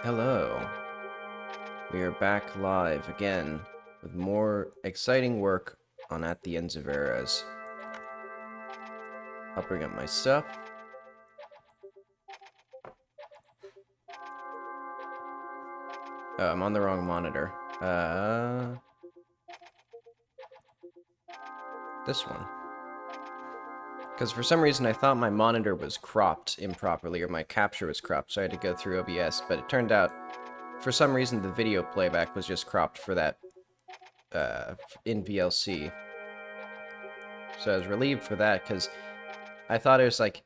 Hello. We are back live again with more exciting work on At the Ends of Eras. I'll bring up my stuff. Oh, I'm on the wrong monitor. This one. Because for some reason I thought my monitor was cropped improperly, or my capture was cropped, so I had to go through OBS, but it turned out, for some reason, the video playback was just cropped for that, in VLC. So I was relieved for that, because I thought it was, like,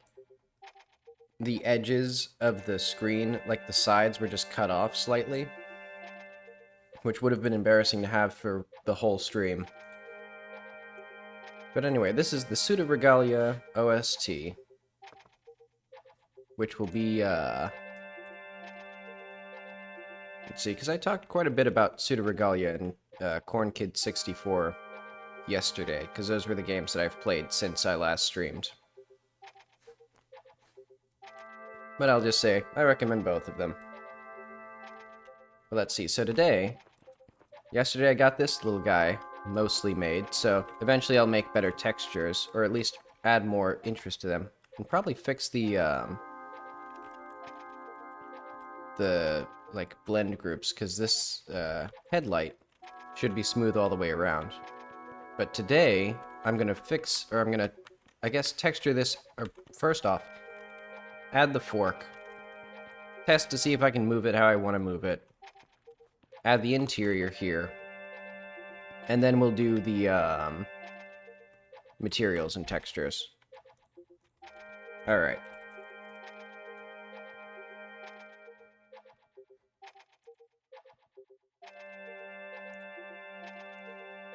the edges of the screen, like the sides, were just cut off slightly, which would have been embarrassing to have for the whole stream. But anyway, this is the Pseudo Regalia OST, which will be, let's see, because I talked quite a bit about Pseudo Regalia and Corn Kid 64 yesterday, because those were the games that I've played since I last streamed. But I'll just say, I recommend both of them. But let's see, so yesterday I got this little guy mostly made, so eventually I'll make better textures, or at least add more interest to them, and probably fix the like, blend groups, because this, headlight should be smooth all the way around. But today, I'm gonna fix, or I'm gonna, I guess, texture this, or first off, add the fork, test to see if I can move it how I want to move it, add the interior here, and then we'll do the, materials and textures. Alright.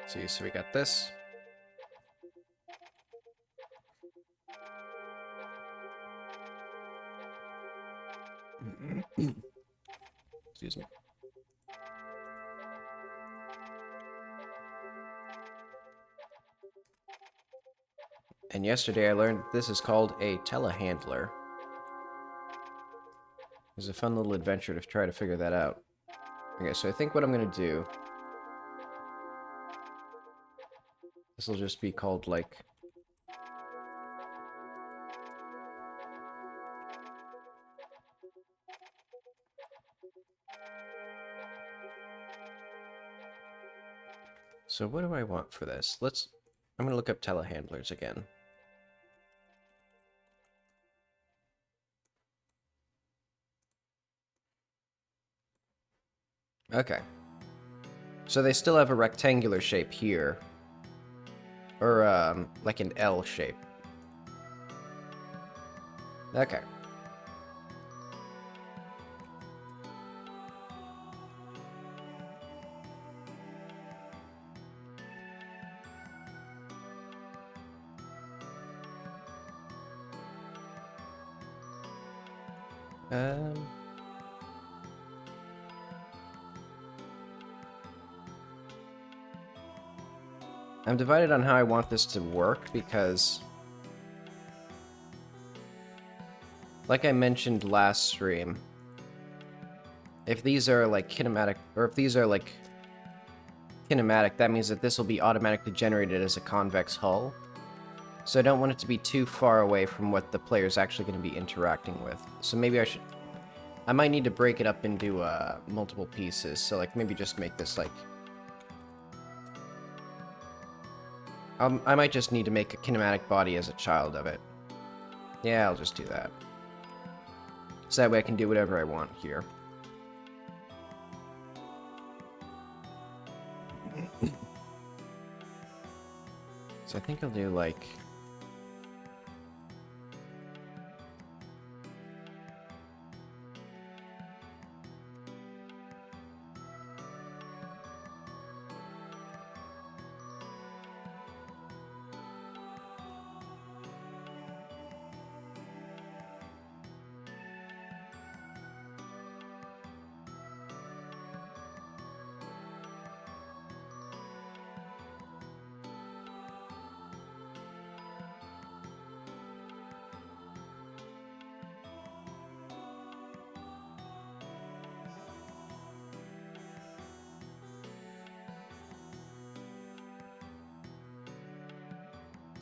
See, so we got this. Excuse me. And yesterday I learned this is called a telehandler. It was a fun little adventure to try to figure that out. Okay, so I think what I'm gonna do... This will just be called, like... So what do I want for this? I'm gonna look up telehandlers again. Okay. So they still have a rectangular shape here. Or, like an L shape. Okay. I'm divided on how I want this to work because, like I mentioned last stream, if these are like kinematic, or if these are like kinematic, that means that this will be automatically generated as a convex hull. So I don't want it to be too far away from what the player's actually going to be interacting with. So maybe I might need to break it up into multiple pieces. So like maybe just make this like... I might just need to make a kinematic body as a child of it. Yeah, I'll just do that. So that way I can do whatever I want here. So I think I'll do like...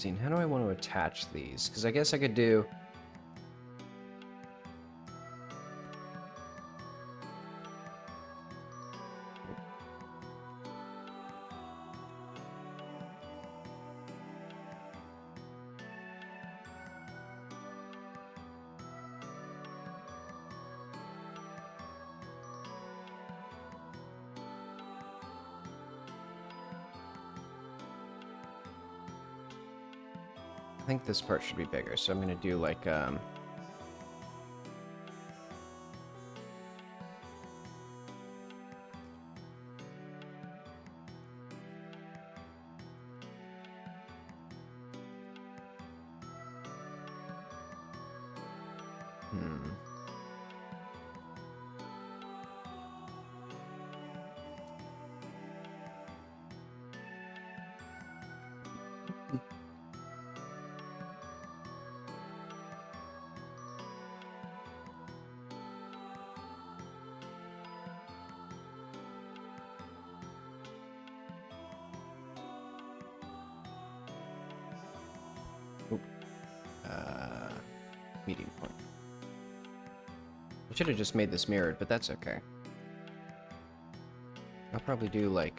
15. How do I want to attach these? Because I guess I could do... I think this part should be bigger, so I'm going to do like, medium point. I should have just made this mirrored, but that's okay. I'll probably do like,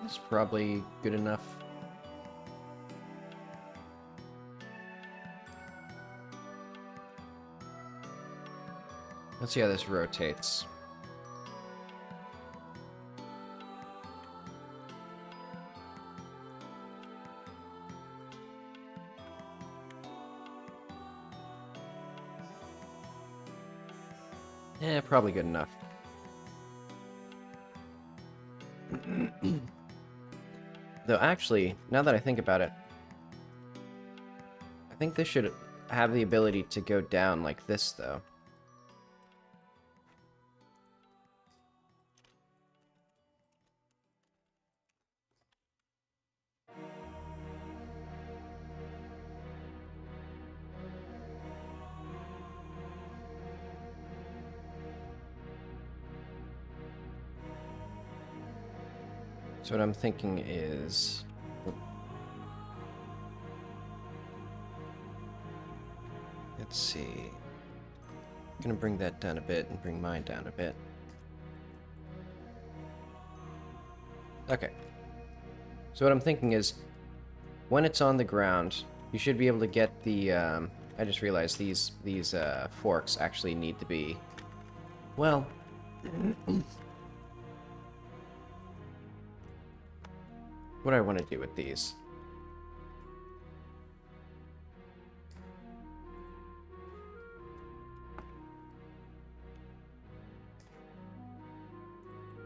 that's probably good enough. Let's see how this rotates. Yeah, probably good enough. Though actually, now that I think about it, I think this should have the ability to go down like this, though. So what I'm thinking is... Let's see. I'm gonna bring that down a bit and bring mine down a bit. Okay. So what I'm thinking is, when it's on the ground, you should be able to get the, I just realized these forks actually need to be, well... what do I want to do with these?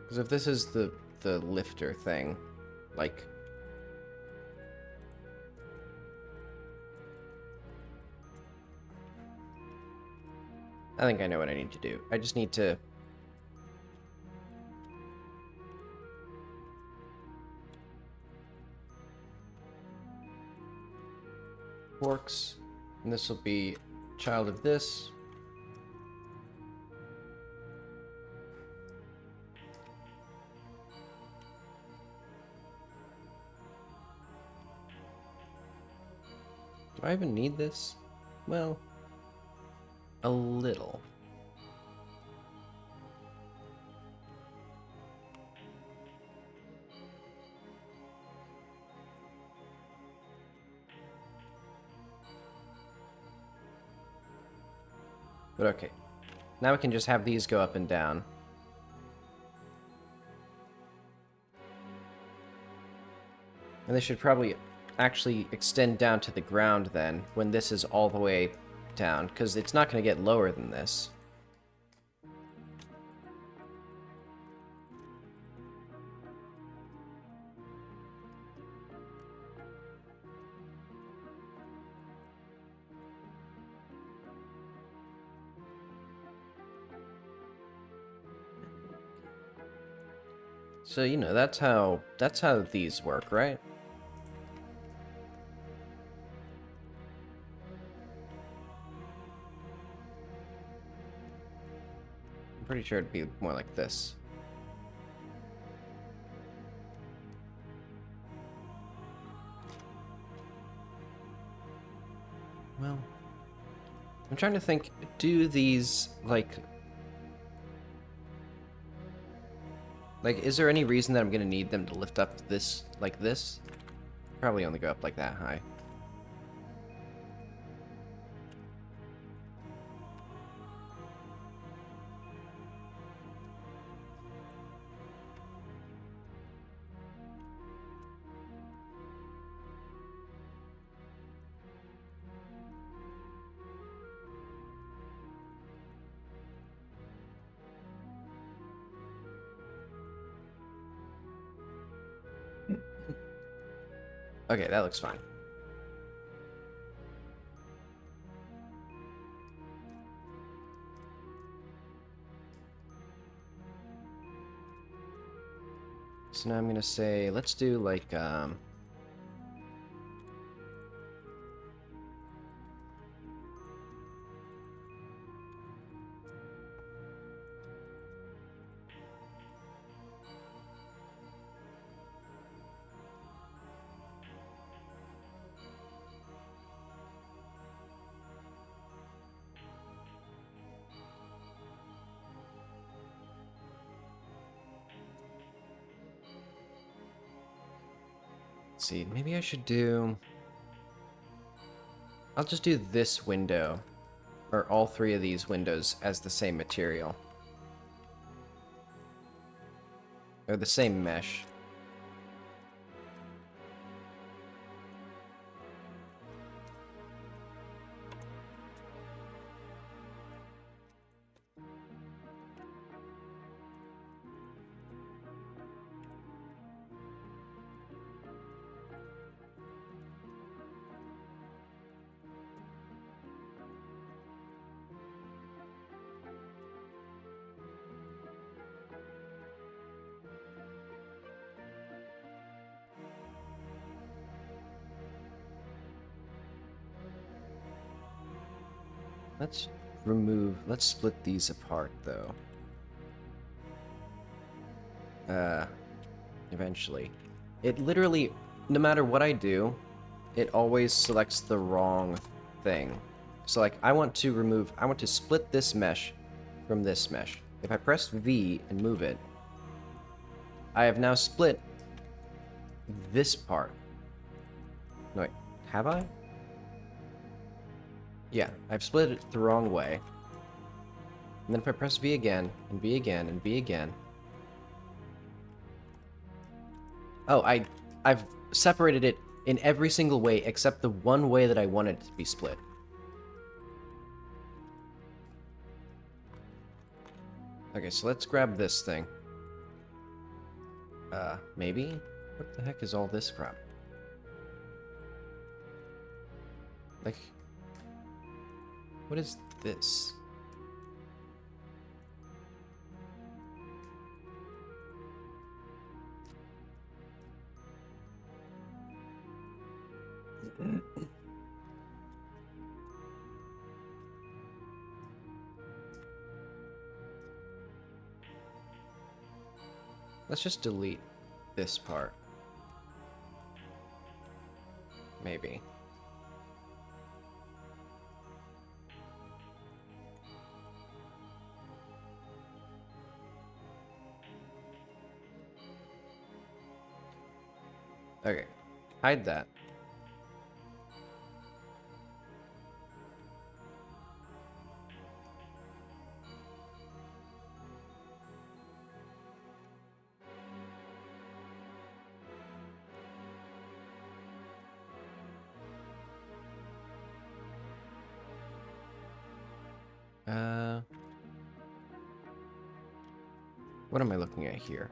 Because if this is the lifter thing, like... I think I know what I need to do. I just need to... forks, and this will be child of this. Do I even need this? Well, a little. But okay. Now we can just have these go up and down. And they should probably actually extend down to the ground then, when this is all the way down, because it's not going to get lower than this. So, you know, that's how these work, right? pretty sure it'd be more like this. Well, I'm trying to think, do these, like, is there any reason that I'm gonna need them to lift up this, like this? Probably only go up like that high. Okay, that looks fine. So now I'm gonna say, let's do like, let's see, maybe I should do, I'll just do this window, or all three of these windows as the same material. Or the same mesh. Let's split these apart, though. Eventually. It literally, no matter what I do, it always selects the wrong thing. So, like, I want to split this mesh from this mesh. If I press V and move it, I have now split this part. No, wait, have I? Yeah, I've split it the wrong way. And then if I press V again, and V again, and V again... Oh, I've separated it in every single way except the one way that I wanted it to be split. Okay, so let's grab this thing. Maybe? What the heck is all this crap? Like... What is this? Let's just delete this part. Maybe. Okay. Hide that. What am I looking at here?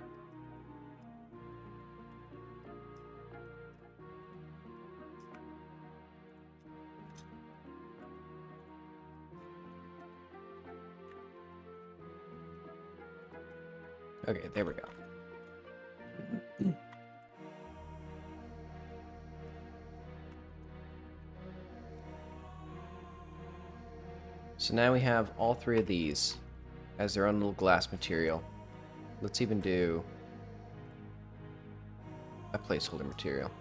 Okay, there we go. So now we have all three of these. as their own little glass material. Let's even do a placeholder material.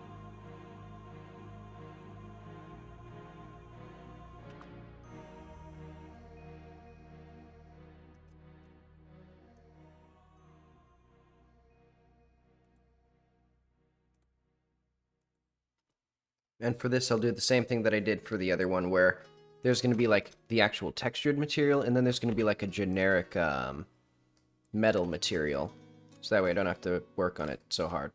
And for this, I'll do the same thing that I did for the other one, where there's going to be, like, the actual textured material, and then there's going to be, like, a generic metal material. So that way I don't have to work on it so hard.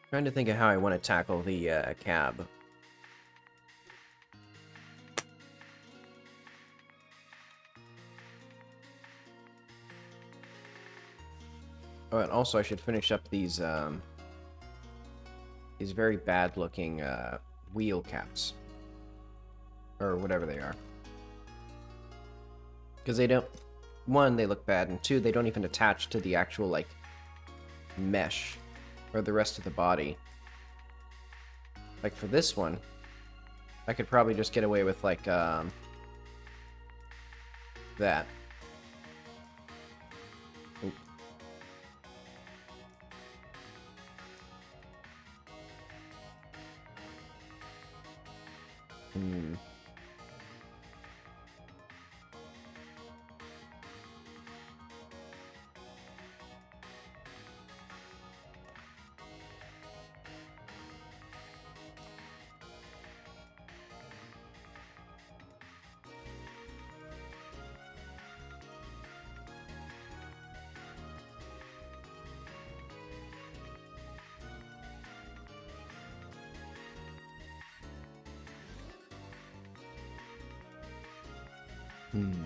Trying to think of how I want to tackle the cab. Oh, and also I should finish up these very bad-looking wheel caps, or whatever they are, because they don't. One, they look bad, and two, they don't even attach to the actual, like, mesh or the rest of the body. Like for this one, I could probably just get away with, like, that. Hmm. Hmm.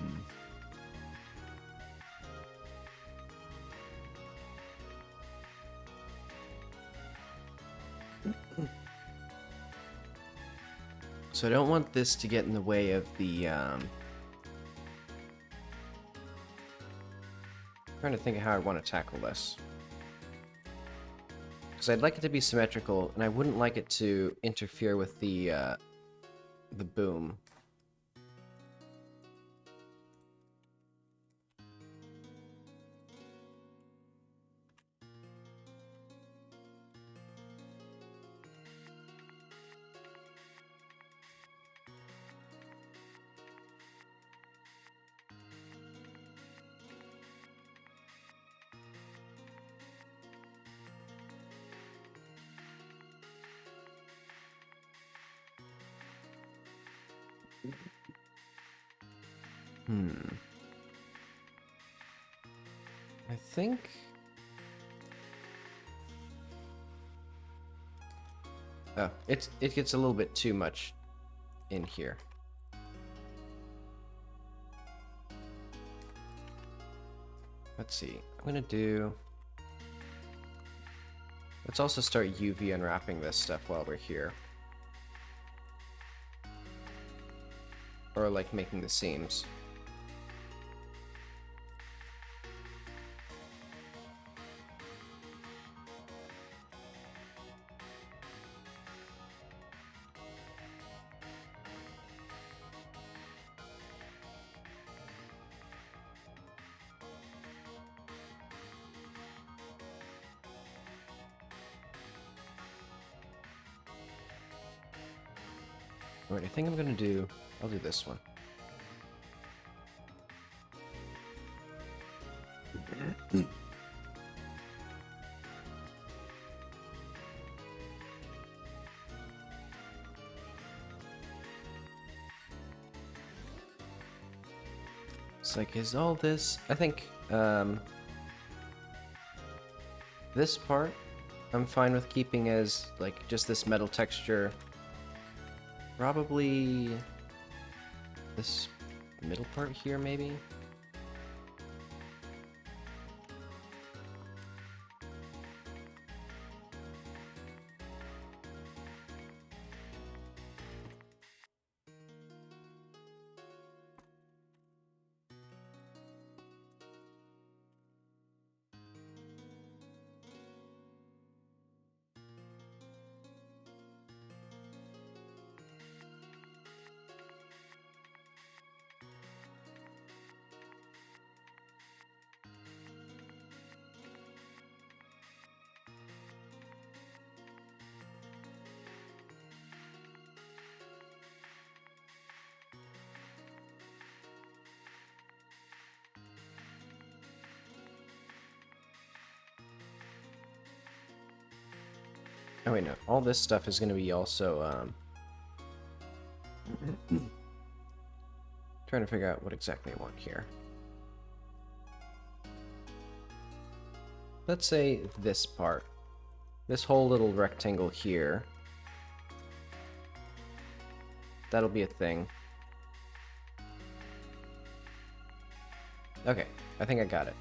So I don't want this to get in the way of the, trying to think of how I want to tackle this. Because I'd like it to be symmetrical, and I wouldn't like it to interfere with the boom. I think... Oh, it gets a little bit too much in here. Let's see. I'm gonna do... Let's also start UV unwrapping this stuff while we're here. Or, like, making the seams. Alright, I think I'm gonna do... I'll do this one. It's like, is all this... I think, this part, I'm fine with keeping as, like, just this metal texture. Probably... this middle part here, maybe? Oh wait, no. All this stuff is going to be also, trying to figure out what exactly I want here. Let's say this part. This whole little rectangle here. That'll be a thing. Okay, I think I got it.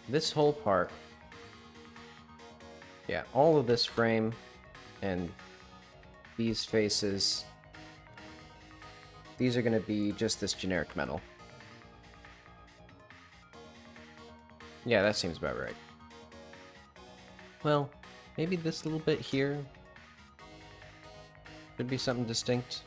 This whole part. Yeah, all of this frame and these faces. These are going to be just this generic metal. Yeah, that seems about right. Well, maybe this little bit here could be something distinct.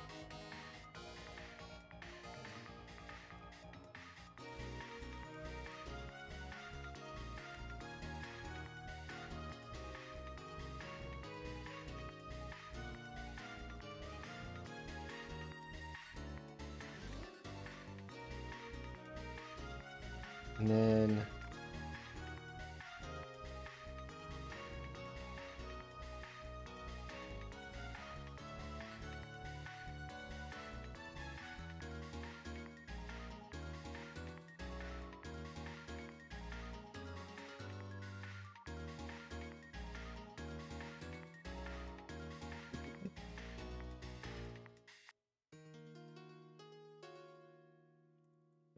And then...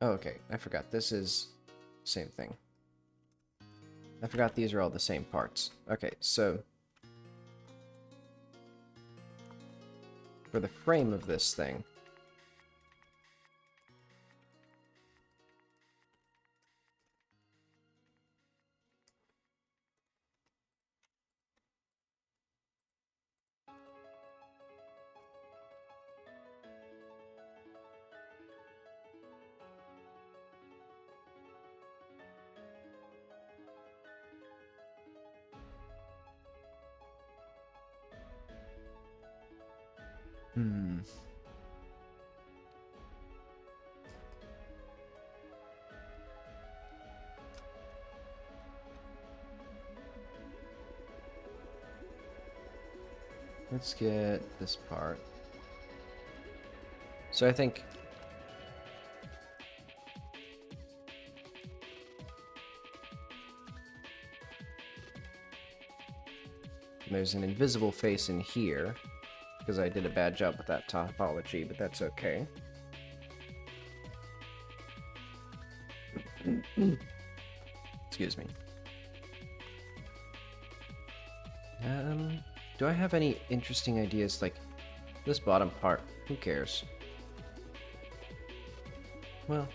Oh, okay, I forgot. This is same thing. I forgot these are all the same parts. Okay, so for the frame of this thing, let's get this part. So I think there's an invisible face in here, because I did a bad job with that topology, but that's okay. Excuse me. Do I have any interesting ideas? Like, this bottom part, who cares? Well...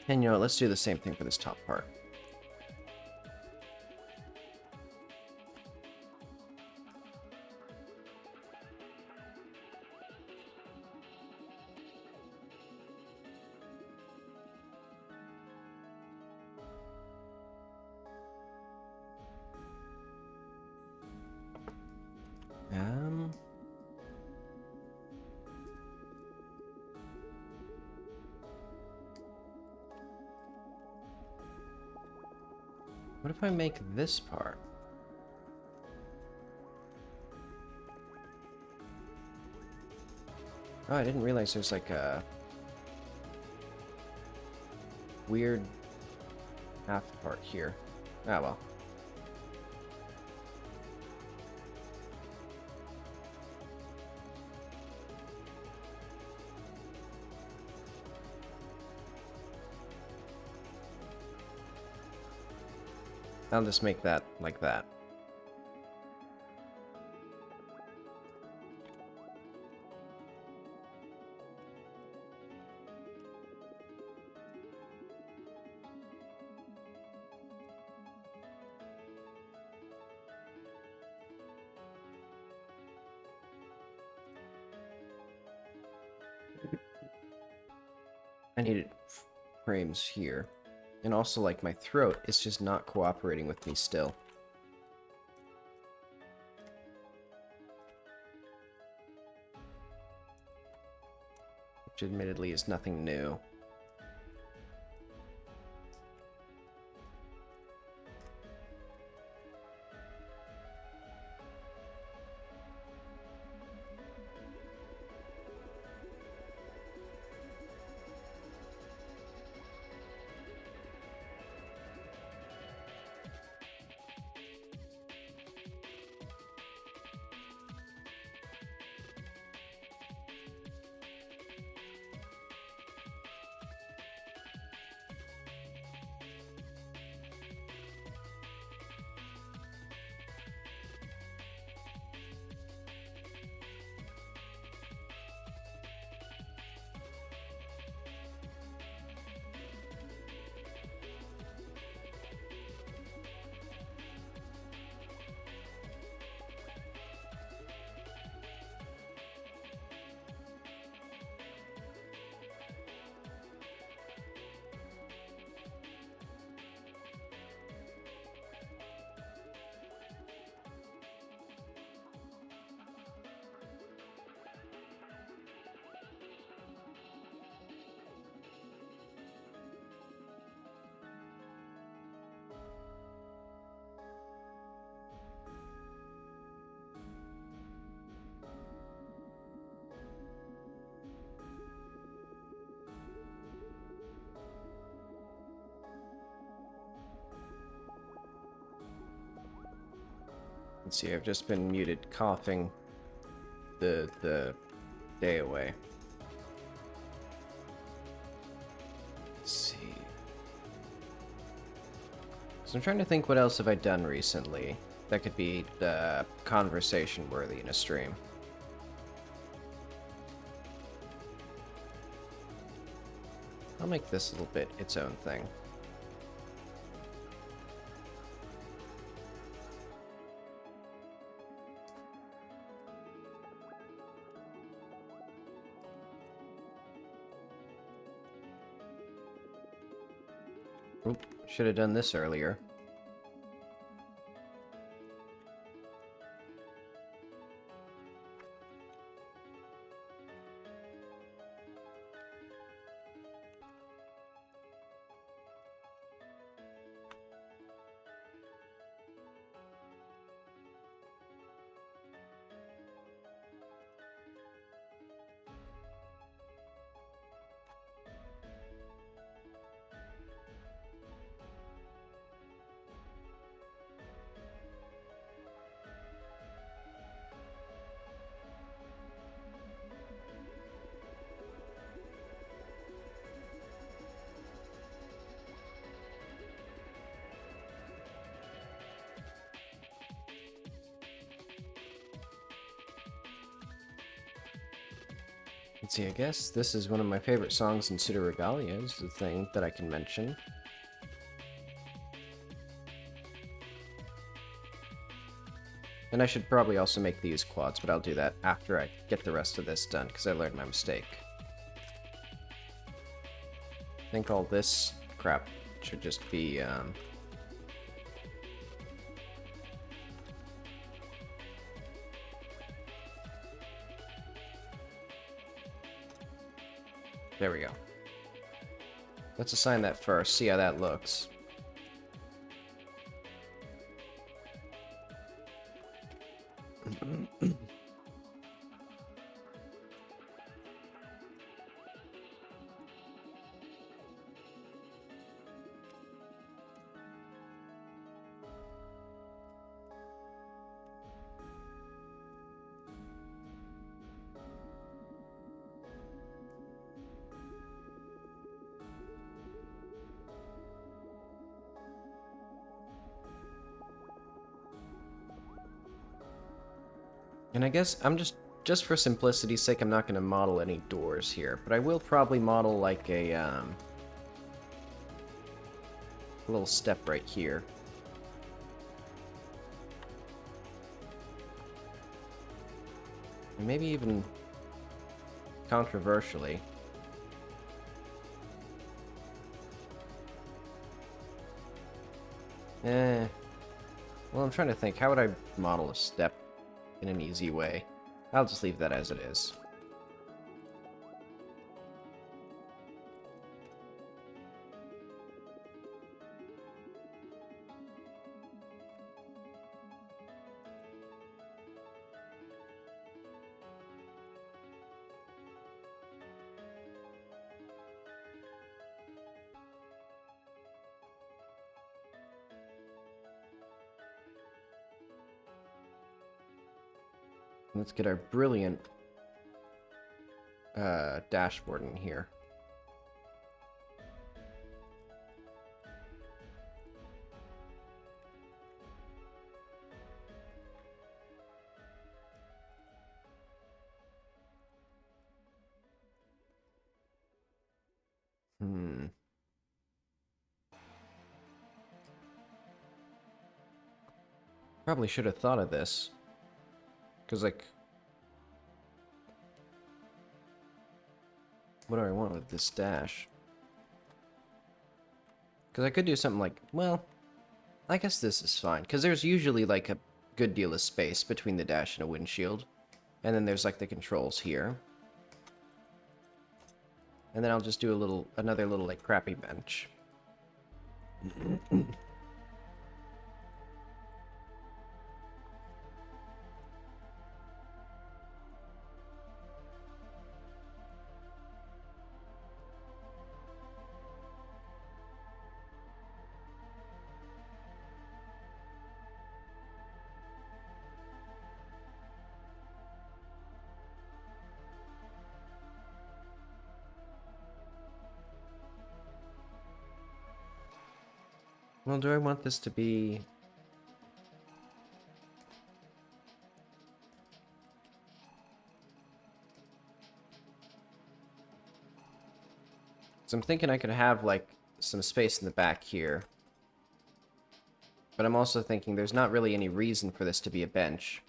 And you know what, let's do the same thing for this top part. What if I make this part? Oh, I didn't realize there's like a weird half part here. Ah, well. I'll just make that like that. I needed frames here. And also, like, my throat is just not cooperating with me still. which admittedly is nothing new. Let's see, I've just been muted coughing the day away. Let's see. So I'm trying to think what else have I done recently that could be conversation worthy in a stream. I'll make this little bit its own thing. Oop, should have done this earlier. Let's see, I guess this is one of my favorite songs in Pseudo Regalia, is the thing that I can mention. And I should probably also make these quads, but I'll do that after I get the rest of this done, because I learned my mistake. I think all this crap should just be, there we go. Let's assign that first, see how that looks. And I guess I'm just for simplicity's sake, I'm not going to model any doors here, but I will probably model like a little step right here. And maybe even controversially, well, I'm trying to think, how would I model a step in an easy way? I'll just leave that as it is. Let's get our brilliant dashboard in here. Probably should have thought of this. Because, like, what do I want with this dash? Because I could do something like, well, I guess this is fine. Because there's usually, like, a good deal of space between the dash and a windshield. And then there's, like, the controls here. And then I'll just do another little, like, crappy bench. Well, do I want this to be... So I'm thinking I could have, like, some space in the back here. But I'm also thinking there's not really any reason for this to be a bench.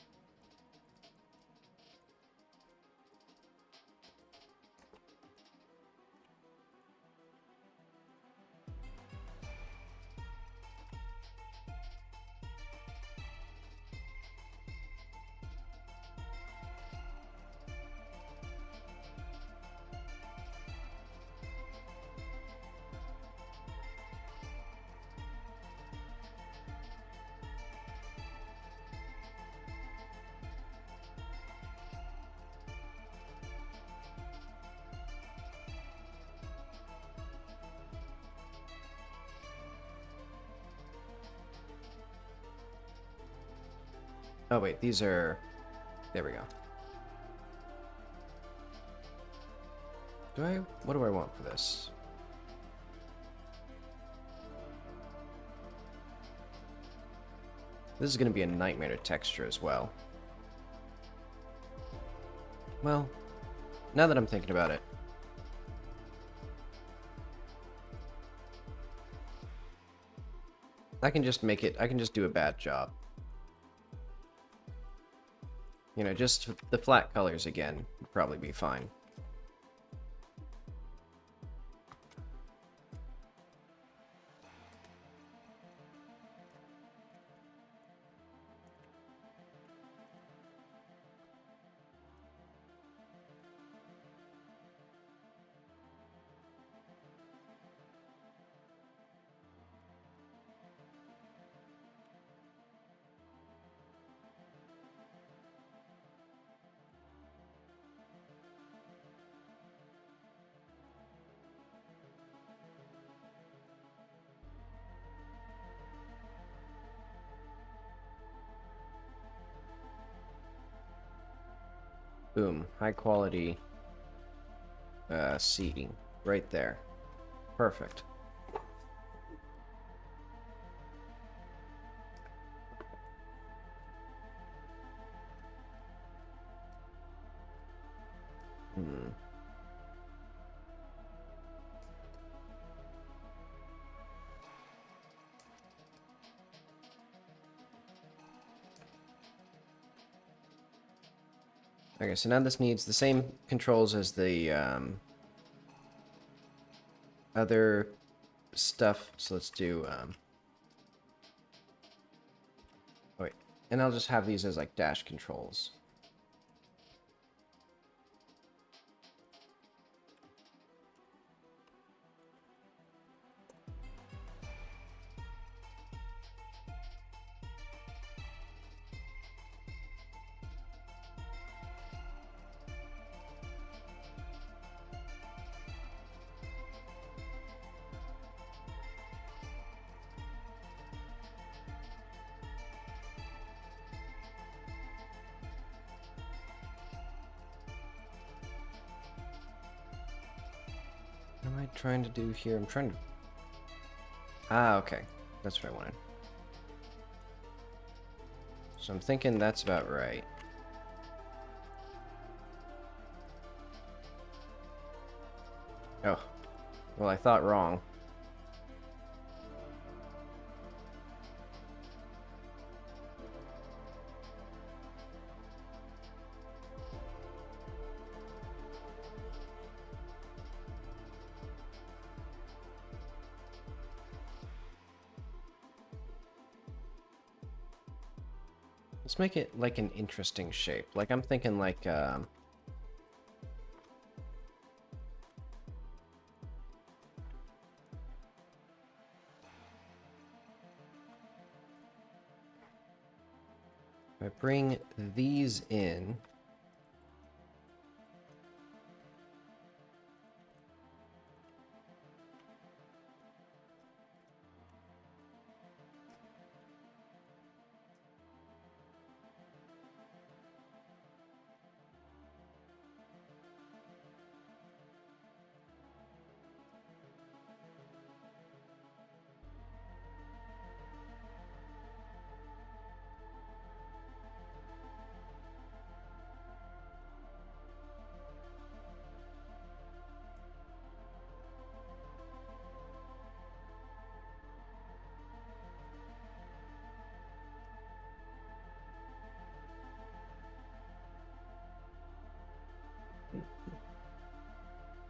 Oh wait, these are... There we go. What do I want for this? This is going to be a nightmare to texture as well. Well, now that I'm thinking about it. I can just do a bad job. You know, just the flat colors again would probably be fine. Boom. High quality seating. Right there. Perfect. Okay, so now this needs the same controls as the other stuff. So let's do... oh wait, and I'll just have these as like dash controls. What am I trying to do here? I'm trying to... Ah, okay. That's what I wanted. So I'm thinking that's about right. Oh. Well, I thought wrong. Let's make it like an interesting shape. Like I'm thinking like if I bring these in,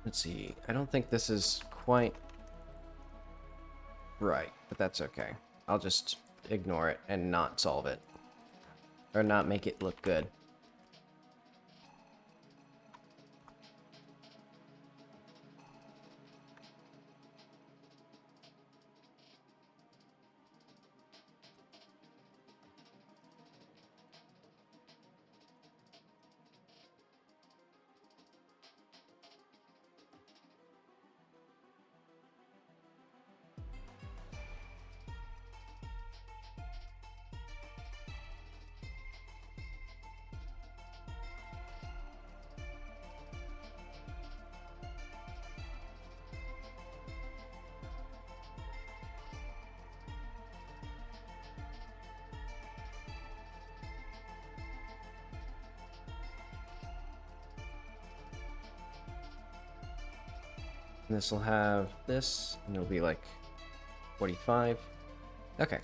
let's see. I don't think this is quite right, but that's okay. I'll just ignore it and not solve it. Or not make it look good. And this will have this, and it'll be like 45. Okay.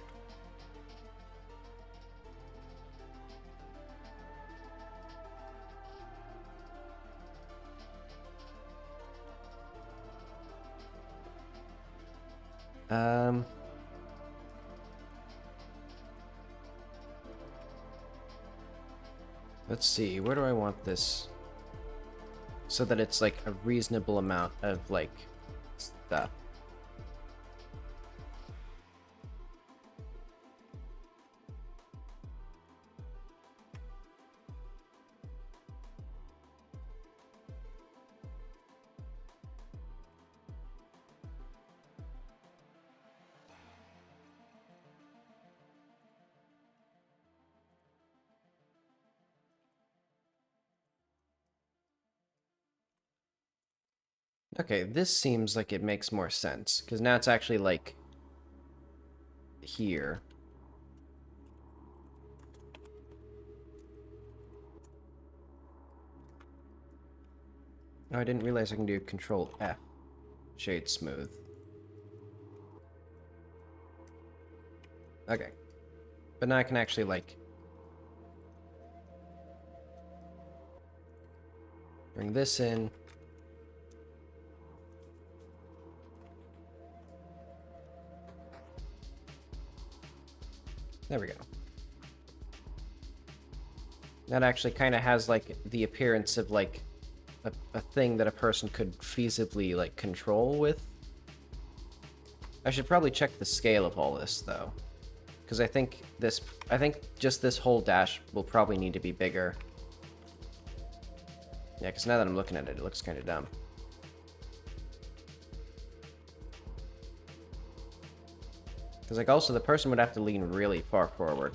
Let's see, where do I want this? So that it's like a reasonable amount of like stuff. Okay, this seems like it makes more sense, because now it's actually, like, here. Oh, I didn't realize I can do Control F. Shade smooth. Okay. But now I can actually, like... bring this in. There we go. That actually kind of has, like, the appearance of, like, a thing that a person could feasibly, like, control with. I should probably check the scale of all this, though. Because I think just this whole dash will probably need to be bigger. Yeah, because now that I'm looking at it, it looks kind of dumb. Because, like, also, the person would have to lean really far forward.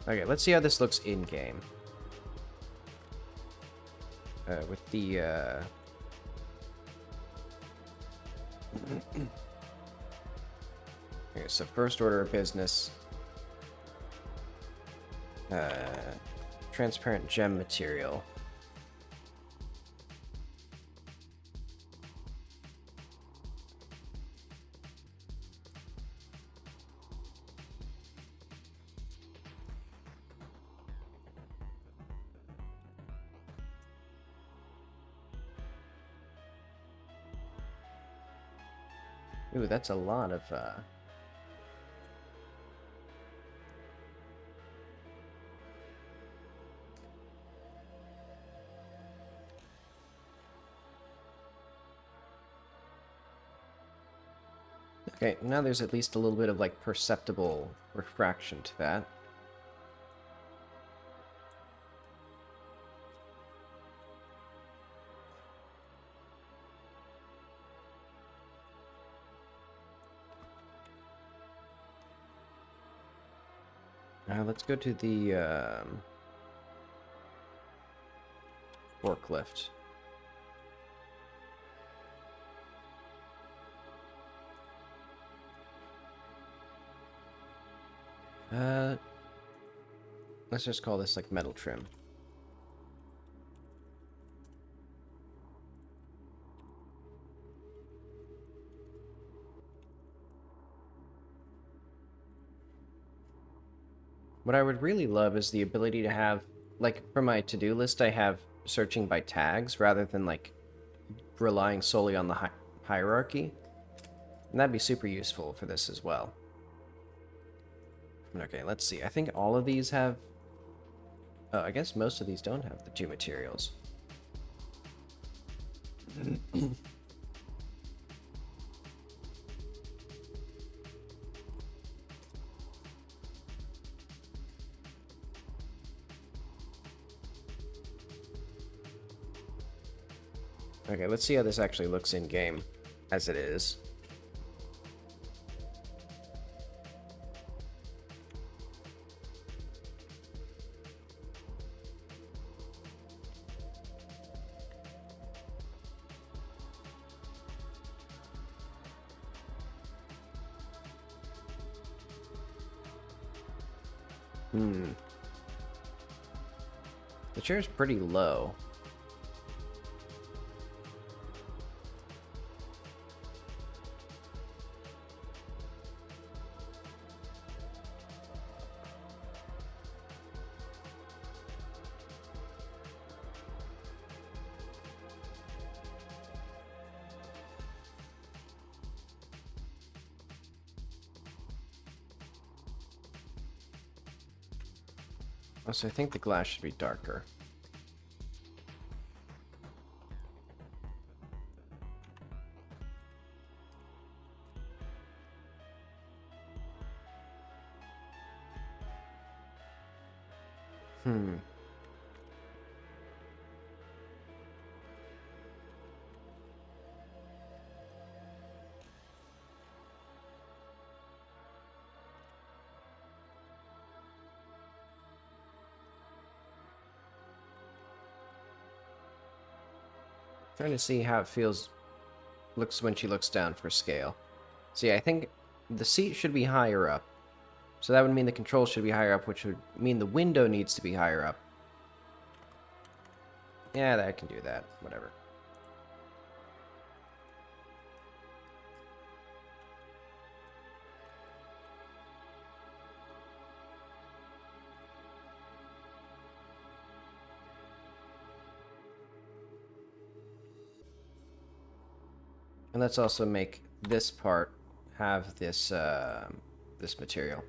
Okay, let's see how this looks in-game. With the, Okay, so first order of business. Transparent gem material. Ooh, that's a lot of, Okay, now there's at least a little bit of, like, perceptible refraction to that. Let's go to the, forklift. Let's just call this, like, metal trim. What I would really love is the ability to have, like, for my to-do list, I have searching by tags rather than, like, relying solely on the hierarchy. And that'd be super useful for this as well. Okay, let's see. I think all of these have... Oh, I guess most of these don't have the two materials. Okay, let's see how this actually looks in-game, as it is. The chair's pretty low. Also, I think the glass should be darker. Trying to see how it looks when she looks down for scale. See, I think the seat should be higher up. So that would mean the controls should be higher up, which would mean the window needs to be higher up. Yeah, that can do that. Whatever. And let's also make this part have this this material.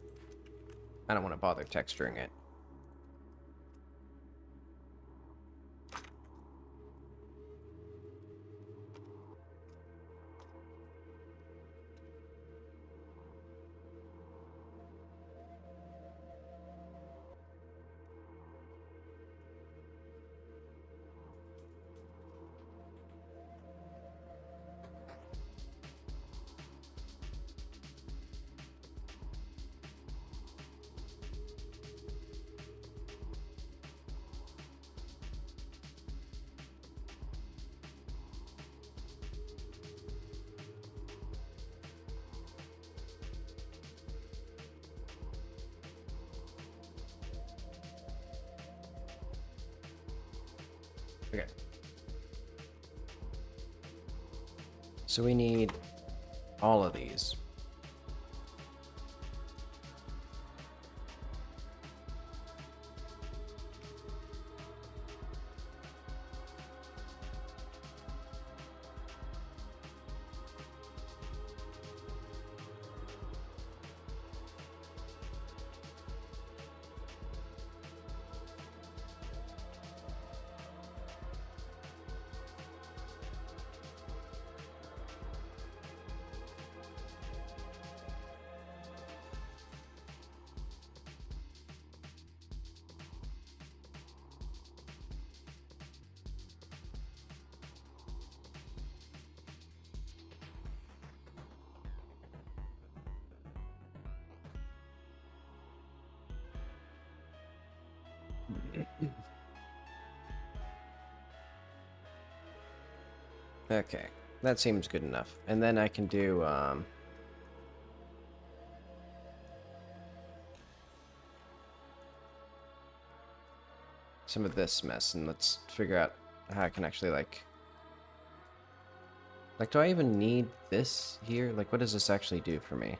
I don't want to bother texturing it. Okay. So we need all of these. Okay, that seems good enough. And then I can do, some of this mess, and let's figure out how I can actually, like, do I even need this here? Like, what does this actually do for me?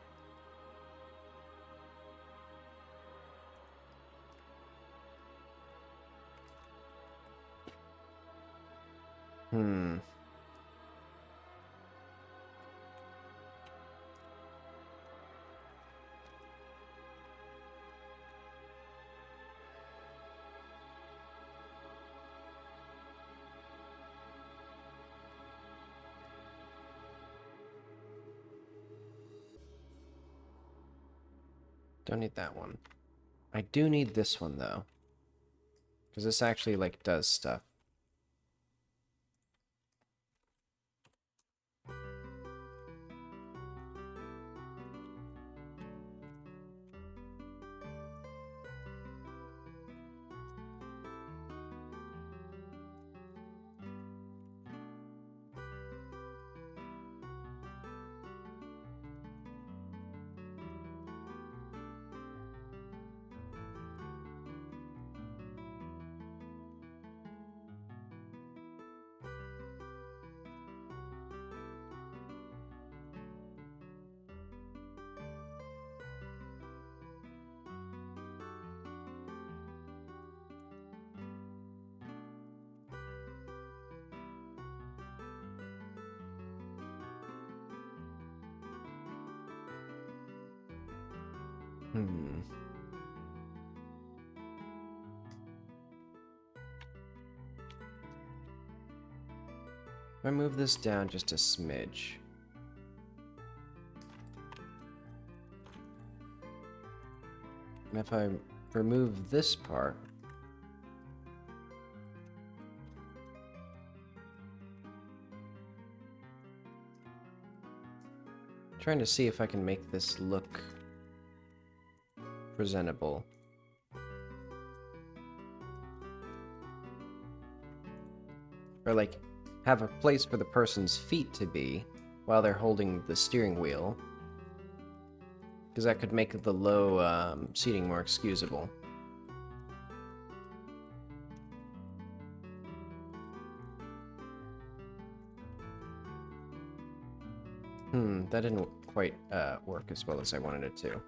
Hmm. Don't need that one. I do need this one, though. Because this actually, like, does stuff. Hmm. If I move this down just a smidge. And if I remove this part, trying to see if I can make this look presentable. Or, like, have a place for the person's feet to be while they're holding the steering wheel. Because that could make the low seating more excusable. That didn't quite work as well as I wanted it to.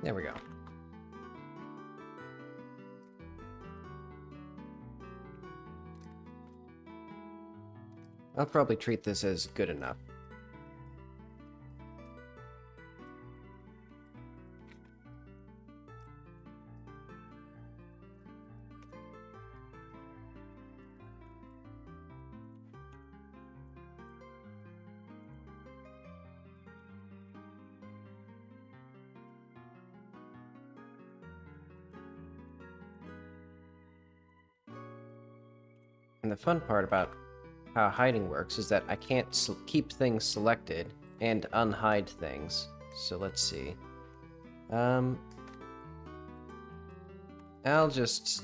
There we go. I'll probably treat this as good enough. And the fun part about how hiding works is that I can't keep things selected and unhide things. So let's see. I'll just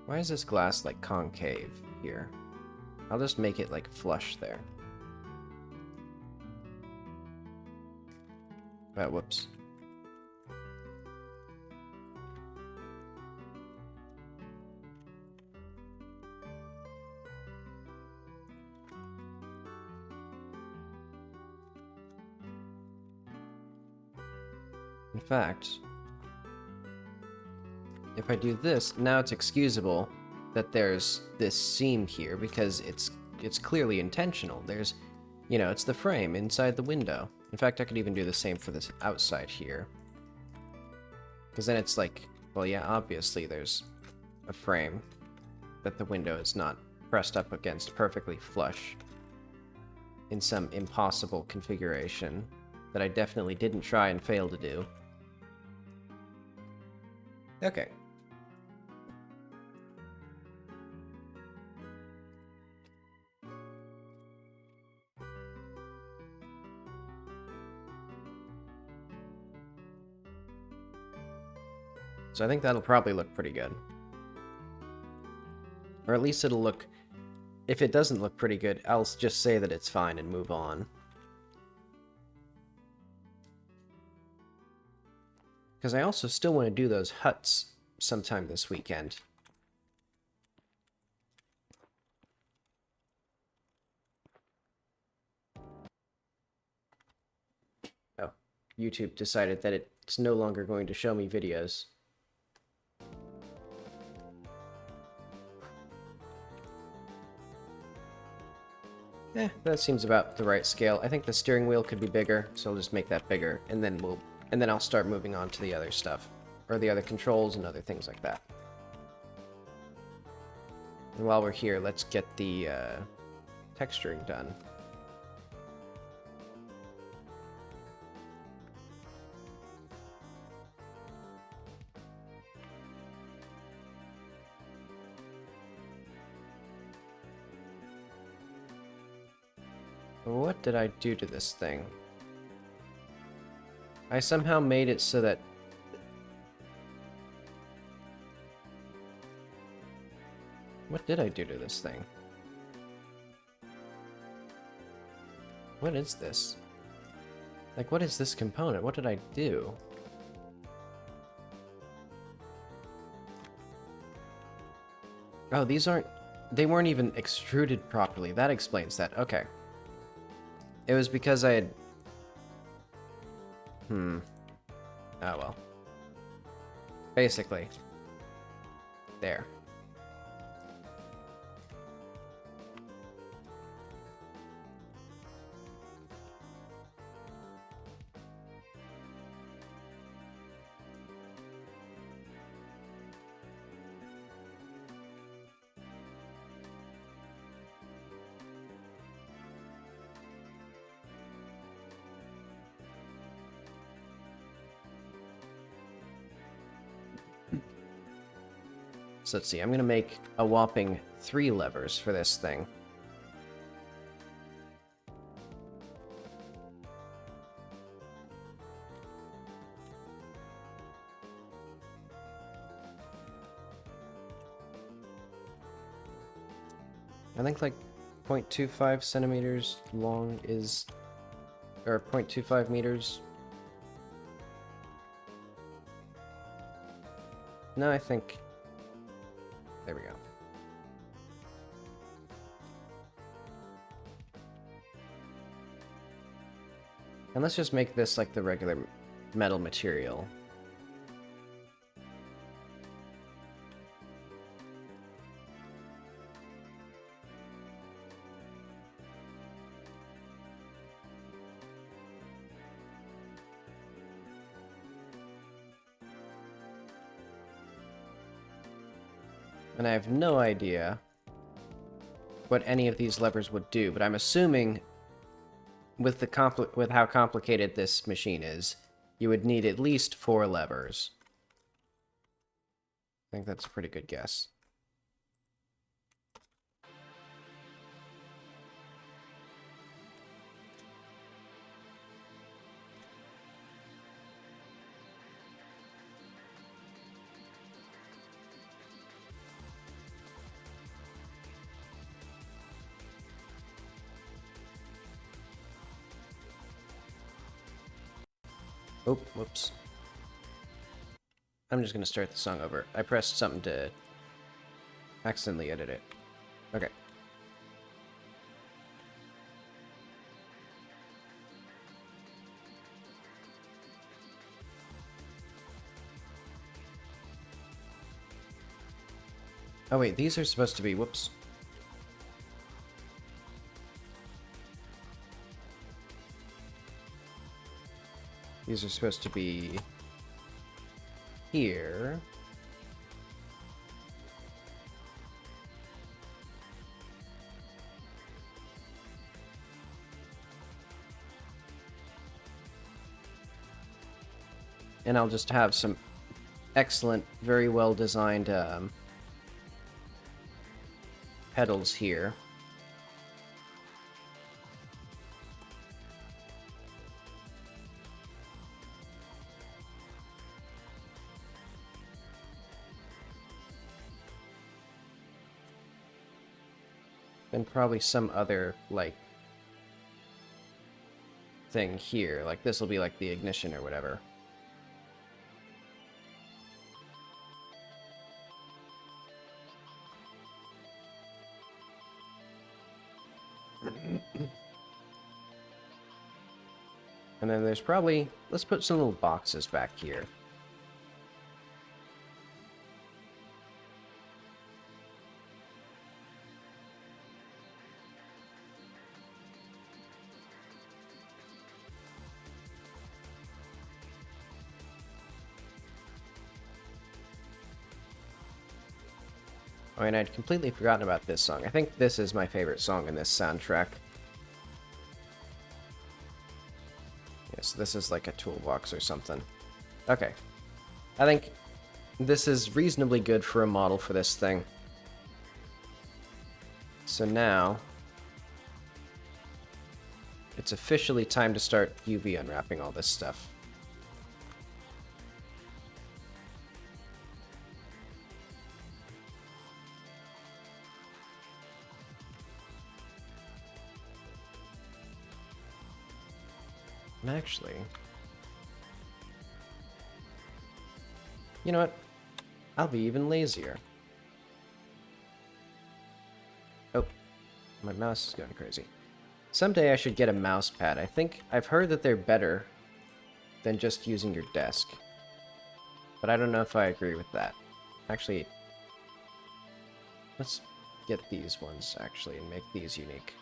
Why is this glass, like, concave here? I'll just make it, like, flush there. Whoops. In fact, if I do this, now it's excusable that there's this seam here because it's clearly intentional. There's, you know, it's the frame inside the window. In fact, I could even do the same for this outside here. Because then it's like, well, yeah, obviously there's a frame that the window is not pressed up against perfectly flush in some impossible configuration that I definitely didn't try and fail to do. Okay. So I think that'll probably look pretty good. Or at least it'll look... If it doesn't look pretty good, I'll just say that it's fine and move on. Because I also still want to do those huts sometime this weekend. Oh, YouTube decided that it's no longer going to show me videos. That seems about the right scale. I think the steering wheel could be bigger, so I'll just make that bigger, and then I'll start moving on to the other stuff, or the other controls and other things like that. And while we're here, let's get the texturing done. What did I do to this thing? I somehow made it so that... What did I do to this thing? What is this? Like, what is this component? What did I do? Oh, these aren't... They weren't even extruded properly. That explains that. Okay. It was because I had... Oh well. Basically. There. So let's see, I'm gonna make a whopping 3 levers for this thing. I think like 0.25 centimeters long is... or 0.25 meters. No, I think... There we go. And let's just make this like the regular metal material. And I have no idea what any of these levers would do, but I'm assuming with the with how complicated this machine is, you would need at least 4 levers. I think that's a pretty good guess. Oh, whoops. I'm just gonna start the song over. I pressed something to accidentally edit it. Okay. Oh wait, these are supposed to be... Whoops. These are supposed to be... here. And I'll just have some excellent, very well designed pedals here. And probably some other, like, thing here. Like, this will be like the ignition or whatever. And then there's probably... Let's put some little boxes back here. Oh, and I'd completely forgotten about this song. I think this is my favorite song in this soundtrack. Yes, this is like a toolbox or something. Okay. I think this is reasonably good for a model for this thing. So now... it's officially time to start UV unwrapping all this stuff. And actually... you know what? I'll be even lazier. Oh, my mouse is going crazy. Someday I should get a mouse pad. I think I've heard that they're better than just using your desk. But I don't know if I agree with that. Actually, let's get these ones, actually, and make these unique.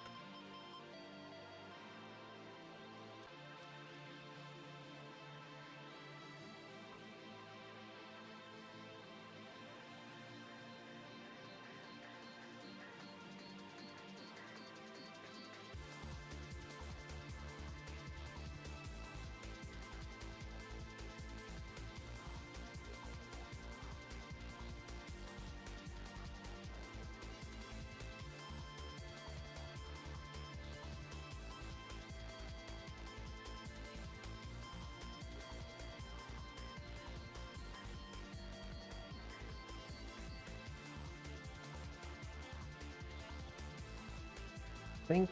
Think,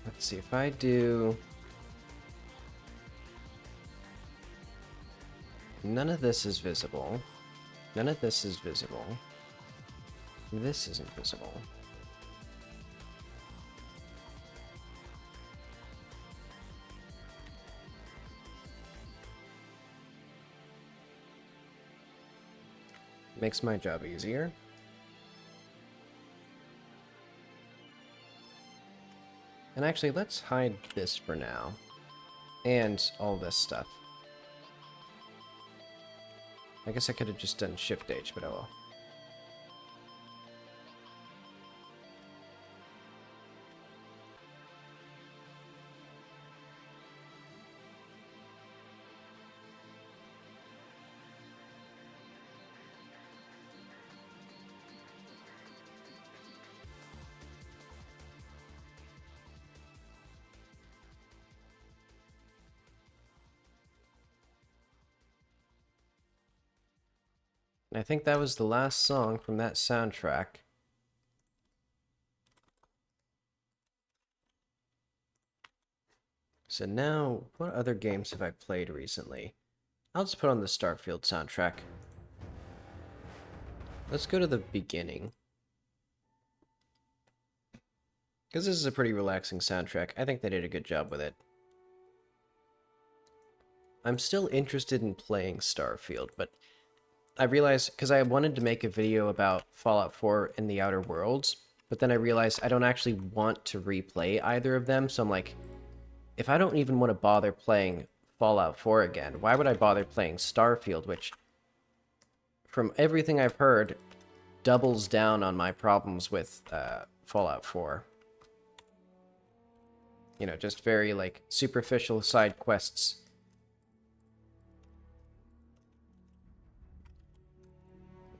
let's see, if I do... none of this is visible. None of this is visible. This isn't visible. Makes my job easier. And actually, let's hide this for now. And all this stuff. I guess I could have just done Shift H, but oh well. And I think that was the last song from that soundtrack. So now, what other games have I played recently? I'll just put on the Starfield soundtrack. Let's go to the beginning. Because this is a pretty relaxing soundtrack. I think they did a good job with it. I'm still interested in playing Starfield, but I realized, because I wanted to make a video about Fallout 4 and the Outer Worlds, but then I realized I don't actually want to replay either of them, so I'm like, if I don't even want to bother playing Fallout 4 again, why would I bother playing Starfield, which, from everything I've heard, doubles down on my problems with Fallout 4. You know, just very, like, superficial side quests.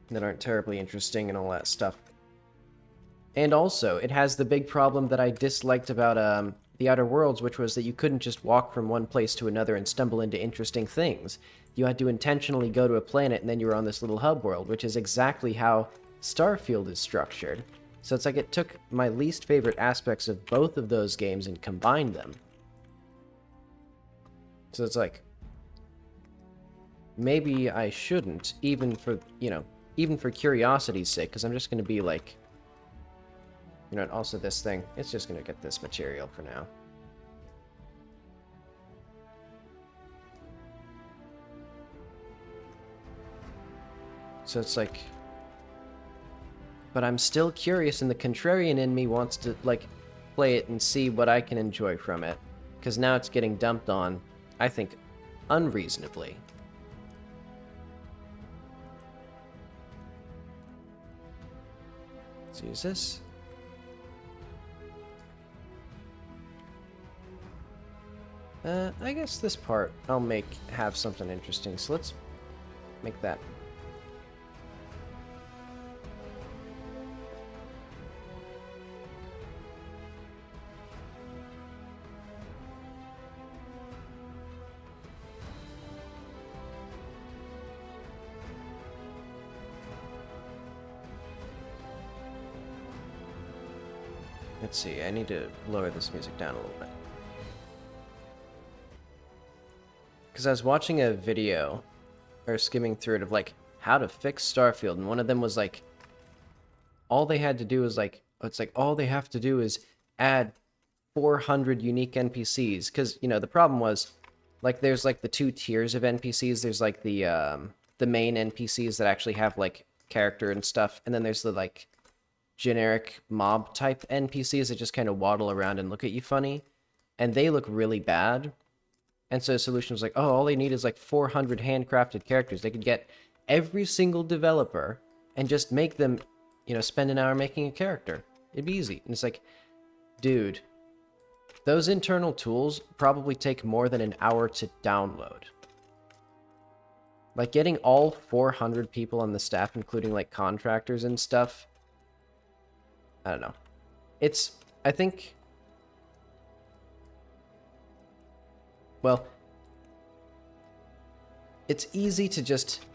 That aren't terribly interesting and all that stuff. And also, it has the big problem that I disliked about the Outer Worlds, which was that you couldn't just walk from one place to another and stumble into interesting things. You had to intentionally go to a planet and then you were on this little hub world, which is exactly how Starfield is structured. So it's like it took my least favorite aspects of both of those games and combined them. So it's like, maybe I shouldn't, even for, you know, even for curiosity's sake, because I'm just going to be like, you know, and also this thing, it's just going to get this material for now. So it's like, but I'm still curious, and the contrarian in me wants to, like, play it and see what I can enjoy from it. Because now it's getting dumped on, I think, unreasonably. Let's use this. I guess this part I'll have something interesting, so let's make that. Let's see, I need to lower this music down a little bit. Because I was watching a video, or skimming through it, of, like, how to fix Starfield, and one of them was, like, all they had to do is, like, it's like, all they have to do is add 400 unique NPCs, because, you know, the problem was, like, there's, like, the two tiers of NPCs, there's, like, the main NPCs that actually have, like, character and stuff, and then there's the, like, generic mob-type NPCs that just kind of waddle around and look at you funny, and they look really bad. And so the solution was like, oh, all they need is like 400 handcrafted characters. They could get every single developer and just make them, you know, spend an hour making a character. It'd be easy. And it's like, dude, those internal tools probably take more than an hour to download. Like, getting all 400 people on the staff, including, like, contractors and stuff, I don't know. It's, I think, well, it's easy to just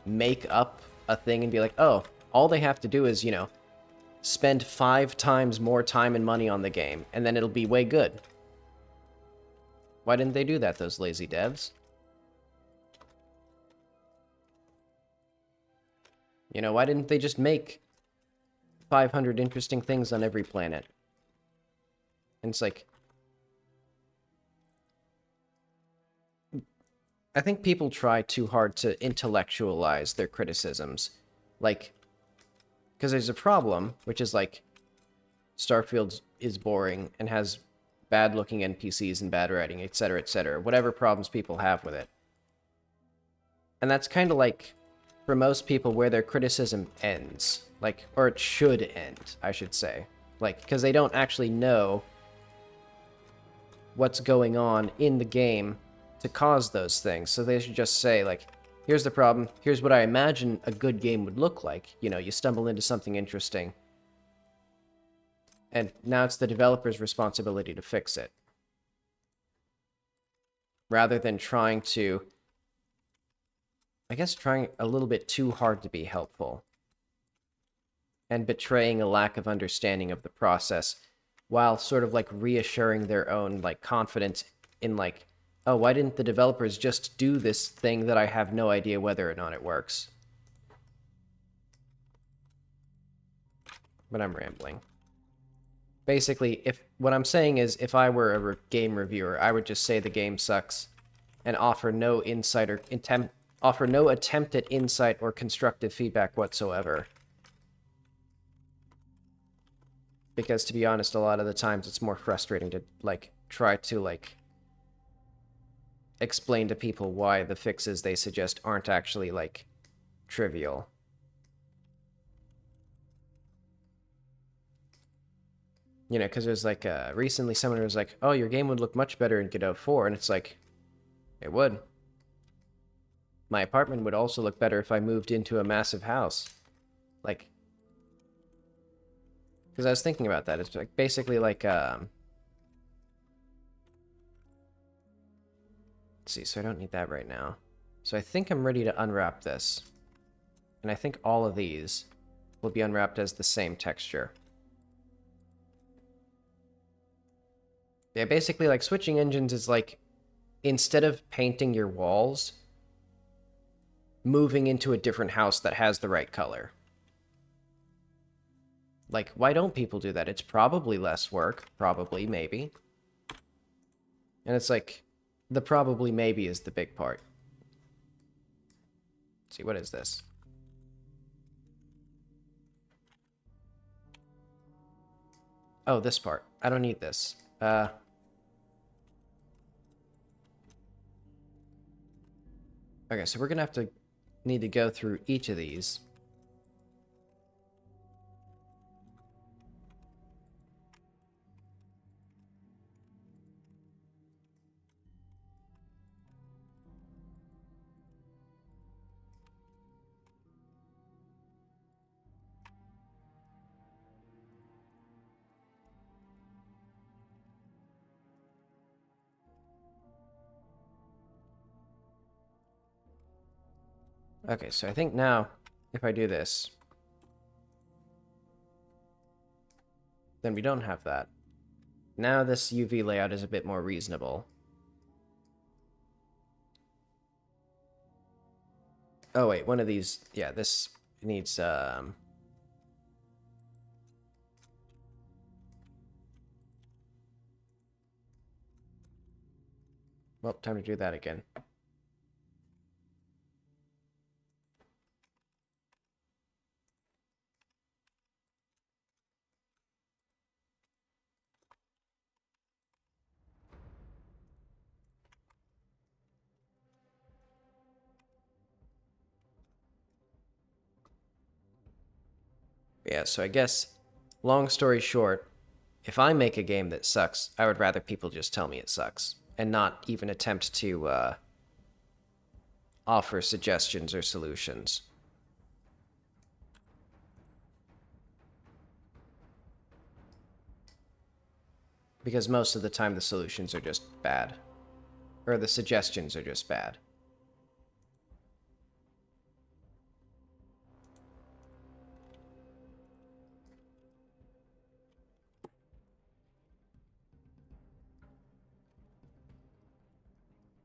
make up a thing and be like, oh, all they have to do is, you know, spend 5 times more time and money on the game, and then it'll be way good. Why didn't they do that, those lazy devs? You know, why didn't they just make 500 interesting things on every planet? And it's like, I think people try too hard to intellectualize their criticisms. Like, because there's a problem, which is like, Starfield is boring and has bad-looking NPCs and bad writing, etc., etc., whatever problems people have with it. And that's kind of like, for most people, where their criticism ends. Like, or it should end, I should say. Like, because they don't actually know what's going on in the game to cause those things. So they should just say, like, here's the problem, here's what I imagine a good game would look like. You know, you stumble into something interesting. And now it's the developer's responsibility to fix it. Rather than trying to, I guess, trying a little bit too hard to be helpful. And betraying a lack of understanding of the process, while sort of, like, reassuring their own, like, confidence in like, oh, why didn't the developers just do this thing that I have no idea whether or not it works? But I'm rambling. Basically, if what I'm saying is, if I were a game reviewer, I would just say the game sucks and offer no insight or offer no attempt at insight or constructive feedback whatsoever. Because to be honest, a lot of the times it's more frustrating to like try to like explain to people why the fixes they suggest aren't actually like trivial. You know, because there's like recently someone was like, "Oh, your game would look much better in Godot 4," and it's like, it would. My apartment would also look better if I moved into a massive house. Like, because I was thinking about that. It's like basically like, let's see, so I don't need that right now. So I think I'm ready to unwrap this. And I think all of these will be unwrapped as the same texture. Yeah, basically like switching engines is like, instead of painting your walls, moving into a different house that has the right color. Like, why don't people do that? It's probably less work. Probably, maybe. And it's like, the probably maybe is the big part. Let's see, what is this? Oh, this part. I don't need this. Okay, so we're gonna have to need to go through each of these. Okay, so I think now, if I do this, then we don't have that. Now this UV layout is a bit more reasonable. Oh wait, one of these, yeah, this needs, well, time to do that again. Yeah, so I guess, long story short, if I make a game that sucks, I would rather people just tell me it sucks, and not even attempt to, offer suggestions or solutions. Because most of the time the solutions are just bad. Or the suggestions are just bad.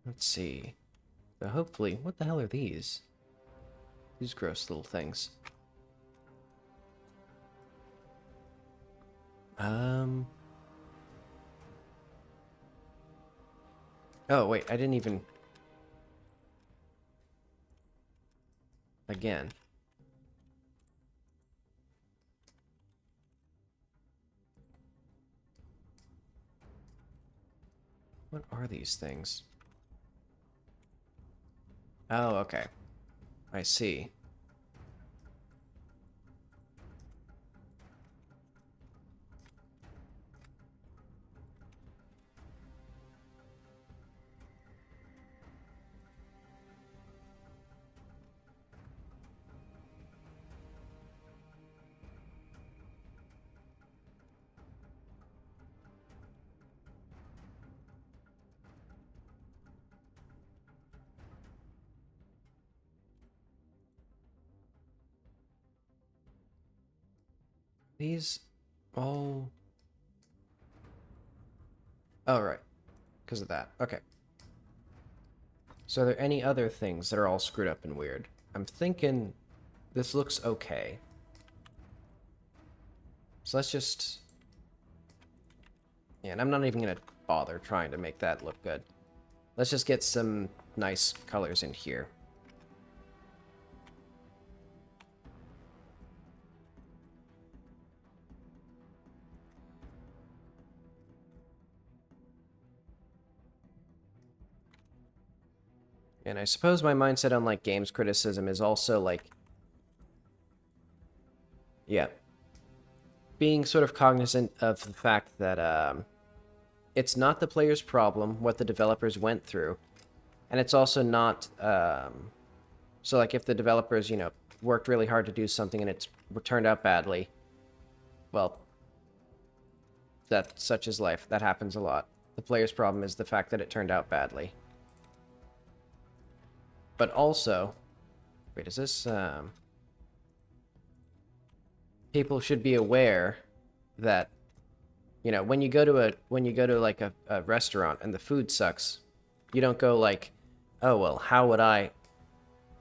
Let's see. So hopefully, what the hell are these? These gross little things. Oh, wait, I didn't even... Again. What are these things? Oh, okay. I see. These all... Oh, right. because of that. Okay. So are there any other things that are all screwed up and weird? I'm thinking this looks okay. So let's just... Yeah, and I'm not even going to bother trying to make that look good. Let's just get some nice colors in here. And I suppose my mindset on, like, games criticism is also, like... Yeah. Being sort of cognizant of the fact that, it's not the player's problem what the developers went through. And it's also not, so, like, if the developers, you know, worked really hard to do something and it's turned out badly, well, that's such is life. That happens a lot. The player's problem is the fact that it turned out badly. But also... Wait, is this, people should be aware that, you know, when you go to like a restaurant and the food sucks, you don't go like, oh well, how would I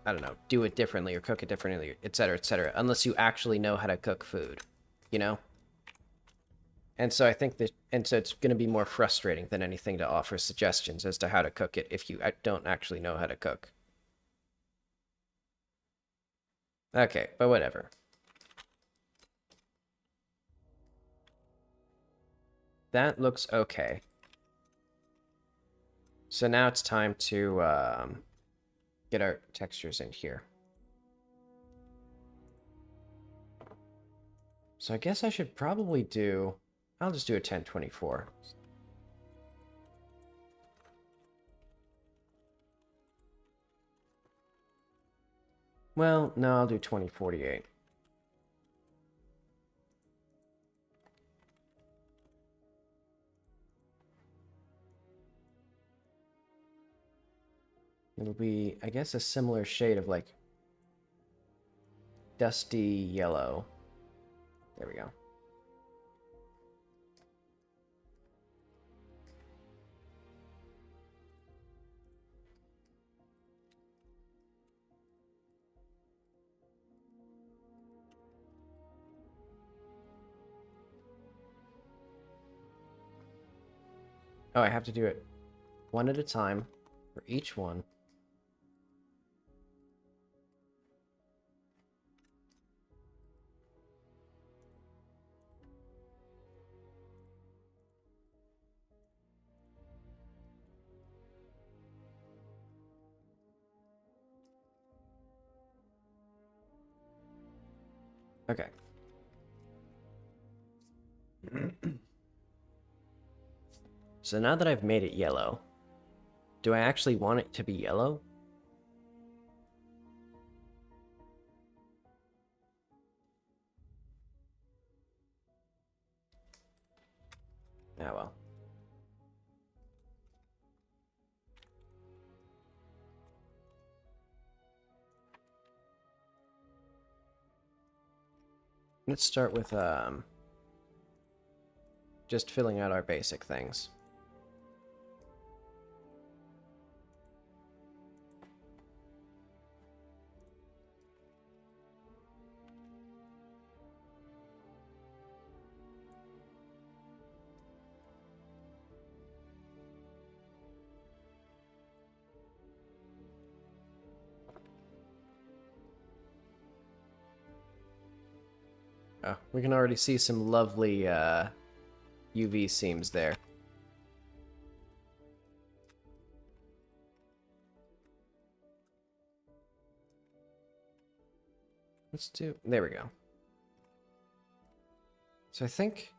don't know, do it differently or cook it differently, etc., unless you actually know how to cook food, you know? And so I think that, and so it's going to be more frustrating than anything to offer suggestions as to how to cook it if you don't actually know how to cook. Okay, but whatever. That looks okay. So now it's time to get our textures in here. So I guess I should probably do... I'll just do a 1024. Well, no, I'll do 2048. It'll be, I guess, a similar shade of, like, dusty yellow. There we go. Oh, I have to do it one at a time for each one. Okay. So now that I've made it yellow, do I actually want it to be yellow? Ah, well. Let's start with, just filling out our basic things. Oh, we can already see some lovely, UV seams there. Let's do... There we go. So I think...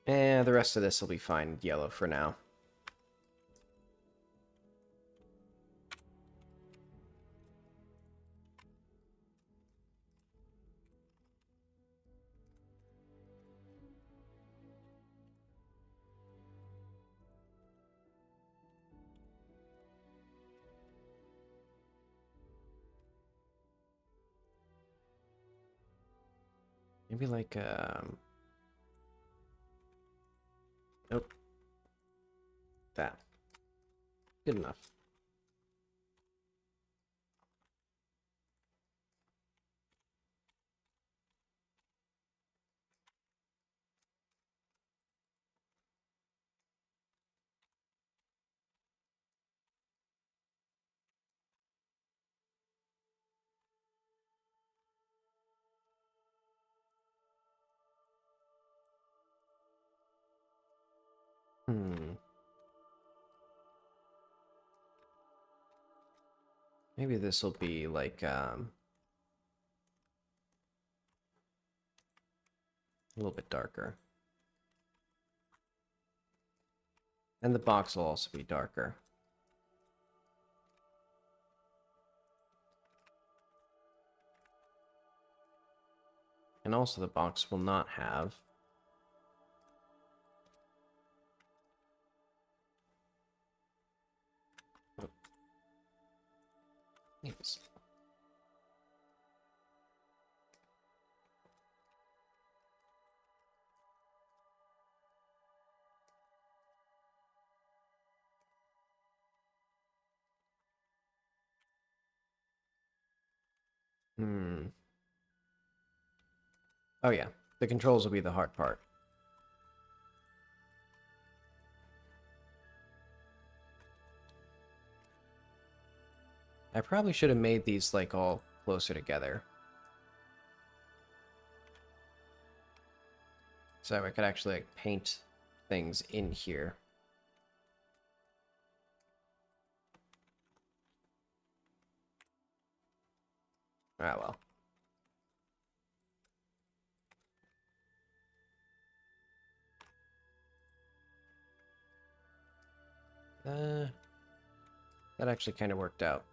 the rest of this will be fine yellow for now. Maybe like, Nope. that. Good enough. Maybe this will be like a little bit darker. And the box will also be darker. And also the box will not have yes. Oh yeah, the controls will be the hard part. I probably should have made these like all closer together. So I could actually like paint things in here. Ah well. That actually kind of worked out.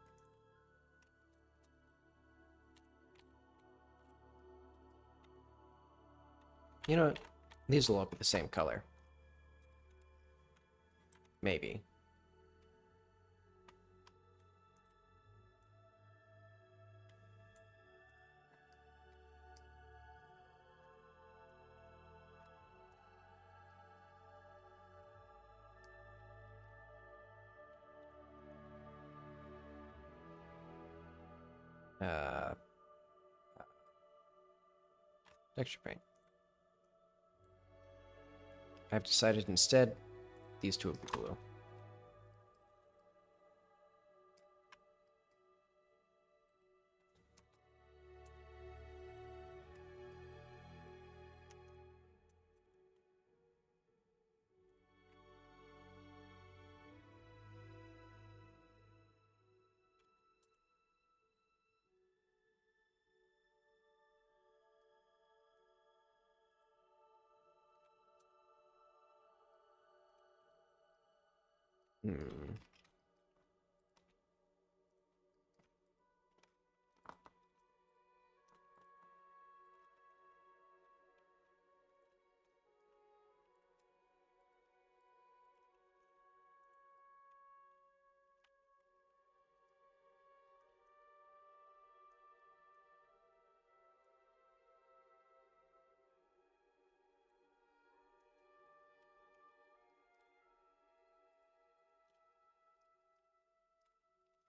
You know what? These will all be the same color. Maybe. Uh, Texture paint. I've decided instead these two will be blue.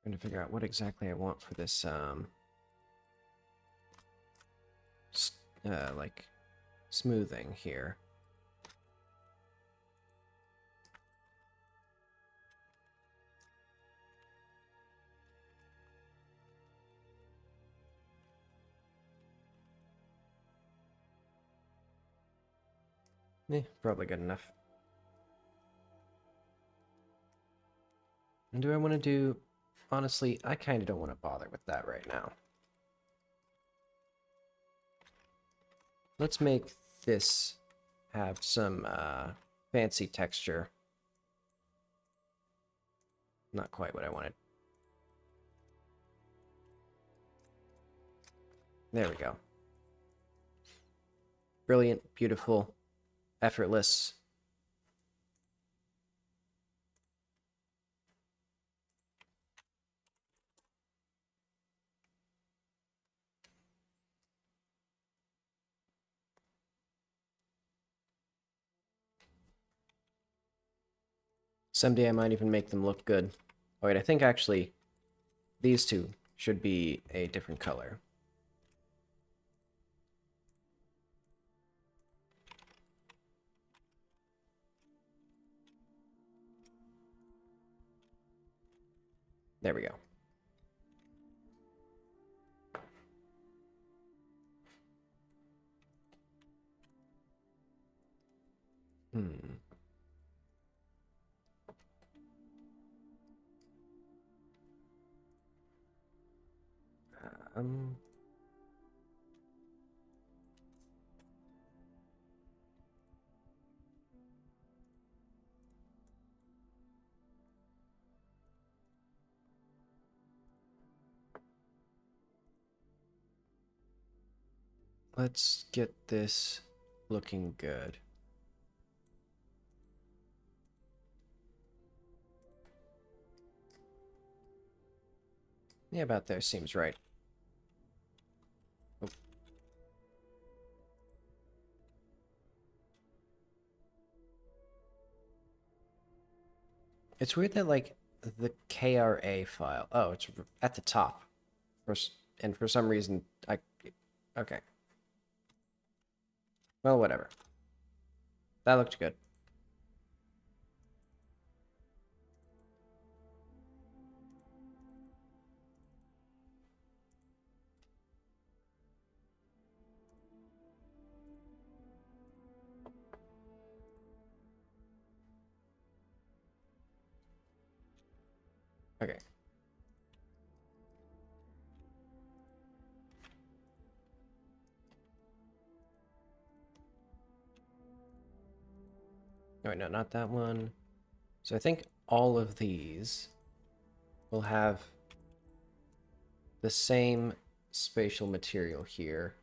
Trying to figure out what exactly I want for this, like, smoothing here. Probably good enough. And do I want to do... Honestly, I kind of don't want to bother with that right now. Let's make this have some fancy texture. Not quite what I wanted. There we go. Brilliant, beautiful, effortless. Someday I might even make them look good. Oh, wait, I think actually these two should be a different color. There we go. Hmm. Um... Let's get this looking good. Yeah, about there seems right. Oh. It's weird that, like, the KRA file... Oh, it's at the top. And for some reason, I... Okay. Well, whatever. That looked good. Okay. Oh, wait, no, not that one. So I think all of these will have the same spatial material here.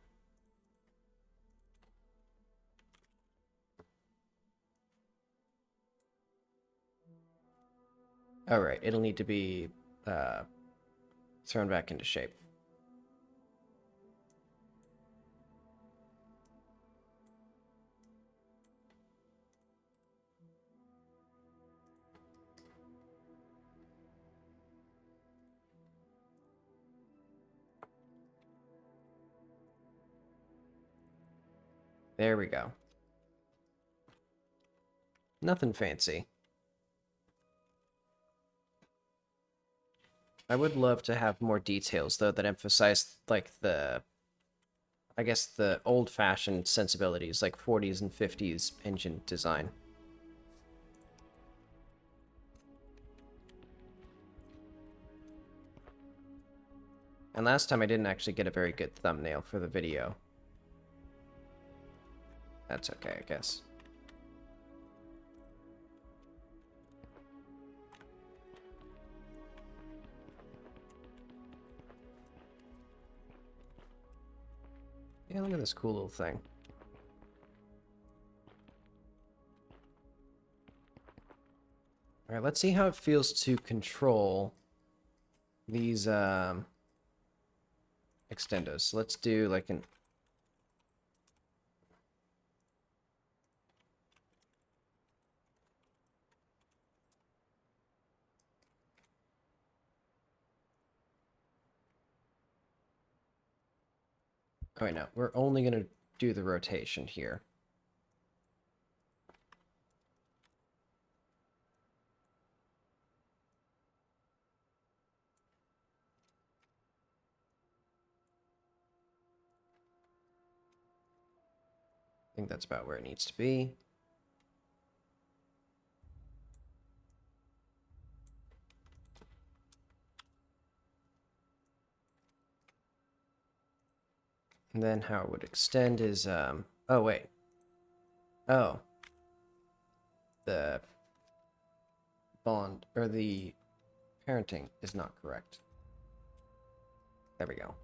All right, it'll need to be thrown back into shape. There we go. Nothing fancy. I would love to have more details, though, that emphasize, like, I guess, the old-fashioned sensibilities, like 40s and 50s engine design. And last time I didn't actually get a very good thumbnail for the video. That's okay, I guess. Yeah, look at this cool little thing. Alright, let's see how it feels to control these extendos. So let's do like an... Oh wait, no, we're only gonna do the rotation here. I think that's about where it needs to be. And then how it would extend is, oh wait. Oh. The bond, or the parenting is not correct. There we go.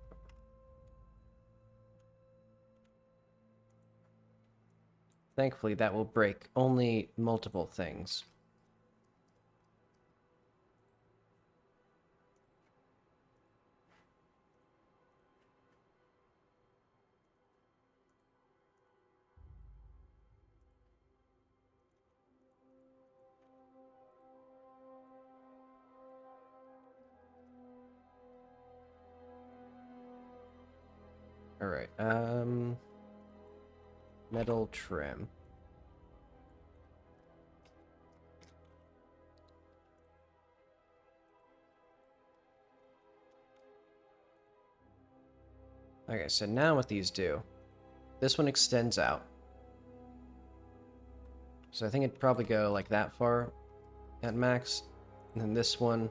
Thankfully, that will break only multiple things. Alright, metal trim. Okay, so now what these do, this one extends out. So I think it'd probably go like that far at max. And then this one.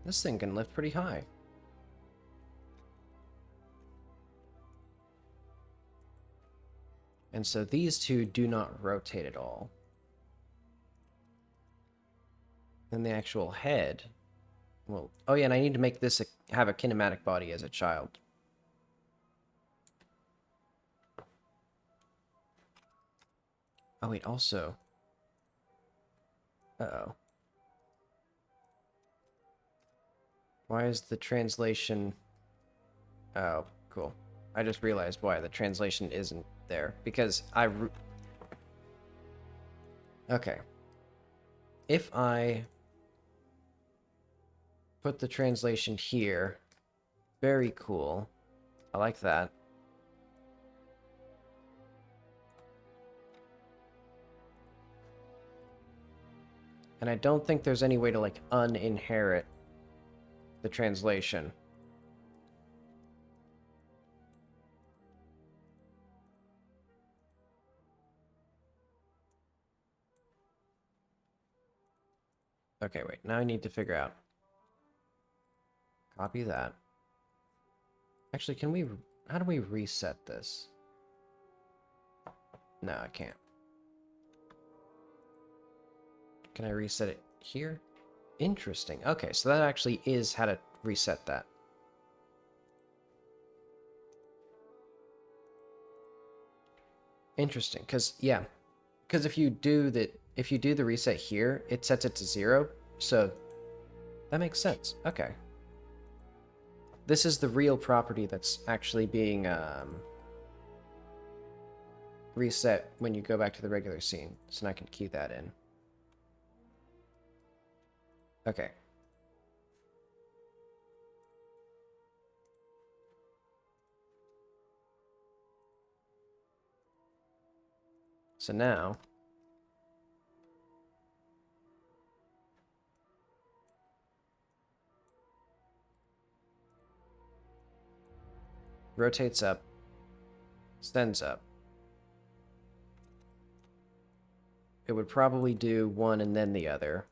This thing can lift pretty high. And so these two do not rotate at all. Then the actual head. Well, oh yeah, and I need to make this have a kinematic body as a child. Oh wait, also. Uh-oh. Why is the translation... Oh, cool. I just realized why the translation isn't there. Because okay. If I put the translation here... Very cool. I like that. And I don't think there's any way to, like, uninherit the translation. Okay, wait. Now I need to figure out. Copy that. Actually, can we... How do we reset this? No, I can't. Can I reset it here? Interesting. Okay, so that actually is how to reset that. Interesting, because, yeah. Because if you do the reset here, it sets it to 0, so that makes sense. Okay. This is the real property that's actually being reset when you go back to the regular scene. So now I can key that in. Okay. So now... rotates up, extends up. It would probably do one and then the other.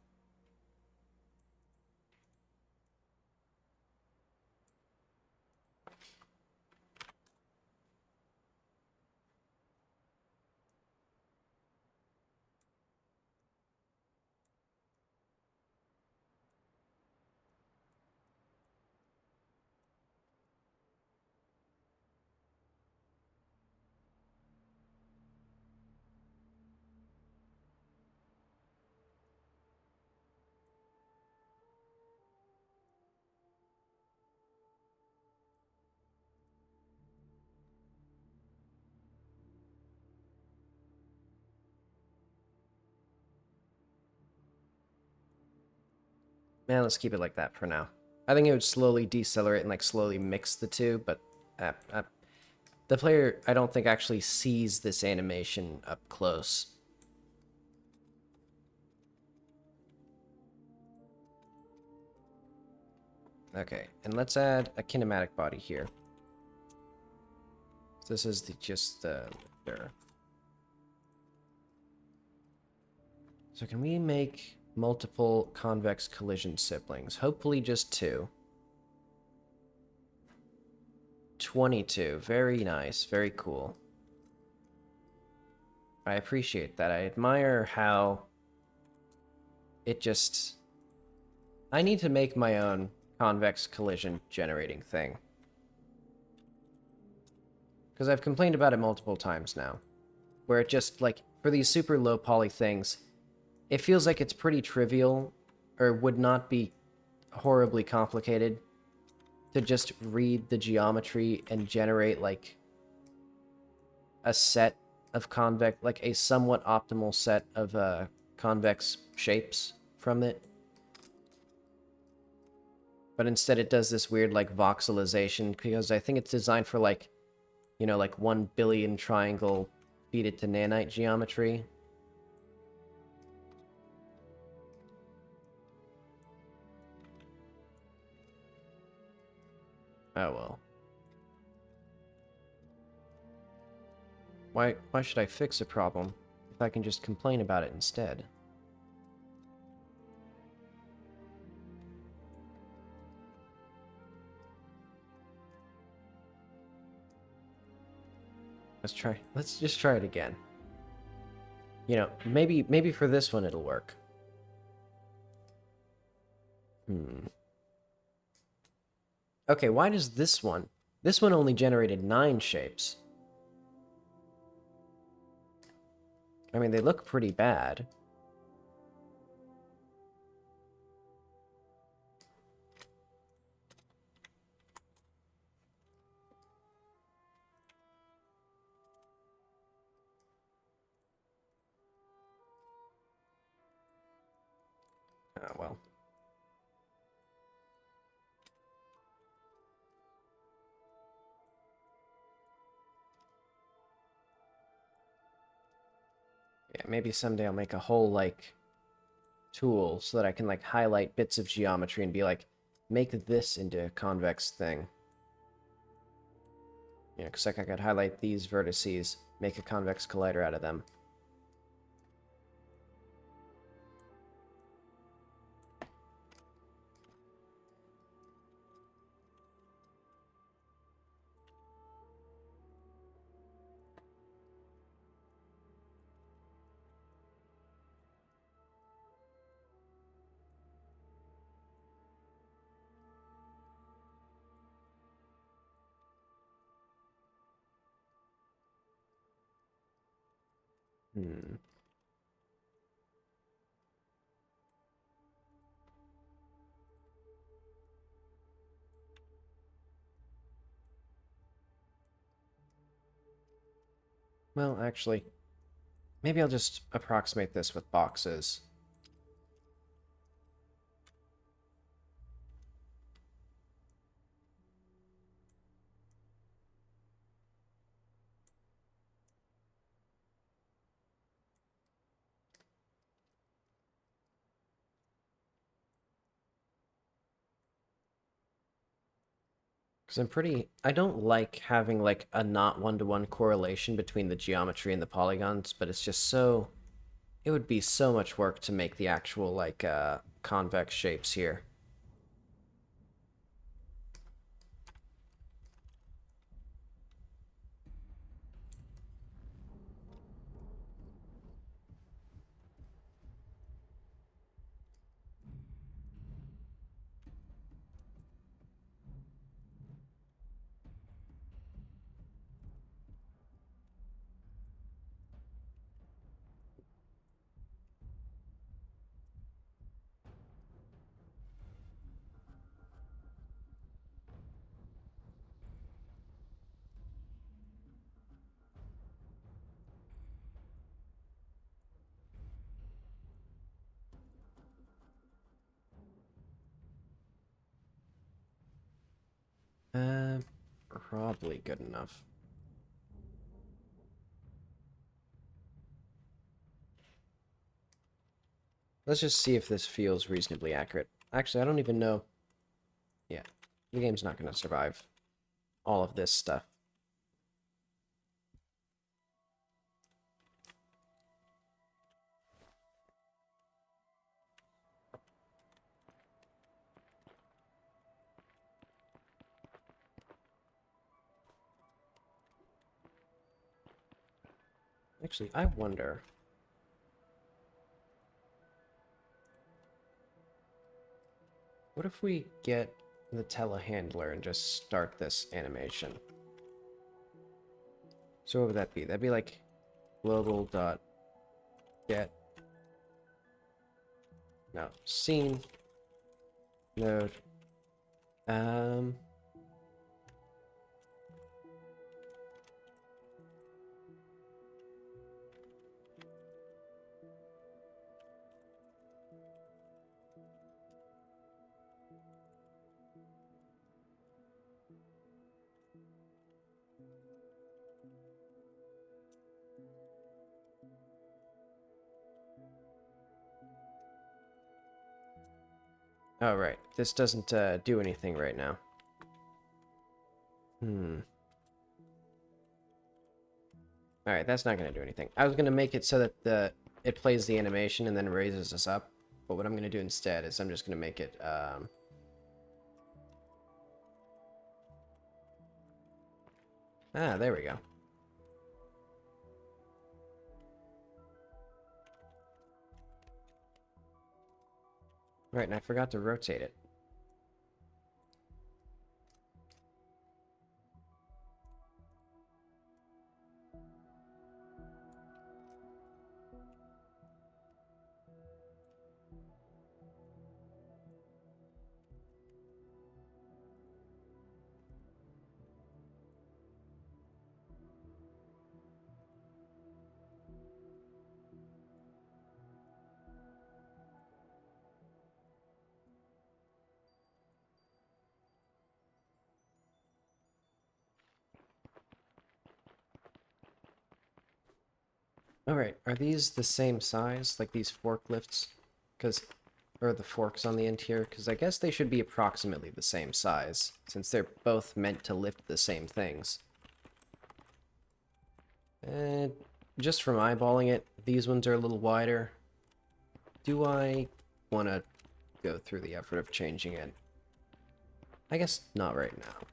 Man, let's keep it like that for now. I think it would slowly decelerate and like slowly mix the two, but the player, I don't think, actually sees this animation up close. Okay, and let's add a kinematic body here. This is just the lifter. So can we make multiple convex collision siblings? Hopefully just 2. 22. Very nice. Very cool. I appreciate that. I admire how it just... I need to make my own convex collision generating thing. Because I've complained about it multiple times now. Where it just, like, for these super low poly things, it feels like it's pretty trivial, or would not be horribly complicated, to just read the geometry and generate, like, a set of convex, like a somewhat optimal set of convex shapes from it. But instead it does this weird, like, voxelization, because I think it's designed for, like, you know, like 1 billion triangle feed it to nanite geometry. Oh well. Why should I fix a problem if I can just complain about it instead? Let's just try it again. You know, maybe for this one it'll work. Okay, why does this one? This one only generated 9 shapes. I mean, they look pretty bad. Oh, well. Yeah, maybe someday I'll make a whole, like, tool so that I can, like, highlight bits of geometry and be like, make this into a convex thing. You know, because like I could highlight these vertices, make a convex collider out of them. Hmm. Well, actually, maybe I'll just approximate this with boxes. Because I don't like having, like, a not one-to-one correlation between the geometry and the polygons, but it's just so... It would be so much work to make the actual, like, convex shapes here. Uh, Probably good enough. Let's just see if this feels reasonably accurate. Actually, I don't even know. Yeah, the game's not going to survive all of this stuff. Actually, I wonder... What if we get the telehandler and just start this animation? So what would that be? That'd be like global dot get no scene node um Oh, right. This doesn't do anything right now. Alright, that's not going to do anything. I was going to make it so that it plays the animation and then raises us up. But what I'm going to do instead is I'm just going to make it... there we go. Right, and I forgot to rotate it. Alright, are these the same size, like these forklifts? Or the forks on the end here? Because I guess they should be approximately the same size, since they're both meant to lift the same things. And just from eyeballing it, these ones are a little wider. Do I want to go through the effort of changing it? I guess not right now.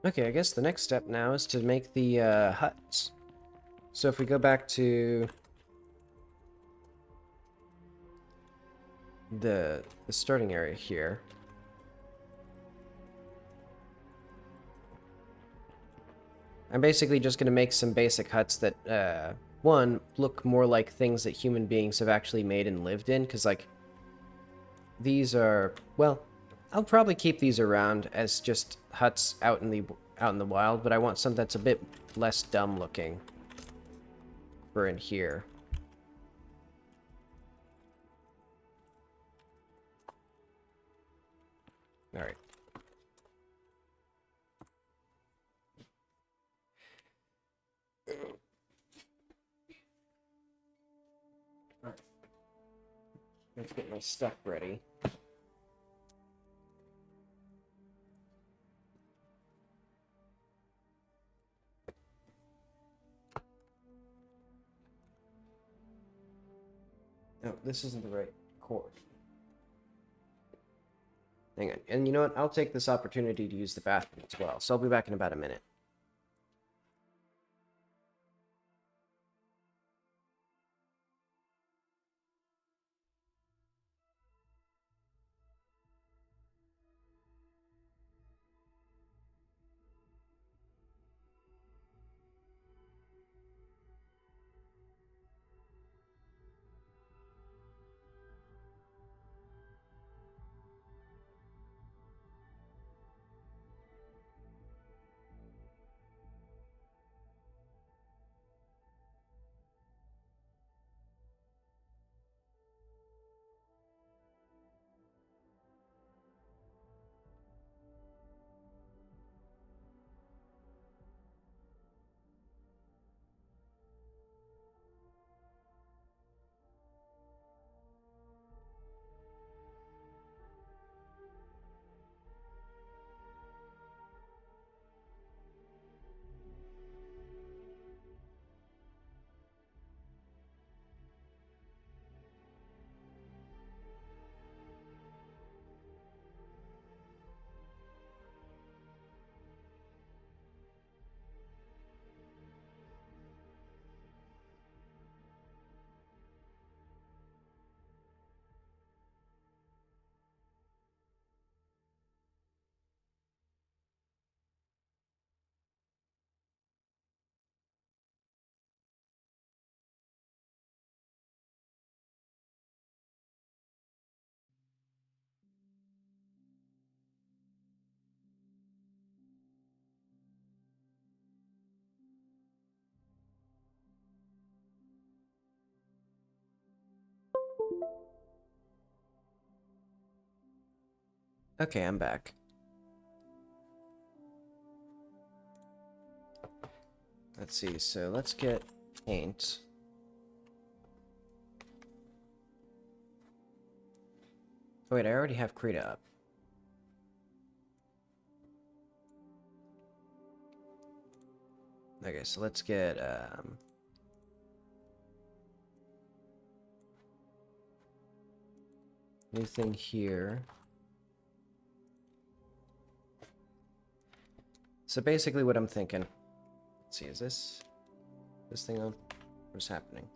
Okay, I guess the next step now is to make the huts. So if we go back to the starting area here, I'm basically just going to make some basic huts that, one, look more like things that human beings have actually made and lived in, because, like, these are, well, I'll probably keep these around as just huts out in the wild, but I want something that's a bit less dumb looking for in here. Alright. Let's get my stuff ready. Oh, this isn't the right cord. Hang on. And you know what? I'll take this opportunity to use the bathroom as well, so I'll be back in about a minute. Okay, I'm back. Let's see, so let's get paint. Oh wait, I already have Krita up. Okay, so let's get, new thing here. So basically what I'm thinking... Let's see, is this thing on? What's happening?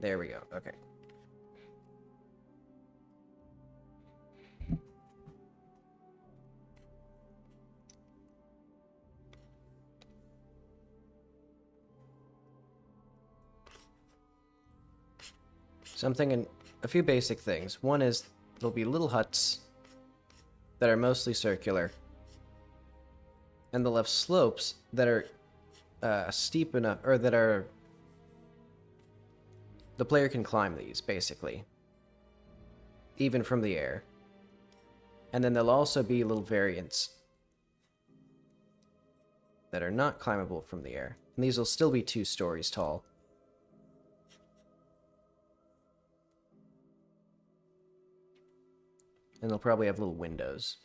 There we go, okay. So I'm thinking a few basic things. One is there'll be little huts that are mostly circular, and they'll have slopes that are steep enough, or that are... The player can climb these, basically. Even from the air. And then there'll also be little variants that are not climbable from the air. And these will still be 2 stories tall. And they'll probably have little windows.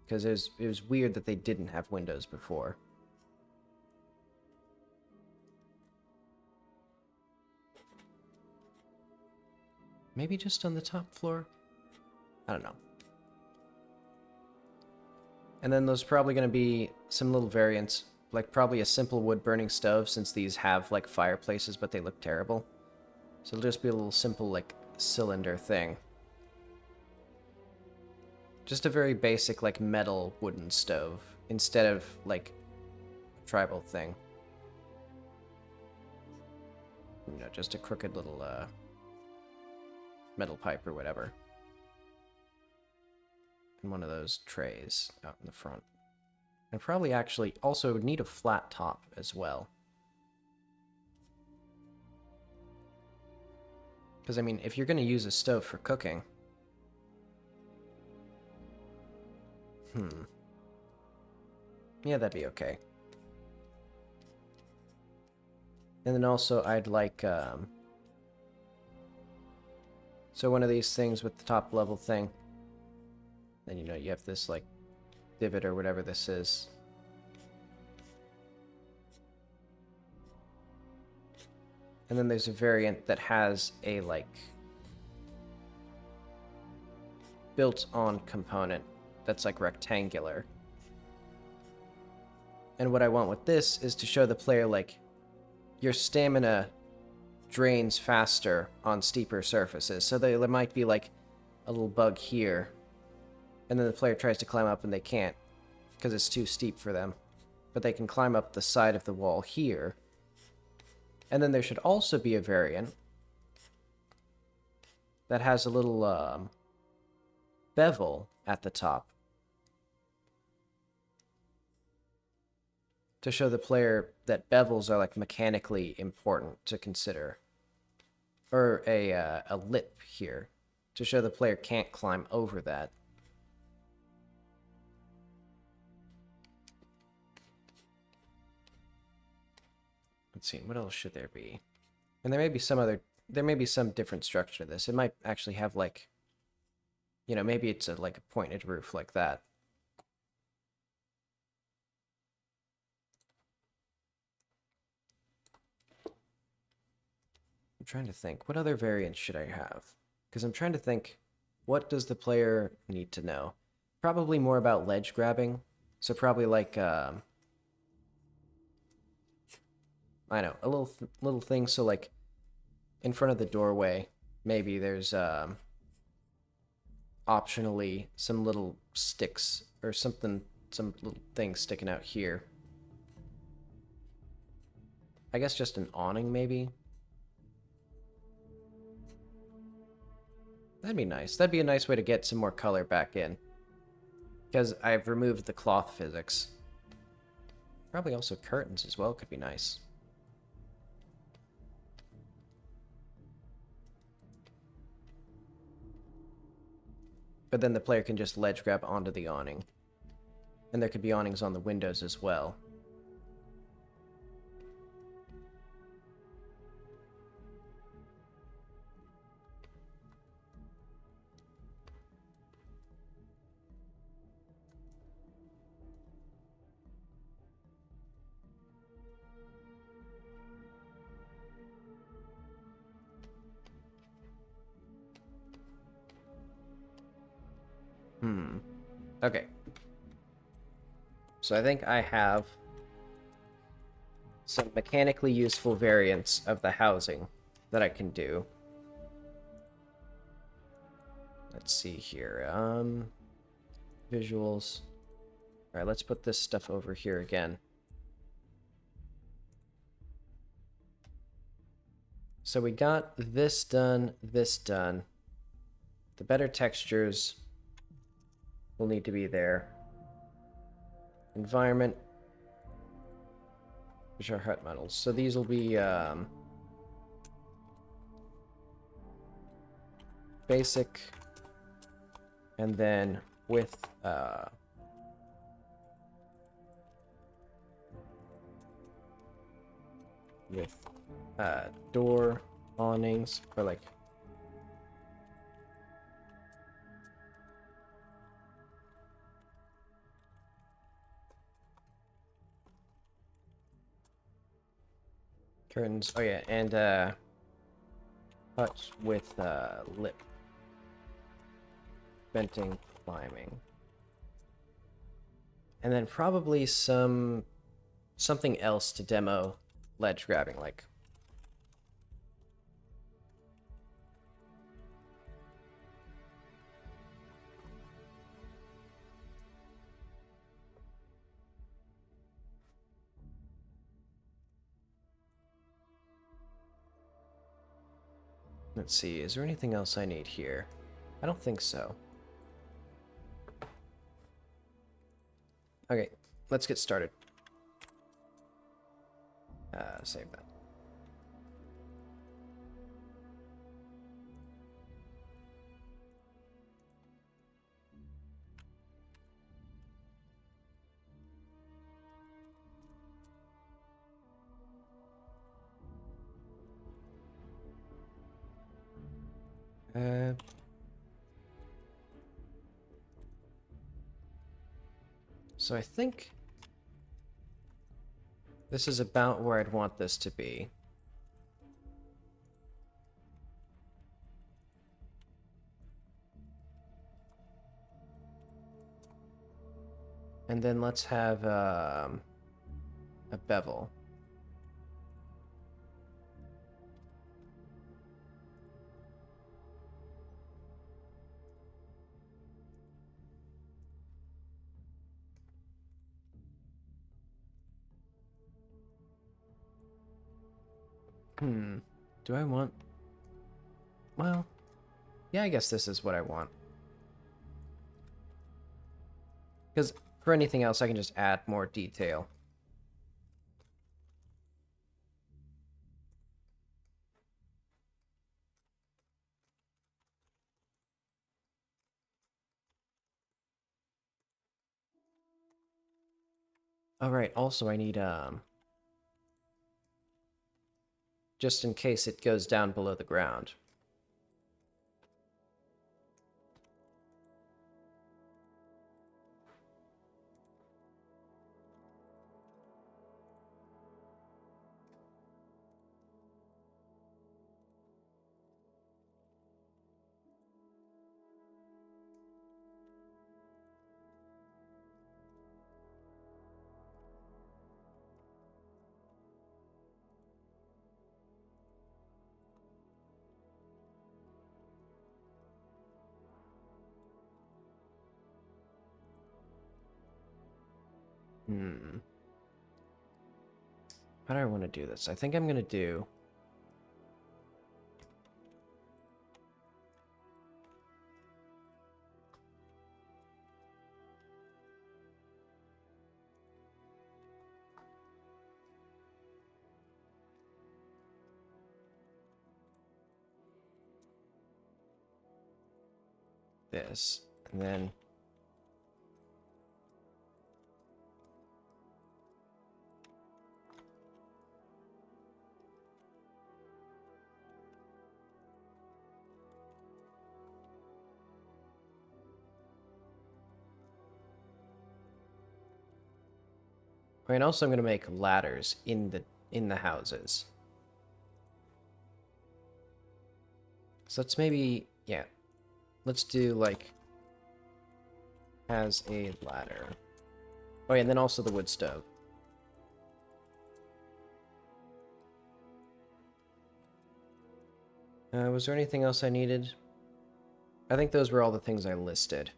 Because it was weird that they didn't have windows before. Maybe just on the top floor? I don't know. And then there's probably going to be some little variants, like probably a simple wood-burning stove, since these have, like, fireplaces, but they look terrible. So it'll just be a little simple, like, cylinder thing. Just a very basic, like, metal wooden stove, instead of, like, a tribal thing. You know, just a crooked little, metal pipe or whatever. And one of those trays out in the front. And probably actually also need a flat top as well. Because, I mean, if you're going to use a stove for cooking... Yeah, that'd be okay. And then also, I'd like, so one of these things with the top level thing. Then, you know, you have this, like, divot or whatever this is. And then there's a variant that has a, like, built-on component that's, like, rectangular. And what I want with this is to show the player, like, your stamina drains faster on steeper surfaces. So there might be, like, a little bug here. And then the player tries to climb up and they can't, because it's too steep for them. But they can climb up the side of the wall here. And then there should also be a variant that has a little bevel at the top. To show the player that bevels are, like, mechanically important to consider. Or a lip here, to show the player can't climb over that. Let's see, what else should there be? And there may be some different structure to this. It might actually have, like, you know, maybe it's like a pointed roof like that. I'm trying to think, what other variants should I have? Because I'm trying to think, what does the player need to know? Probably more about ledge grabbing. So probably like, I know, a little thing. So like, in front of the doorway, maybe there's optionally some little sticks or something, some little things sticking out here. I guess just an awning, maybe. That'd be nice. That'd be a nice way to get some more color back in. Because I've removed the cloth physics. Probably also curtains as well could be nice. But then the player can just ledge grab onto the awning. And there could be awnings on the windows as well. Okay. So I think I have some mechanically useful variants of the housing that I can do. Let's see here. Visuals. Alright, let's put this stuff over here again. So we got this done, this done. The better textures will need to be there. Environment, which are hut metals. So these will be basic, and then with door awnings, or like curtains. Oh yeah, and hut with lip venting, climbing, and then probably something else to demo ledge grabbing, like let's see, is there anything else I need here? I don't think so. Okay, let's get started. Save that. So I think this is about where I'd want this to be. And then let's have a bevel. Do I want... Well, yeah, I guess this is what I want. Because for anything else, I can just add more detail. Alright, also I need, just in case it goes down below the ground. How do I want to do this? I think I'm going to do... this. And then... And also I'm going to make ladders in the houses. So let's maybe, yeah, let's do like as a ladder. Oh yeah, and then also the wood stove. Was there anything else I needed? I think those were all the things I listed.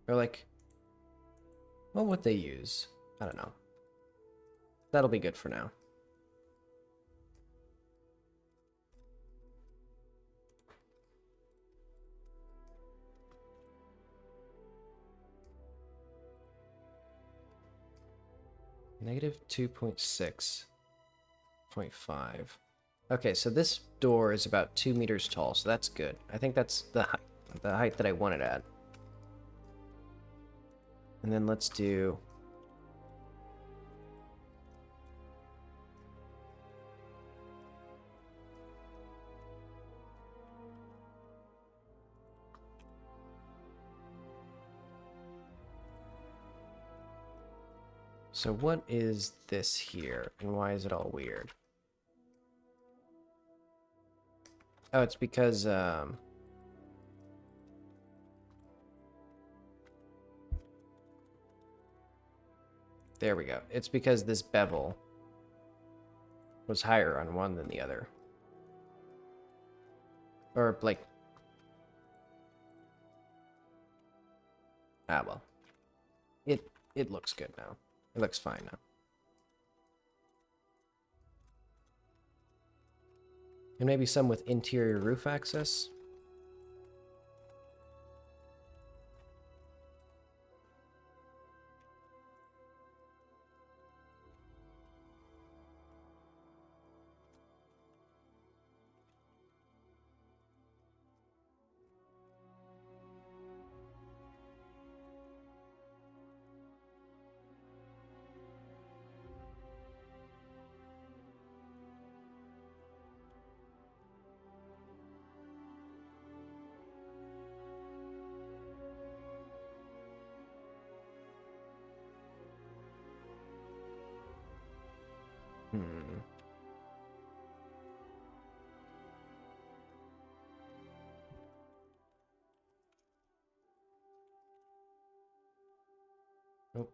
Or like, what would they use? I don't know. That'll be good for now. Negative 2.6.5. Okay, so this door is about 2 meters tall, so that's good. I think that's the height that I wanted at. And then let's do... So what is this here, and why is it all weird? Oh, it's because, there we go. It's because this bevel was higher on one than the other. Or, like... Ah, well. It looks good now. It looks fine now. And maybe some with interior roof access? Hmm. Nope.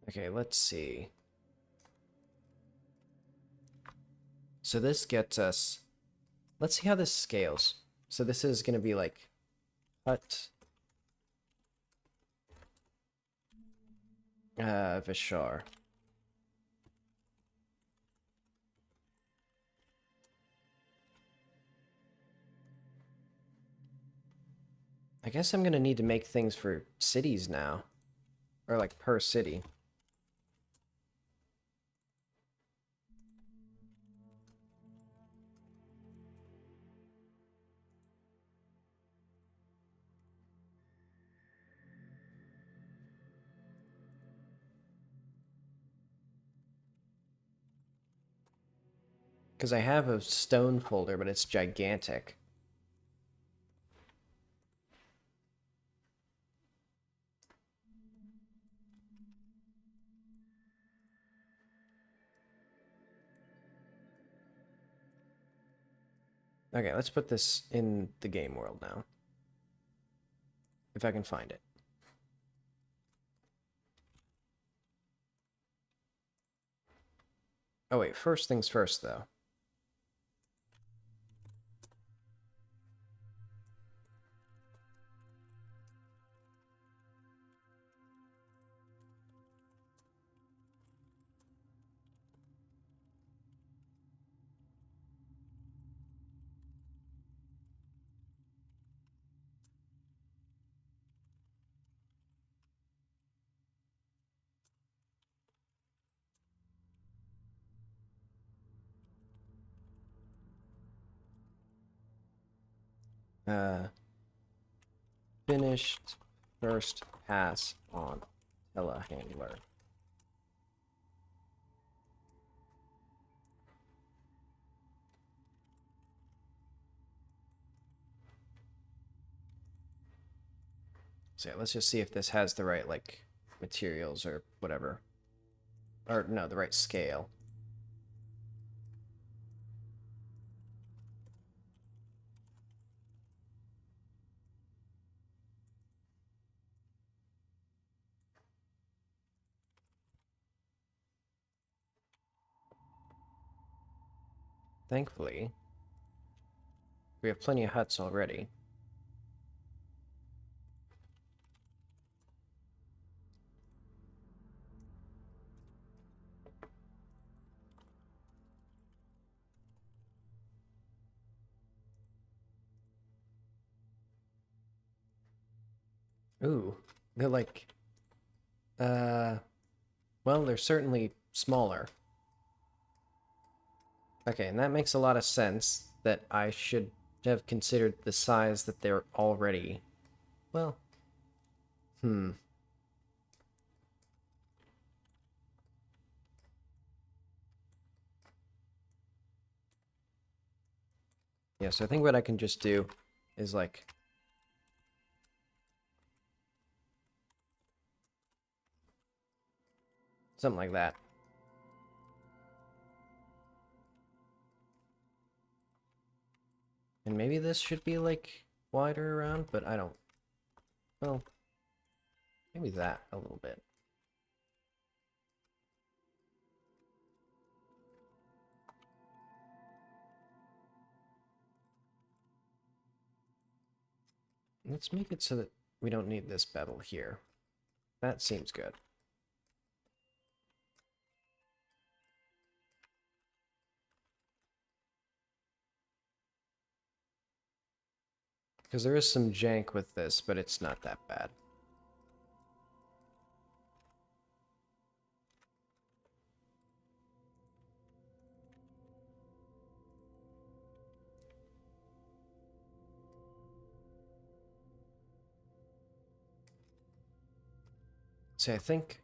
Okay, let's see. So this gets us... Let's see how this scales. So this is going to be like... Hut... Vishar. I guess I'm going to need to make things for cities now. Or like per city. Because I have a stone folder, but it's gigantic. Okay, let's put this in the game world now. If I can find it. Oh wait, first things first though. Finished first pass on telehandler. So yeah, let's just see if this has the right, like, materials or whatever. Or, no, the right scale. Thankfully, we have plenty of huts already. Ooh, they're like, well, they're certainly smaller. Okay, and that makes a lot of sense that I should have considered the size that they're already. Well, hmm. Yeah, so I think what I can just do is, like, something like that. And maybe this should be, like, wider around, but I don't. Well, maybe that a little bit. Let's make it so that we don't need this bevel here. That seems good. Because there is some jank with this, but it's not that bad. See, I think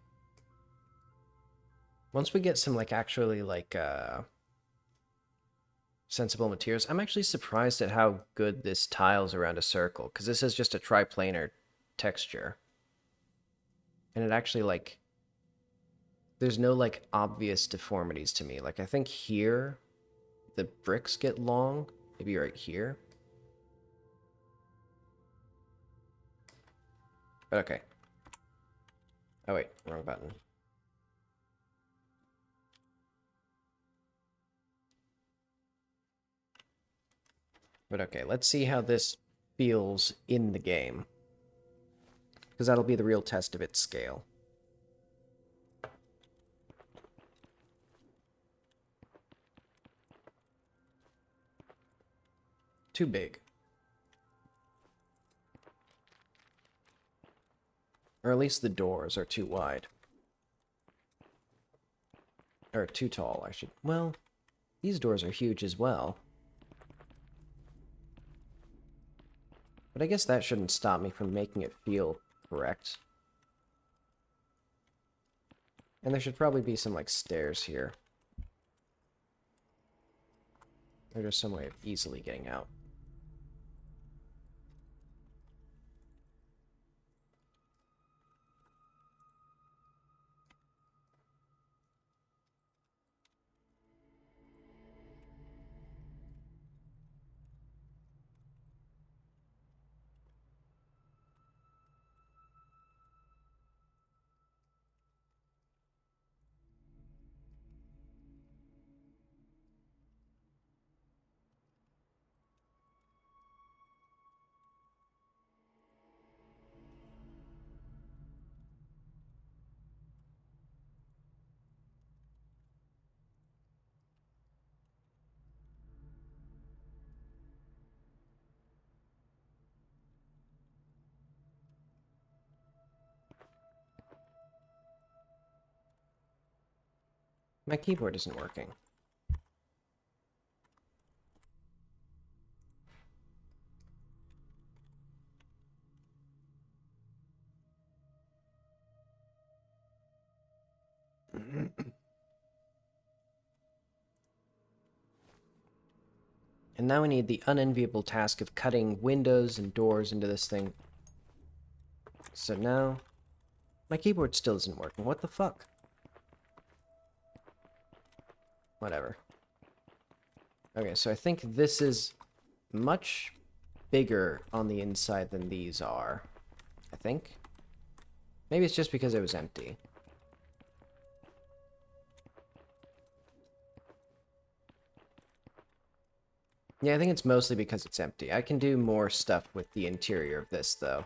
once we get some, like, actually, like, sensible materials, I'm actually surprised at how good this tiles around a circle, because this is just a triplanar texture. And it actually, like, there's no, like, obvious deformities to me. Like, I think here, the bricks get long, maybe right here. But okay. Oh wait, wrong button. But okay, let's see how this feels in the game. Because that'll be the real test of its scale. Too big. Or at least the doors are too wide. Or too tall, I should... Well, these doors are huge as well. But I guess that shouldn't stop me from making it feel correct. And there should probably be some, like, stairs here. Or just some way of easily getting out. My keyboard isn't working. And now we need the unenviable task of cutting windows and doors into this thing. So now, my keyboard still isn't working. What the fuck? Whatever. Okay, so I think this is much bigger on the inside than these are. I think. Maybe it's just because it was empty. Yeah, I think it's mostly because it's empty. I can do more stuff with the interior of this, though.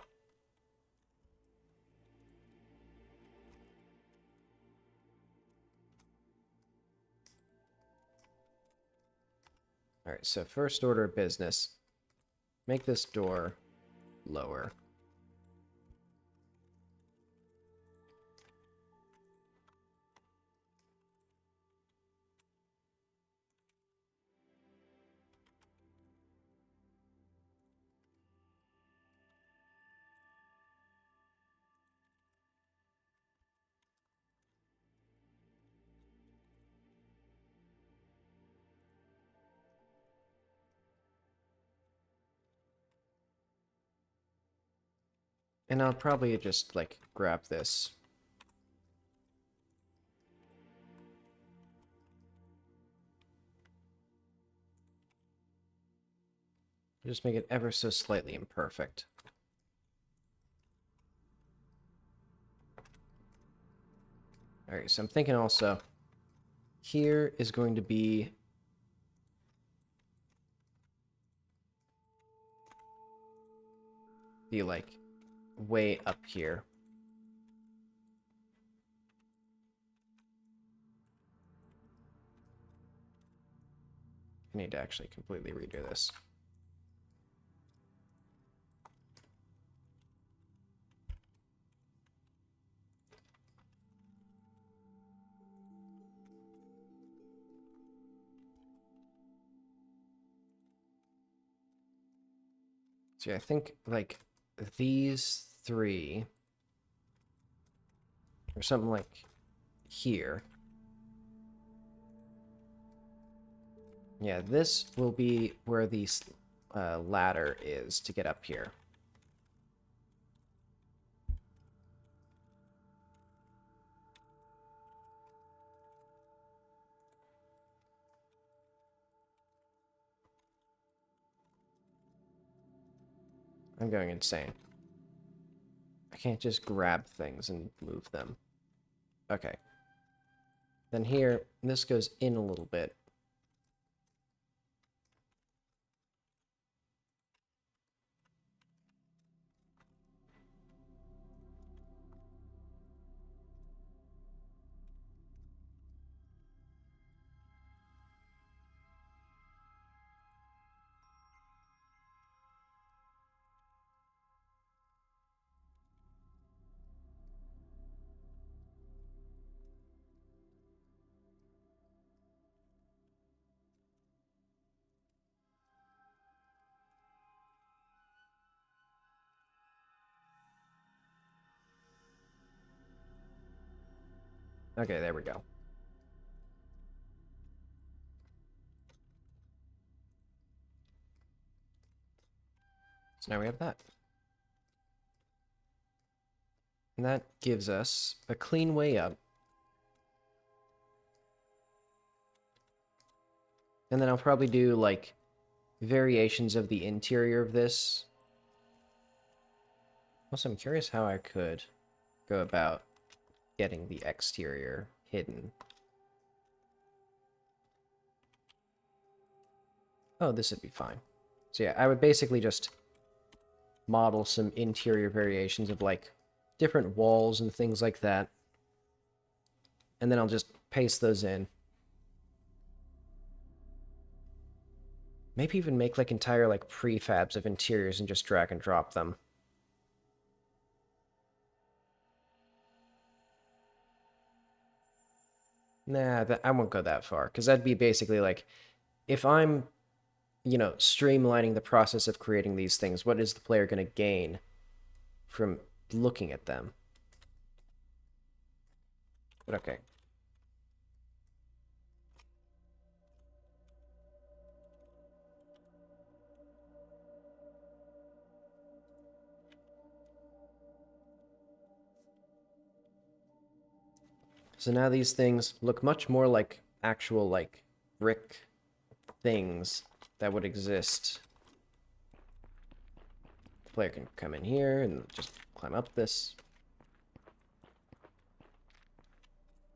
Alright, so first order of business. Make this door lower. And I'll probably just, like, grab this. Just make it ever so slightly imperfect. Alright, so I'm thinking also, here is going to be like, way up here. I need to actually completely redo this. See, I think, like, these three, or something like here. Yeah, this will be where the ladder is to get up here. I'm going insane. I can't just grab things and move them. Okay. Then here, this goes in a little bit. Okay, there we go. So now we have that. And that gives us a clean way up. And then I'll probably do, like, variations of the interior of this. Also, I'm curious how I could go about getting the exterior hidden. Oh, this would be fine. So yeah, I would basically just model some interior variations of, like, different walls and things like that. And then I'll just paste those in. Maybe even make, like, entire, like, prefabs of interiors and just drag and drop them. Nah, I won't go that far, because that'd be basically, like, if I'm, you know, streamlining the process of creating these things, what is the player going to gain from looking at them? But okay. So now these things look much more like actual, like, brick things that would exist. The player can come in here and just climb up this.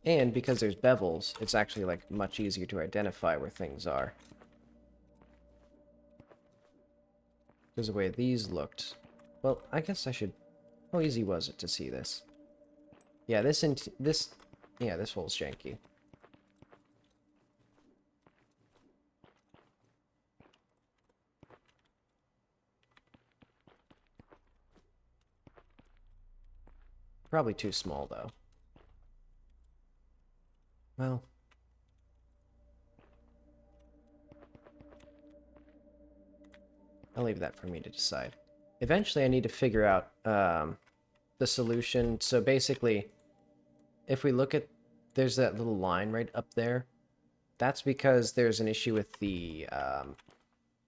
And because there's bevels, it's actually, like, much easier to identify where things are. Because the way these looked... Well, I guess I should... How easy was it to see this? Yeah, this hole's janky. Probably too small, though. Well... I'll leave that for me to decide. Eventually, I need to figure out the solution. So basically, if we look at... There's that little line right up there. That's because there's an issue with the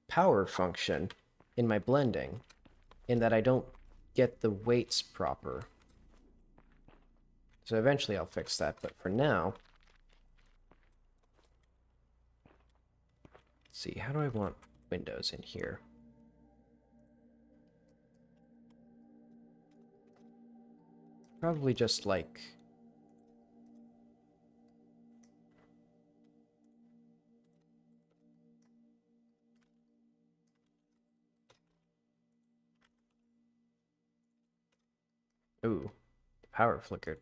power function in my blending, in that I don't get the weights proper. So eventually I'll fix that, but for now... Let's see, how do I want windows in here? Probably just like... Ooh, power flickered.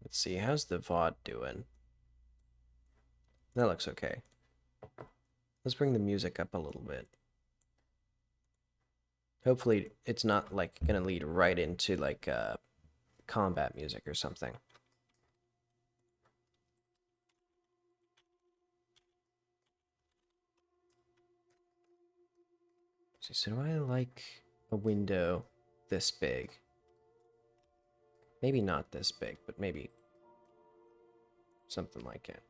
Let's see, how's the VOD doing? That looks okay. Let's bring the music up a little bit. Hopefully it's not, like, gonna lead right into, like, combat music or something. See, so do I like a window this big? Maybe not this big, but maybe something like it.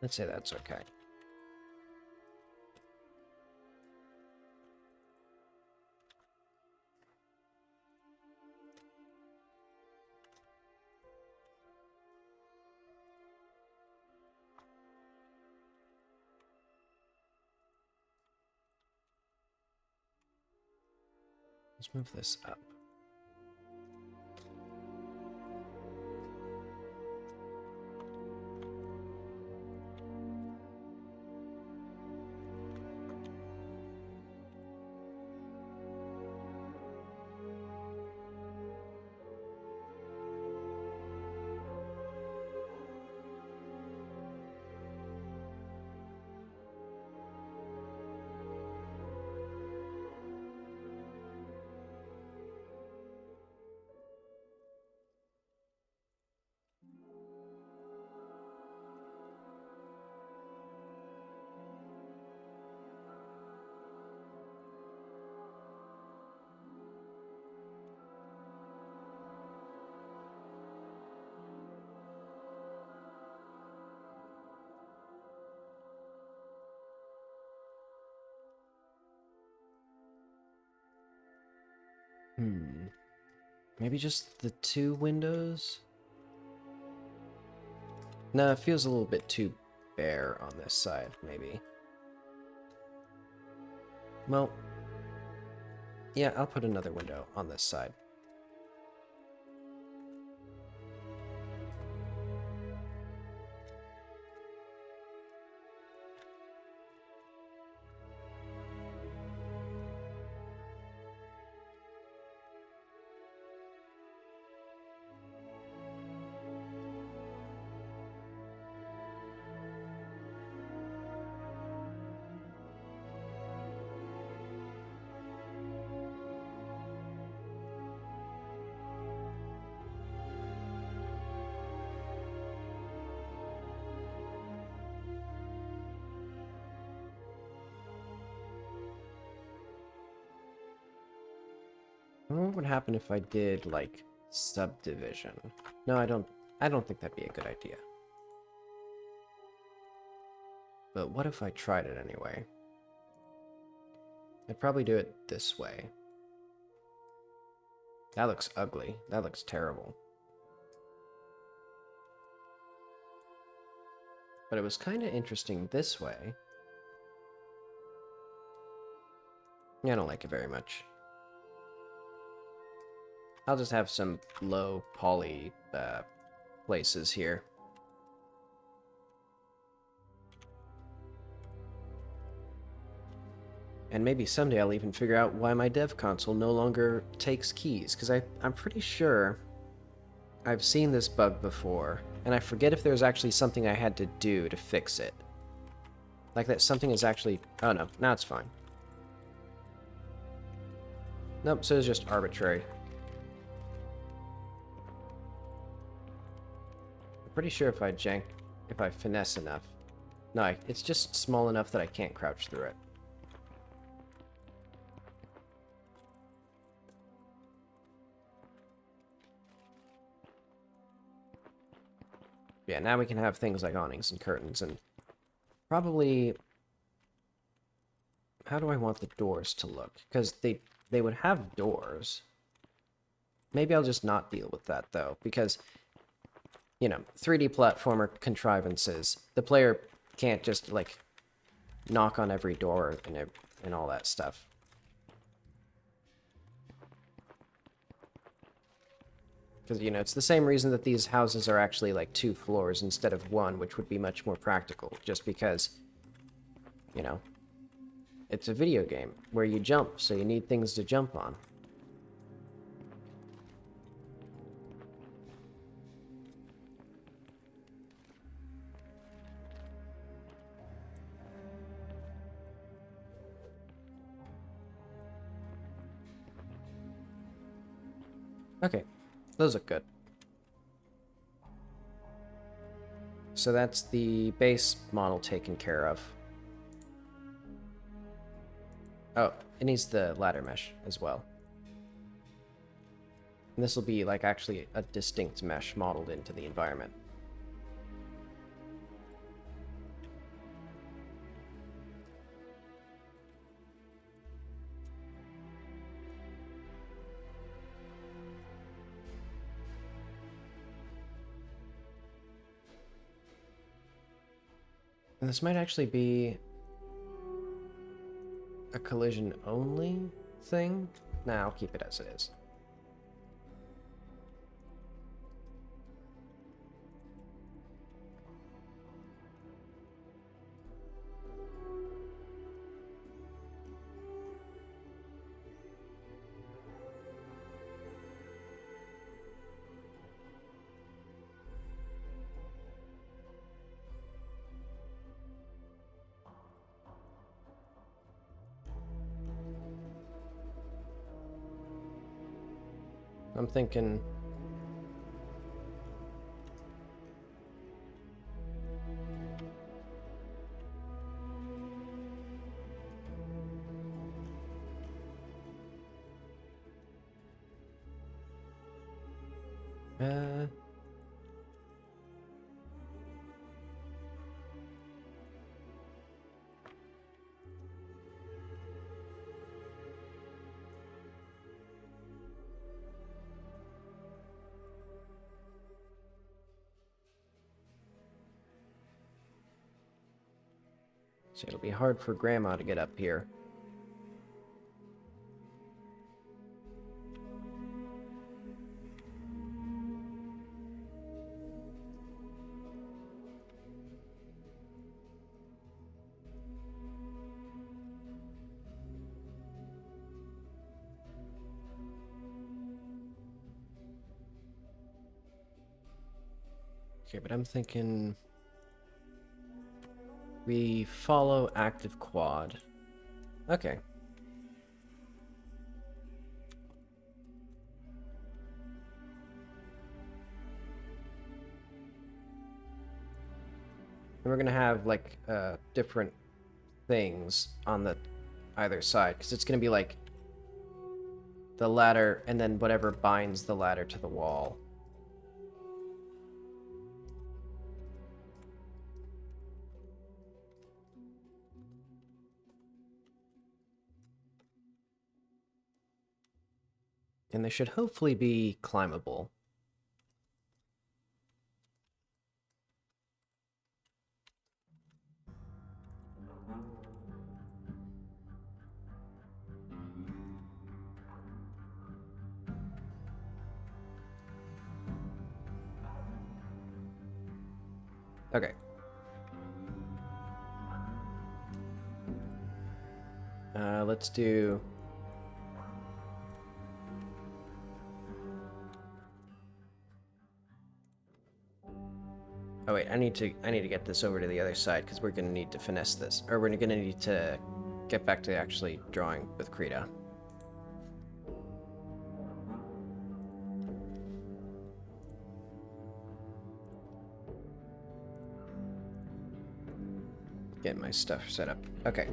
Let's say that's okay. Let's move this up. Maybe just the 2 windows? No, it feels a little bit too bare on this side, maybe. Well, yeah, I'll put another window on this side. wonder what would happen if I did, like, subdivision. No, I don't think that'd be a good idea. But what if I tried it anyway? I'd probably do it this way. That looks ugly. That looks terrible. But it was kind of interesting this way. Yeah, I don't like it very much. I'll just have some low poly places here. And maybe someday I'll even figure out why my dev console no longer takes keys, because I'm pretty sure I've seen this bug before, and I forget if there's actually something I had to do to fix it. Like that something is actually... Oh no, now it's fine. Nope, so it's just arbitrary. I'm pretty sure if I finesse enough... No, it's just small enough that I can't crouch through it. Yeah, now we can have things like awnings and curtains, and probably... How do I want the doors to look? Because they would have doors. Maybe I'll just not deal with that, though, because, you know, 3D platformer contrivances, the player can't just, like, knock on every door and all that stuff. Because, you know, it's the same reason that these houses are actually, like, 2 floors instead of 1, which would be much more practical, just because, you know, it's a video game where you jump, so you need things to jump on. Okay, those look good. So that's the base model taken care of. Oh, it needs the ladder mesh as well. And this will be like actually a distinct mesh modeled into the environment. And this might actually be a collision only thing. Nah, I'll keep it as it is. I'm thinking... So it'll be hard for Grandma to get up here. Okay, but I'm thinking... We follow active quad. Okay. And we're gonna have, like, different things on the either side, because it's gonna be like the ladder, and then whatever binds the ladder to the wall. And they should hopefully be climbable. Okay. Let's do... Oh wait, I need to get this over to the other side because we're gonna need to finesse this, or we're gonna need to get back to actually drawing with Krita. Get my stuff set up. Okay.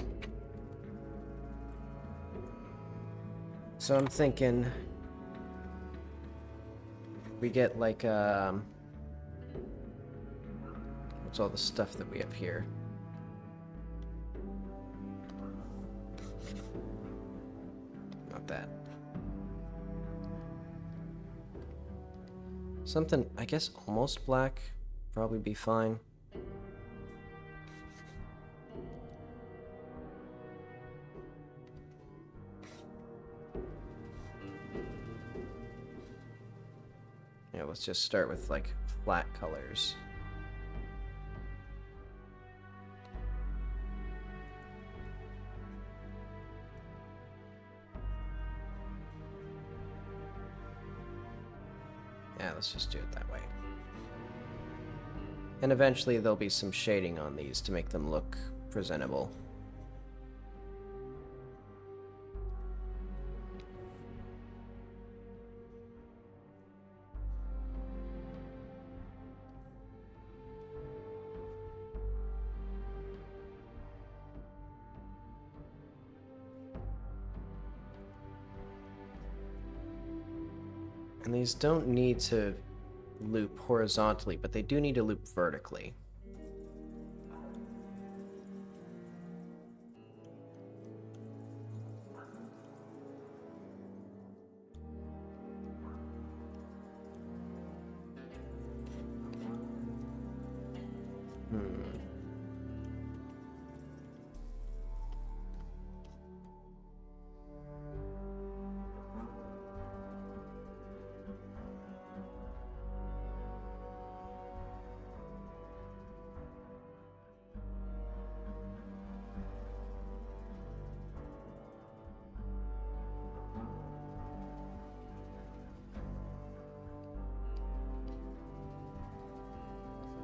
So I'm thinking we get like what's all the stuff that we have here? Not that. Something, I guess, almost black. Probably be fine. Yeah, let's just start with like flat colors. Yeah, let's just do it that way. And eventually there'll be some shading on these to make them look presentable. And these don't need to loop horizontally, but they do need to loop vertically.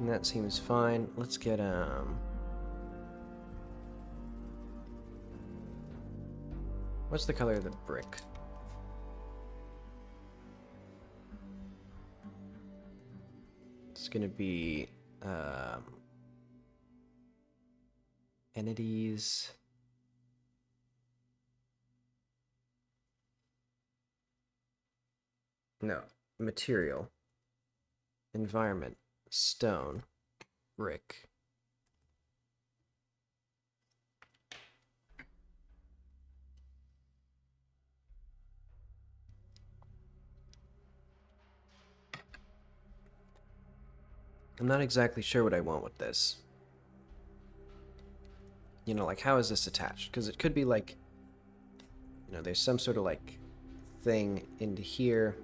And that seems fine. Let's get, what's the color of the brick? It's gonna be, entities. No, material. Environment. Stone. Brick. I'm not exactly sure what I want with this. You know, like, how is this attached? Because it could be like, you know, there's some sort of like thing into here.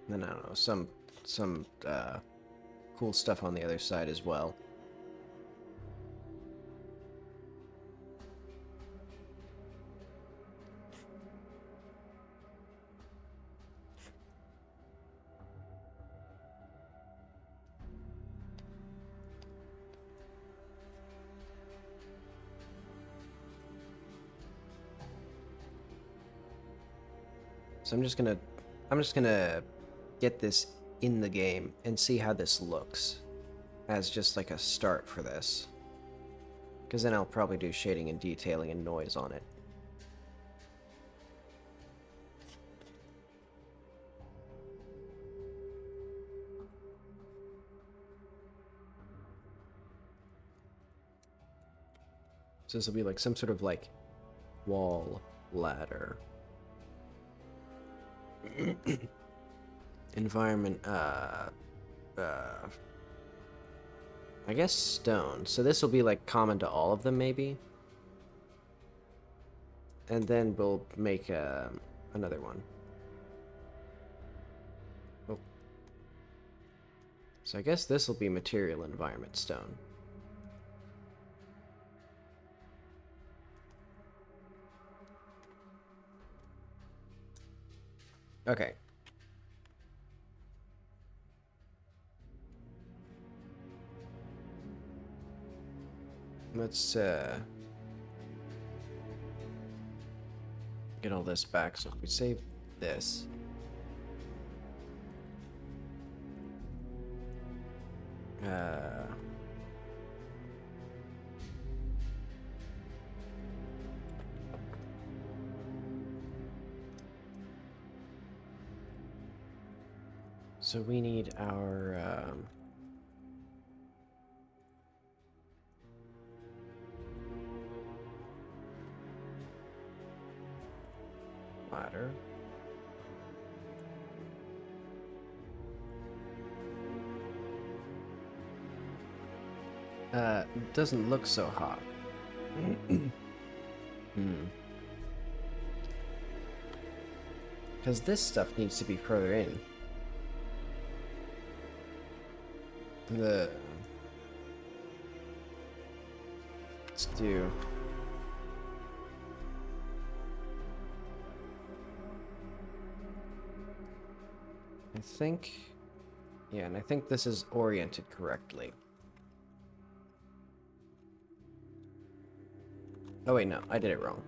And then I don't know, some cool stuff on the other side as well. So I'm just gonna get this in the game and see how this looks as just like a start for this. Because then I'll probably do shading and detailing and noise on it. So this will be like some sort of like wall ladder. Environment, I guess stone. So this will be like common to all of them, maybe. And then we'll make another one. Oh. So I guess this will be material environment stone. Okay. Let's get all this back. So if we save this, so we need our ladder. Doesn't look so hot. Because this stuff needs to be further in. Let's do... I think... Yeah, and I think this is oriented correctly. Oh wait, no, I did it wrong.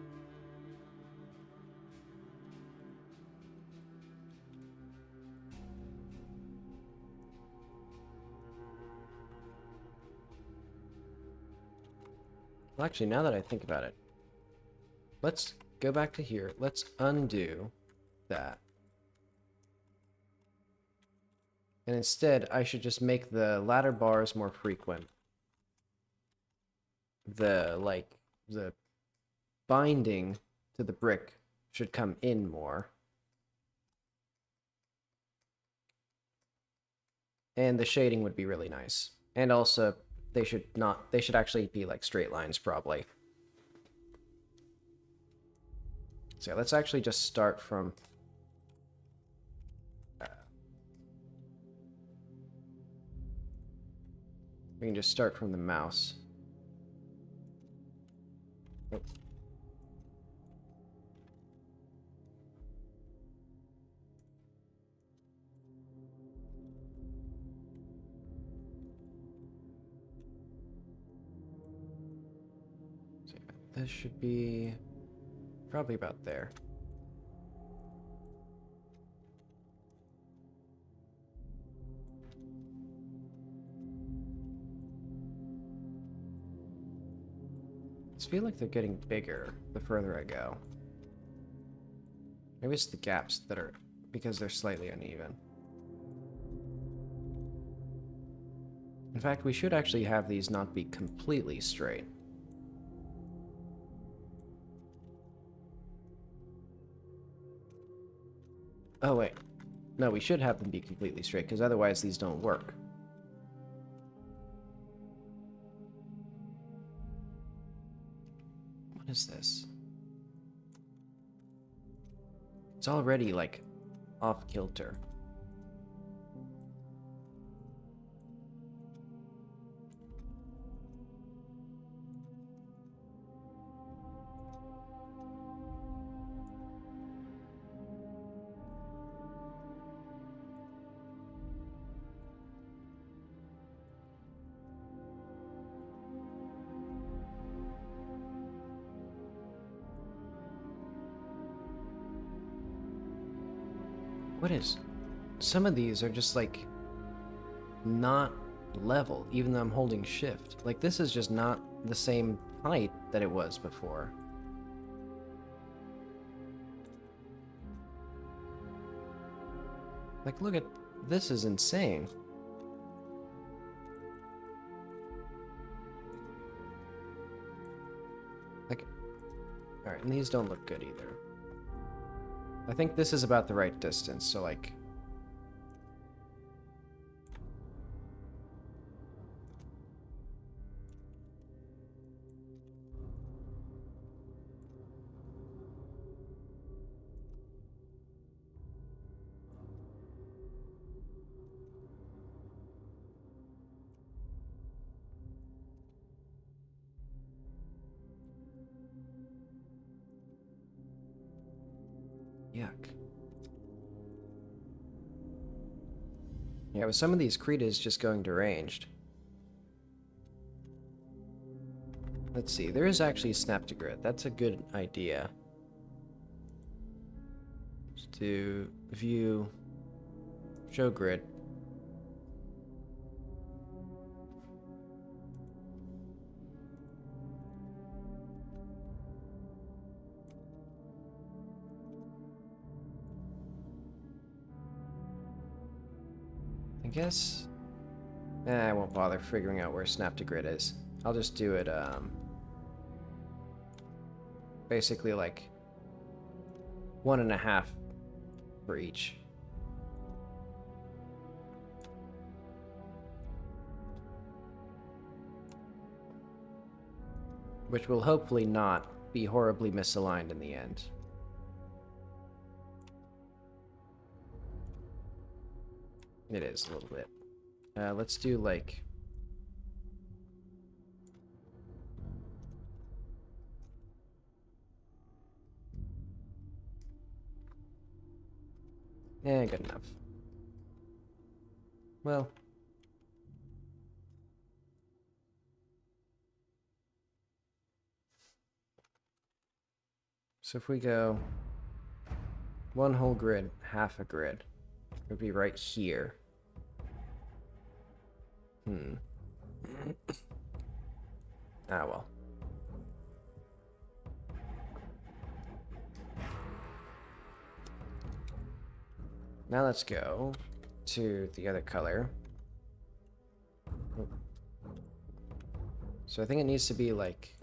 Well, actually, now that I think about it, let's go back to here. Let's undo that. And instead, I should just make the ladder bars more frequent. The binding to the brick should come in more. And the shading would be really nice. And also, they should actually be like straight lines, probably. So let's actually just start from... we can just start from the mouse. Oh. So yeah, this should be probably about there. I feel like they're getting bigger the further I go. Maybe it's the gaps that are because they're slightly uneven. In fact, we should actually have these not be completely straight. Oh wait. No, we should have them be completely straight, because otherwise these don't work. What is this? It's already, like, off-kilter. What is... Some of these are just, like, not level, even though I'm holding shift. Like, this is just not the same height that it was before. Like, look at... This is insane. Like... Alright, and these don't look good either. I think this is about the right distance, so, like... Yuck. Yeah, with some of these Kretas just going deranged. Let's see, there is actually snap to grid. That's a good idea. Let's do view, show grid. I guess... I won't bother figuring out where snap to grid is. I'll just do it, basically like 1.5 for each. Which will hopefully not be horribly misaligned in the end. It is a little bit. Let's do like... good enough. Well... So if we go... one whole grid, half a grid, it would be right here. Ah, well. Now let's go to the other color. So I think it needs to be like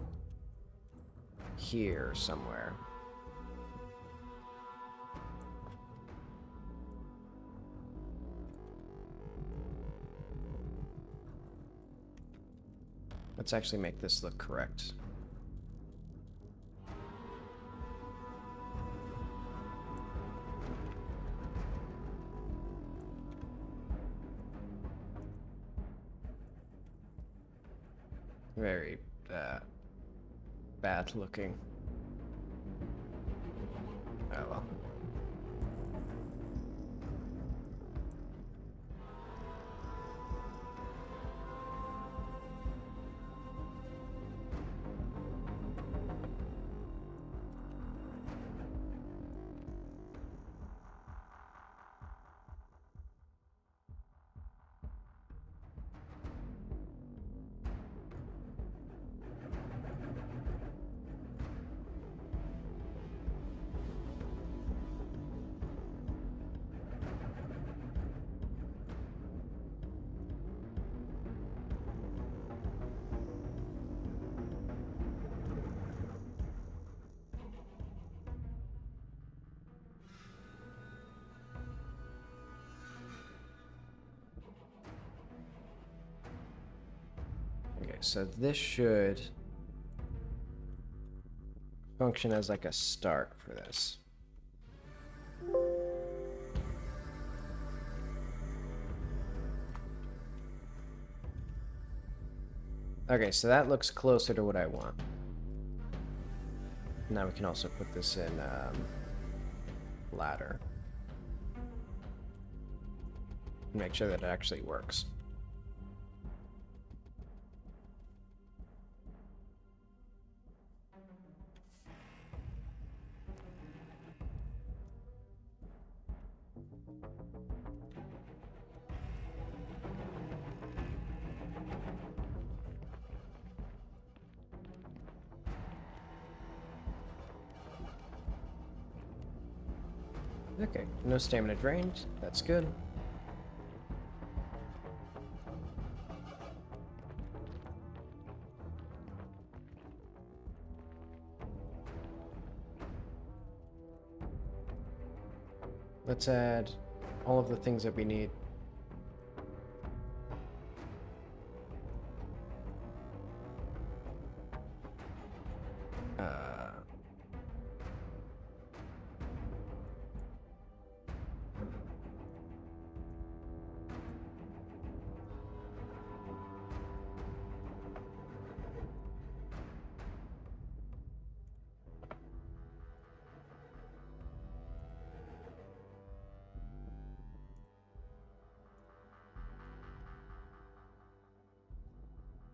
here somewhere. Let's actually make this look correct. Very bad looking. Oh well. Okay, so this should function as like a start for this. Okay, so that looks closer to what I want. Now we can also put this in ladder. Make sure that it actually works. Okay, no stamina drained. That's good. Let's add all of the things that we need.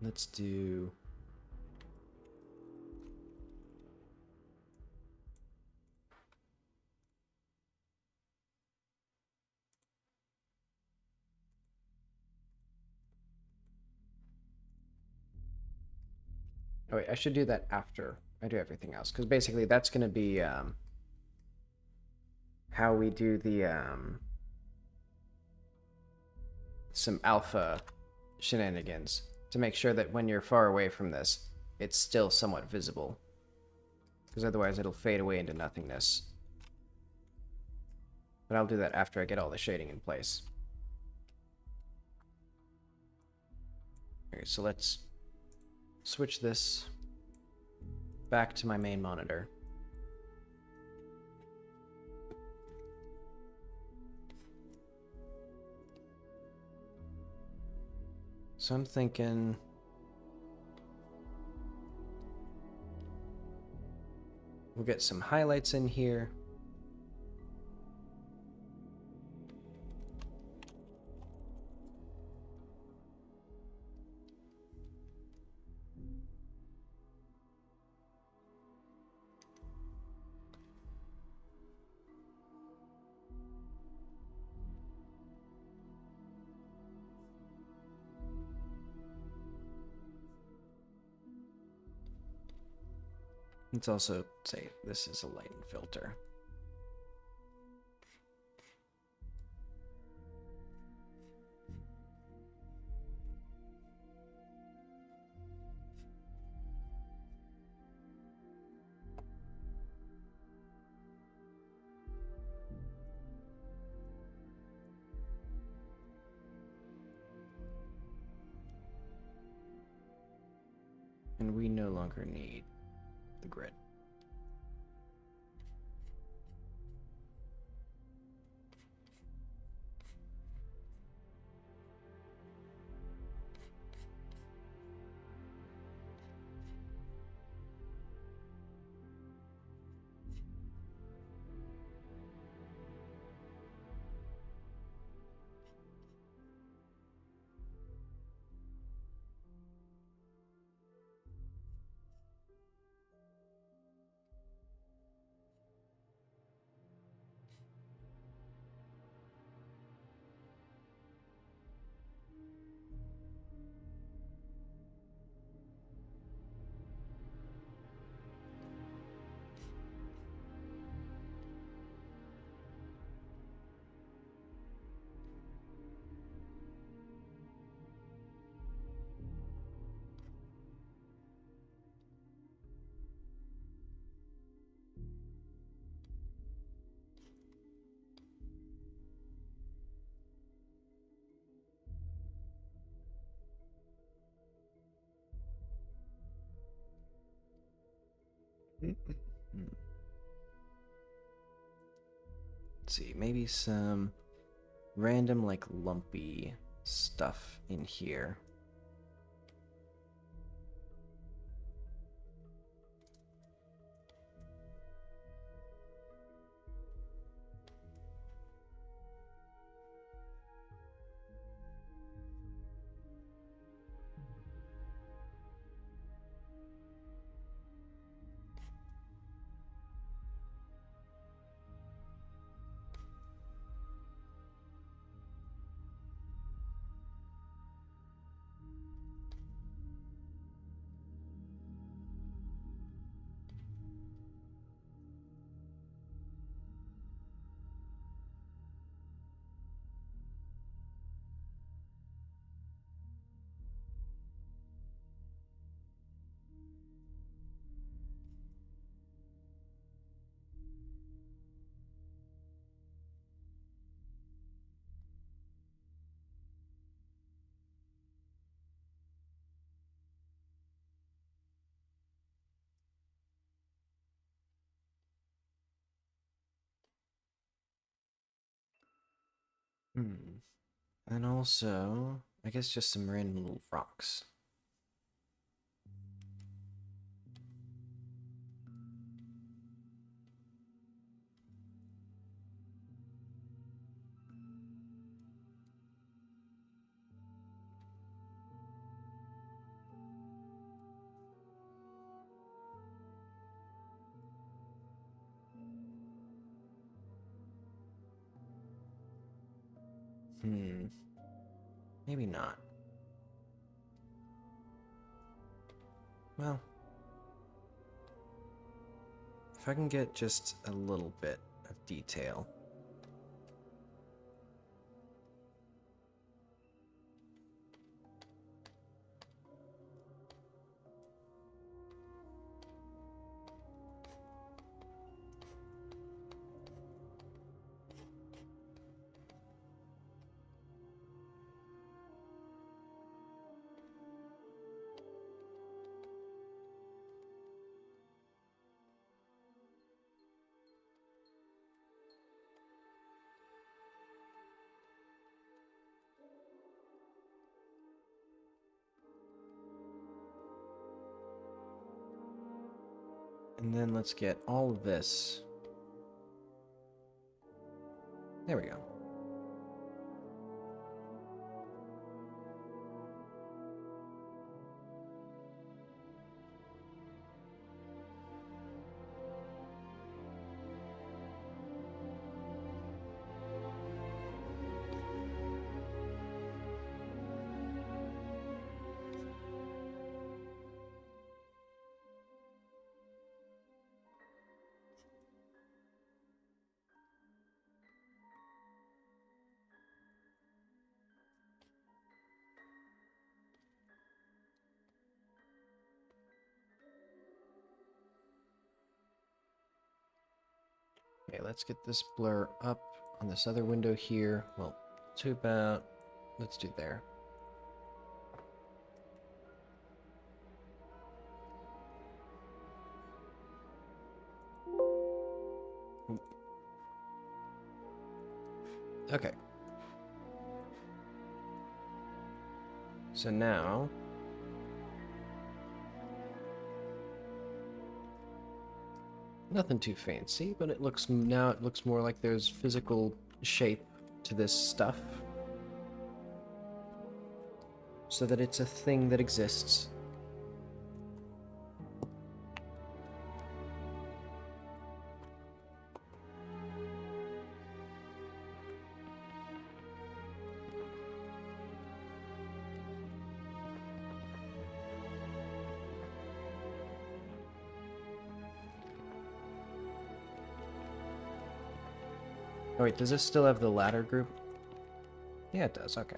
Let's do... Oh wait, I should do that after I do everything else, because basically that's going to be how we do the some alpha shenanigans to make sure that when you're far away from this, it's still somewhat visible, because otherwise it'll fade away into nothingness. But I'll do that after I get all the shading in place. Okay, so let's switch this back to my main monitor. So I'm thinking... we'll get some highlights in here. Let's also say this is a lighting filter. And we no longer need the grid. Let's see, maybe some random, like, lumpy stuff in here. And also, I guess just some random little rocks. Maybe not. Well, if I can get just a little bit of detail. And then let's get all of this. There we go. Okay, let's get this blur up on this other window here. Well, to about, let's do there. Okay. So now, nothing too fancy, but it looks more like there's physical shape to this stuff. So that it's a thing that exists. Oh wait, does this still have the ladder group? Yeah, it does, okay.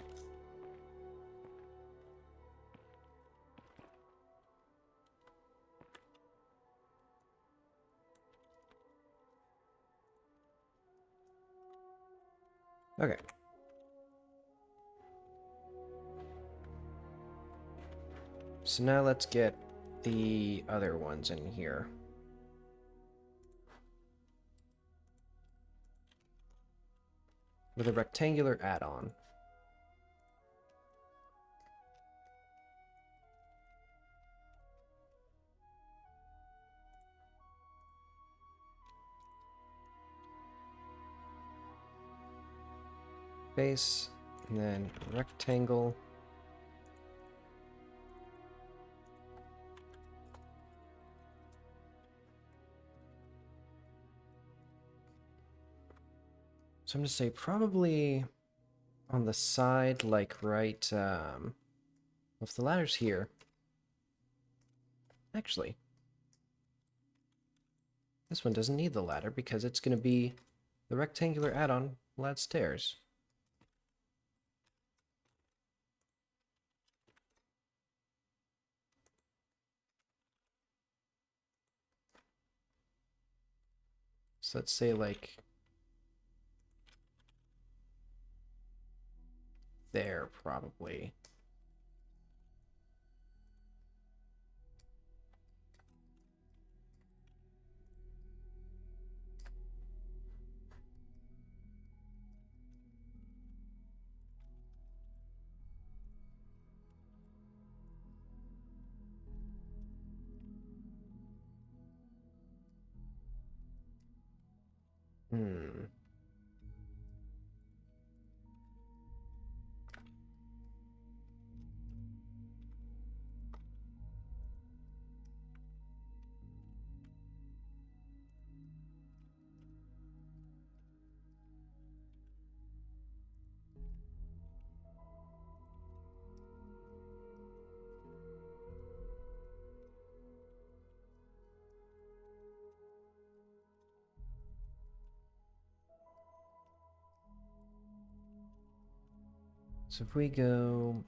Okay. So now let's get the other ones in here. With a rectangular add-on. Base, and then rectangle. So I'm going to say probably on the side, like right, if the ladder's here. Actually, this one doesn't need the ladder because it's going to be the rectangular add-on will add stairs. So let's say like there probably. Hmm. So if we go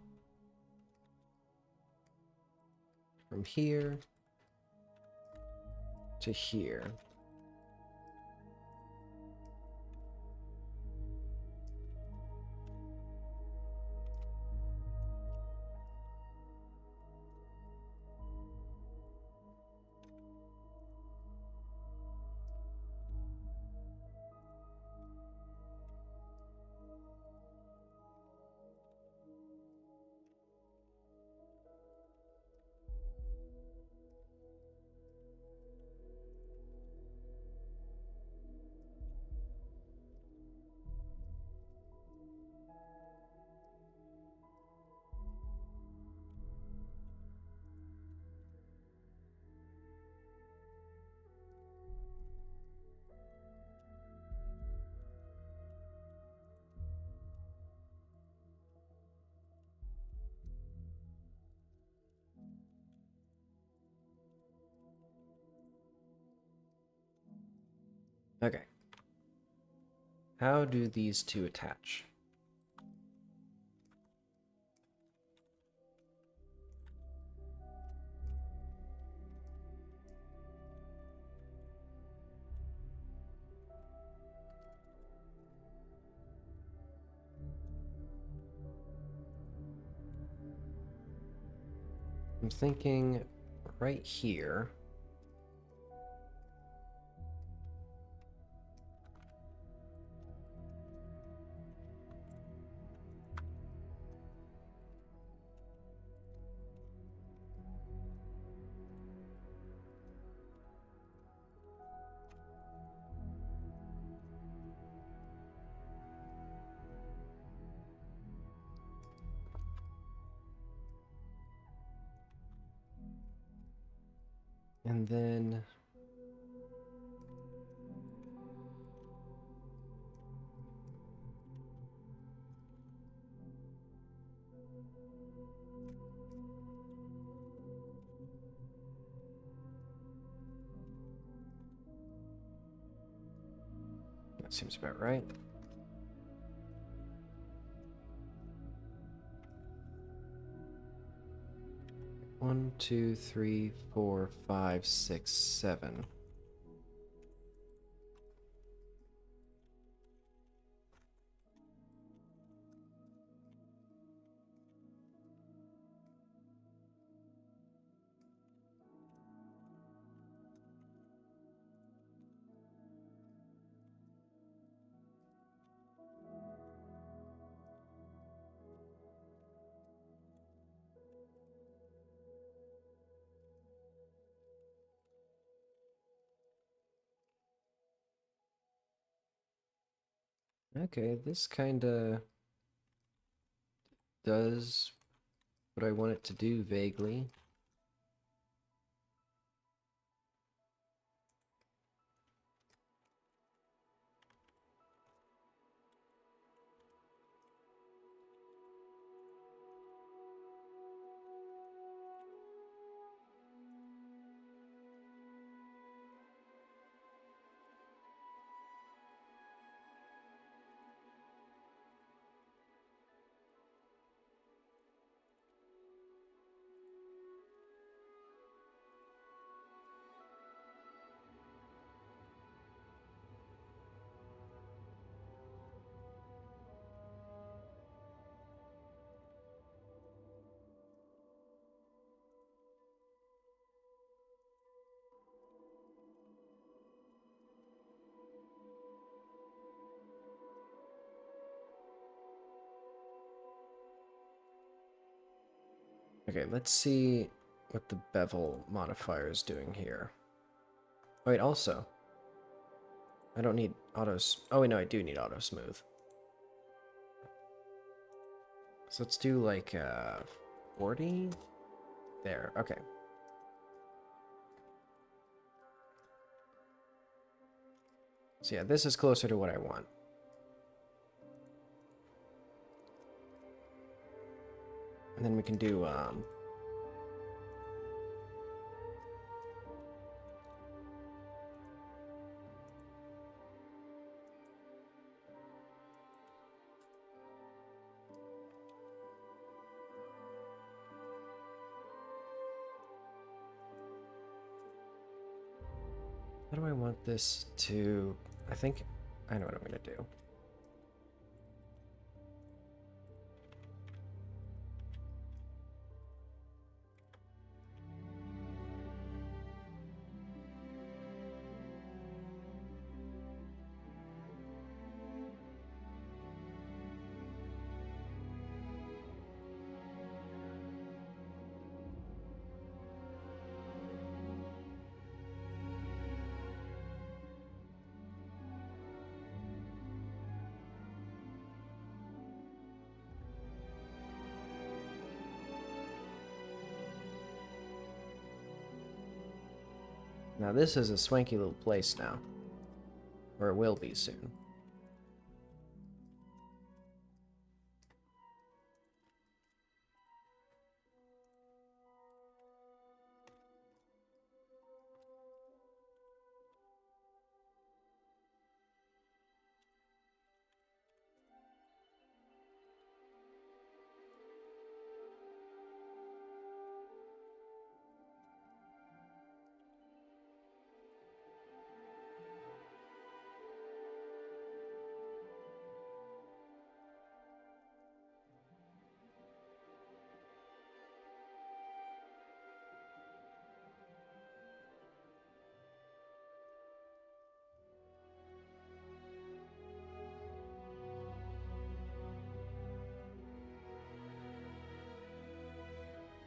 from here to here. Okay. How do these two attach? I'm thinking right here. And then that seems about right. One, two, three, four, five, six, seven. Okay, this kinda does what I want it to do vaguely. Okay, let's see what the bevel modifier is doing here. Wait, also, I don't need Oh, wait, no, I do need auto smooth. So let's do like 40. There, okay. So yeah, this is closer to what I want. And then we can do how do I want this to... I think I know what I'm gonna do. Now this is a swanky little place now. Or it will be soon.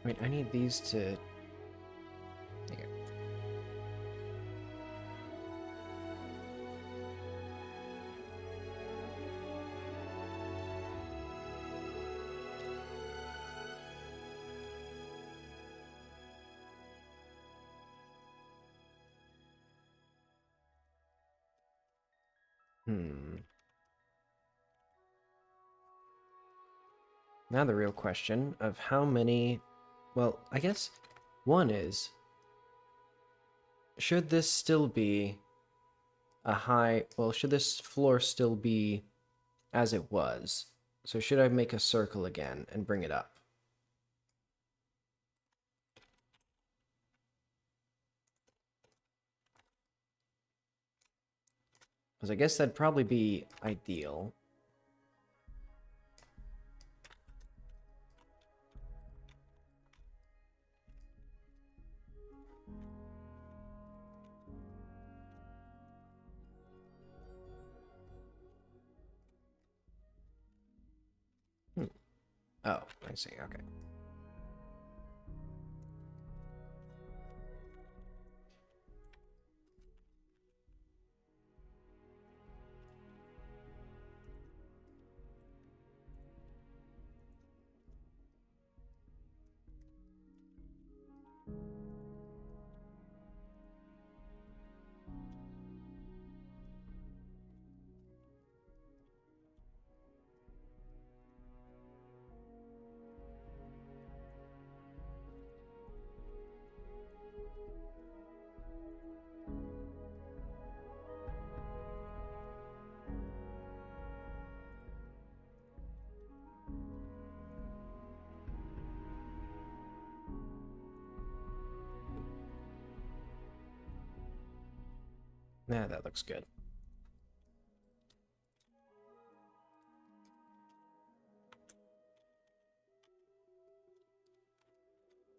Wait, I need these to... Here. Now the real question of how many... Well, I guess one is... Should this still be a high... Well, should this floor still be as it was? So should I make a circle again and bring it up? Because I guess that'd probably be ideal. Oh, I see, okay. Nah, that looks good.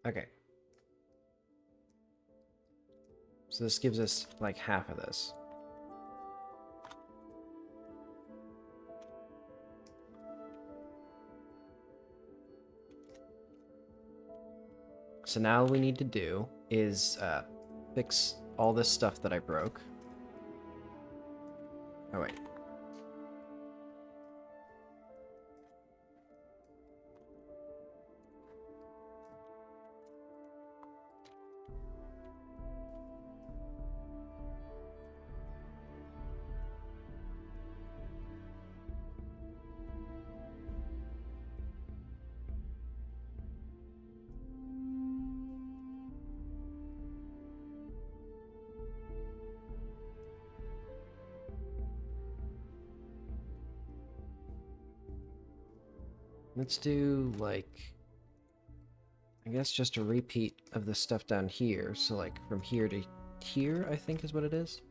Okay. So this gives us like half of this. So now all we need to do is fix all this stuff that I broke. Oh, wait. Let's do, like, I guess just a repeat of the stuff down here. So, like, from here to here, I think is what it is.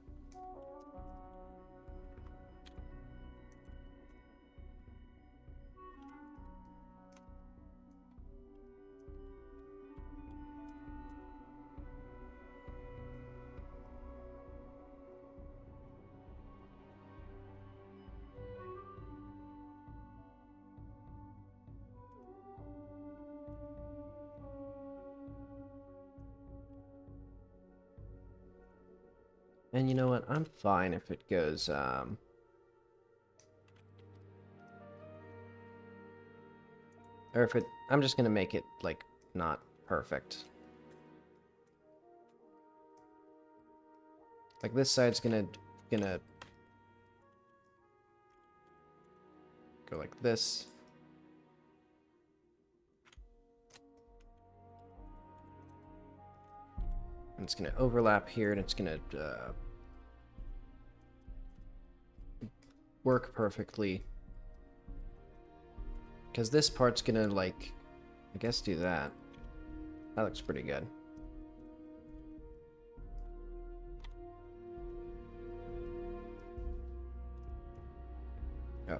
And you know what? I'm fine if it goes, or if it... I'm just gonna make it, like, not perfect. Like, this side's gonna go like this. And it's gonna overlap here, and it's gonna, work perfectly. Because this part's gonna, like, I guess do that. That looks pretty good. Oh,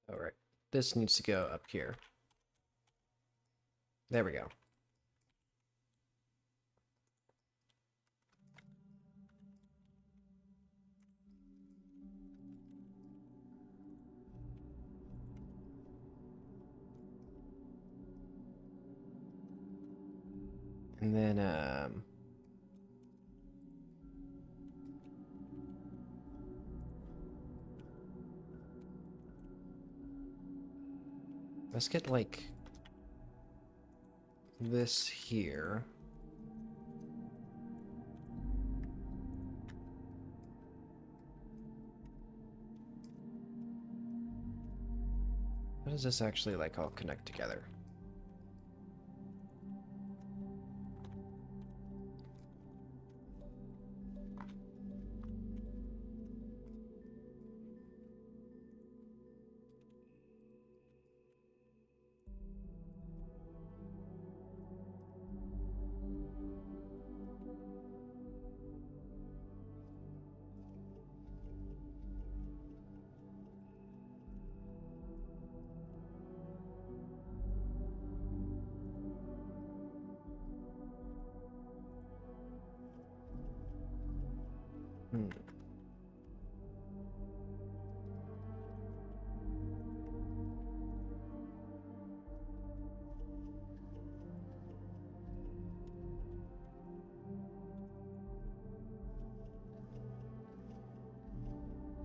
alright. This needs to go up here. There we go. And then, let's get, like, this here. How does this actually, like, all connect together? Hmm.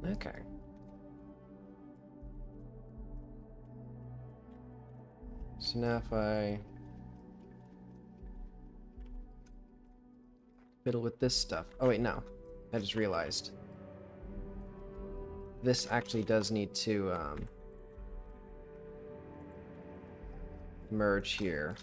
Okay. So now if I fiddle with this stuff. Oh wait, no. I just realized. This actually does need to merge here.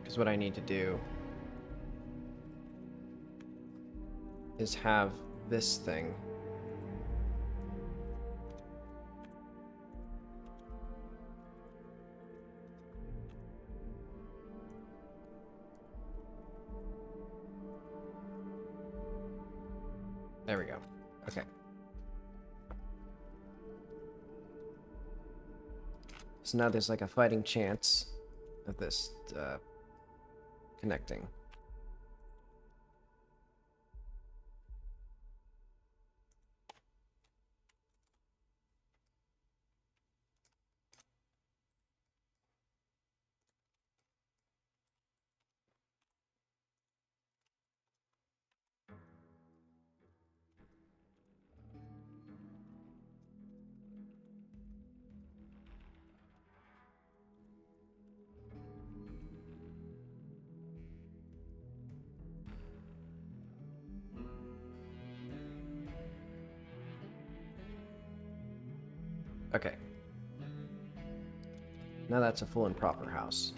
Because what I need to do is have this thing. There we go. Okay. So now there's like a fighting chance of this connecting. Okay. Now that's a full and proper house.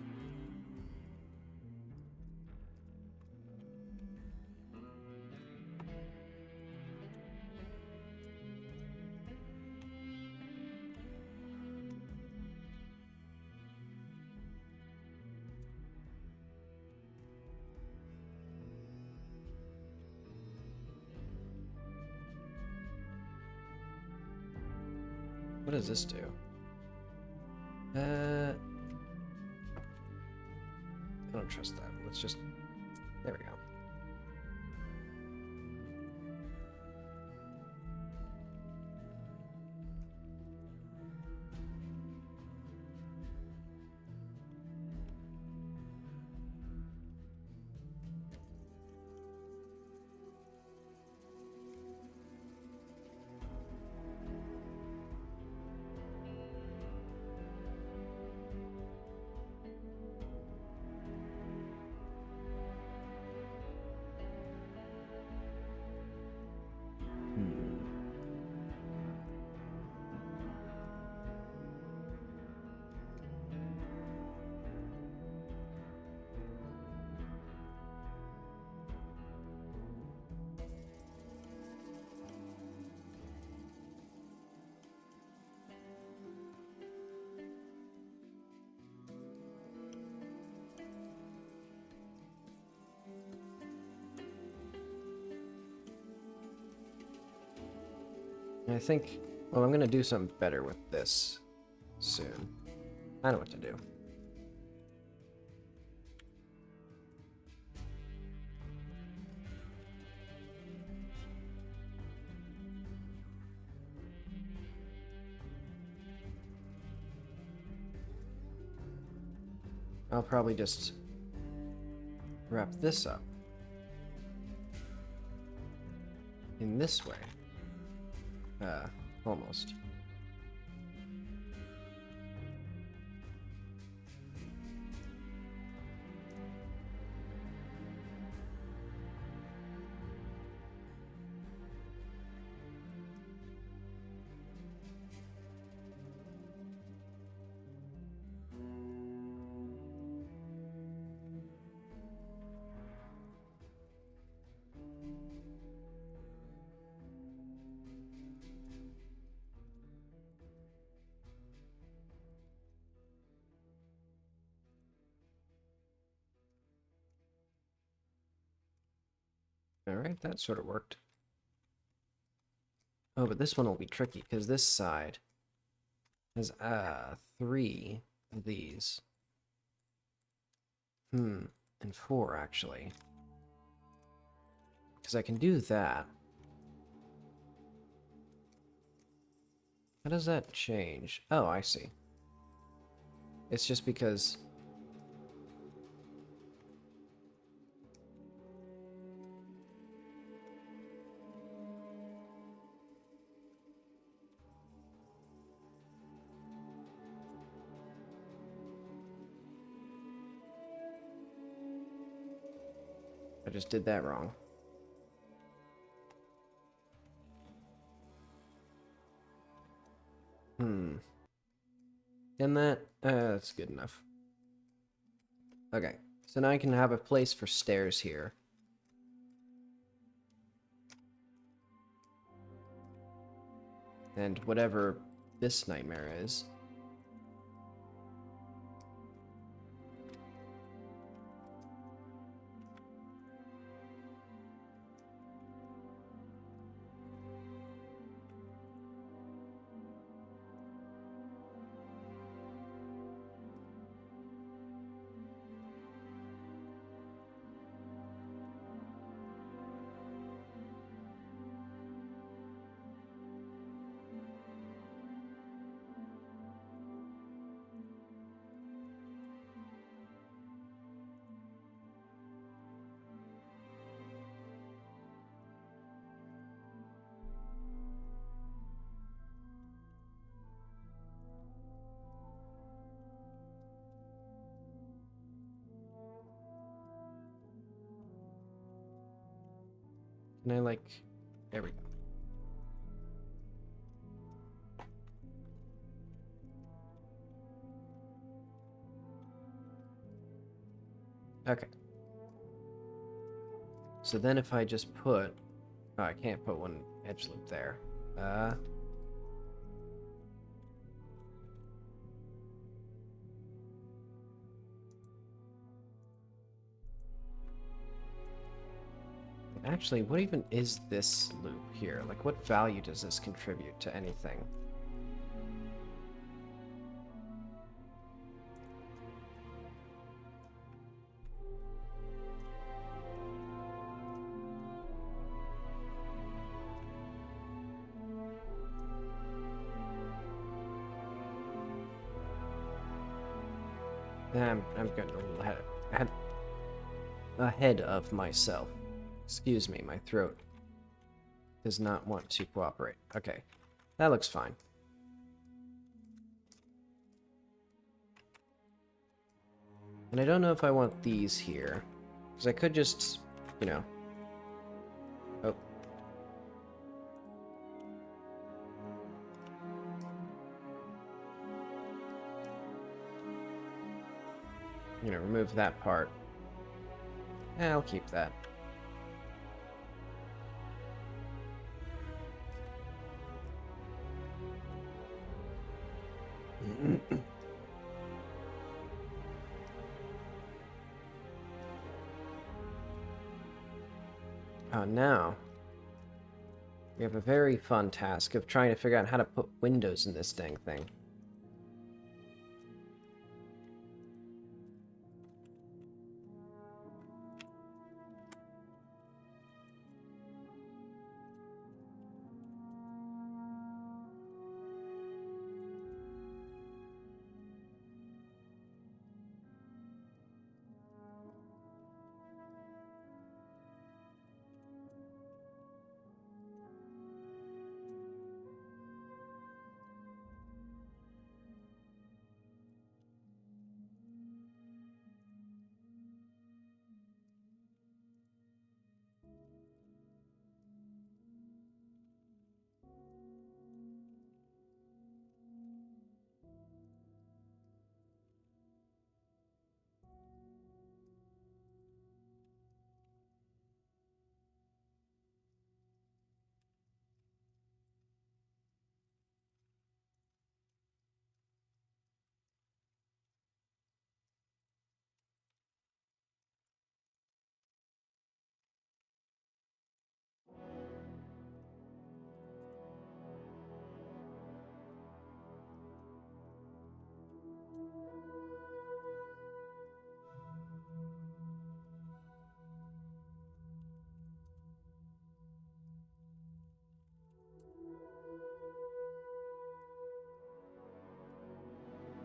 What does this do? I don't trust that. Let's just... There we go. I think, well, I'm gonna do something better with this soon. I know what to do. I'll probably just wrap this up in this way. Almost. Alright, that sort of worked. Oh, but this one will be tricky, because this side has 3 of these. And 4, actually. Because I can do that. How does that change? Oh, I see. It's just because... I just did that wrong. And that's good enough. Okay, so now I can have a place for stairs here. And whatever this nightmare is. Can I, like... There we go. Okay. So then if I just put... Oh, I can't put one edge loop there. Actually, what even is this loop here? Like, what value does this contribute to anything? I'm getting a little ahead of myself. Excuse me, my throat does not want to cooperate. Okay, that looks fine. And I don't know if I want these here, because I could just, you know... Oh. You know, remove that part. I'll keep that. Now we have a very fun task of trying to figure out how to put windows in this dang thing.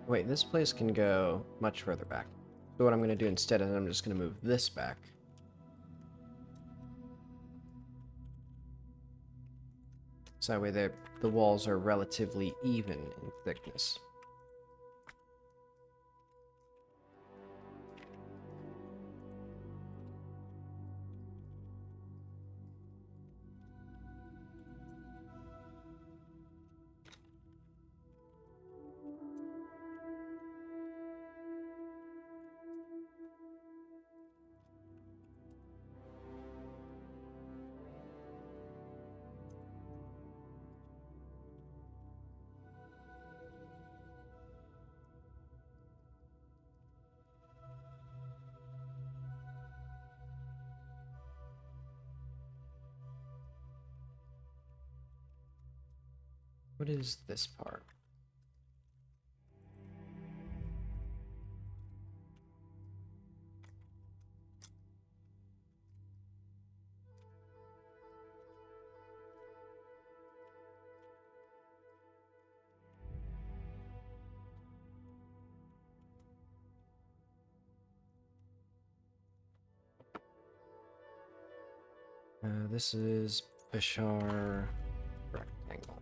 Wait, this place can go much further back. So what I'm going to do instead is I'm just going to move this back. So that way the walls are relatively even in thickness. What is this part? This is Bashar rectangle.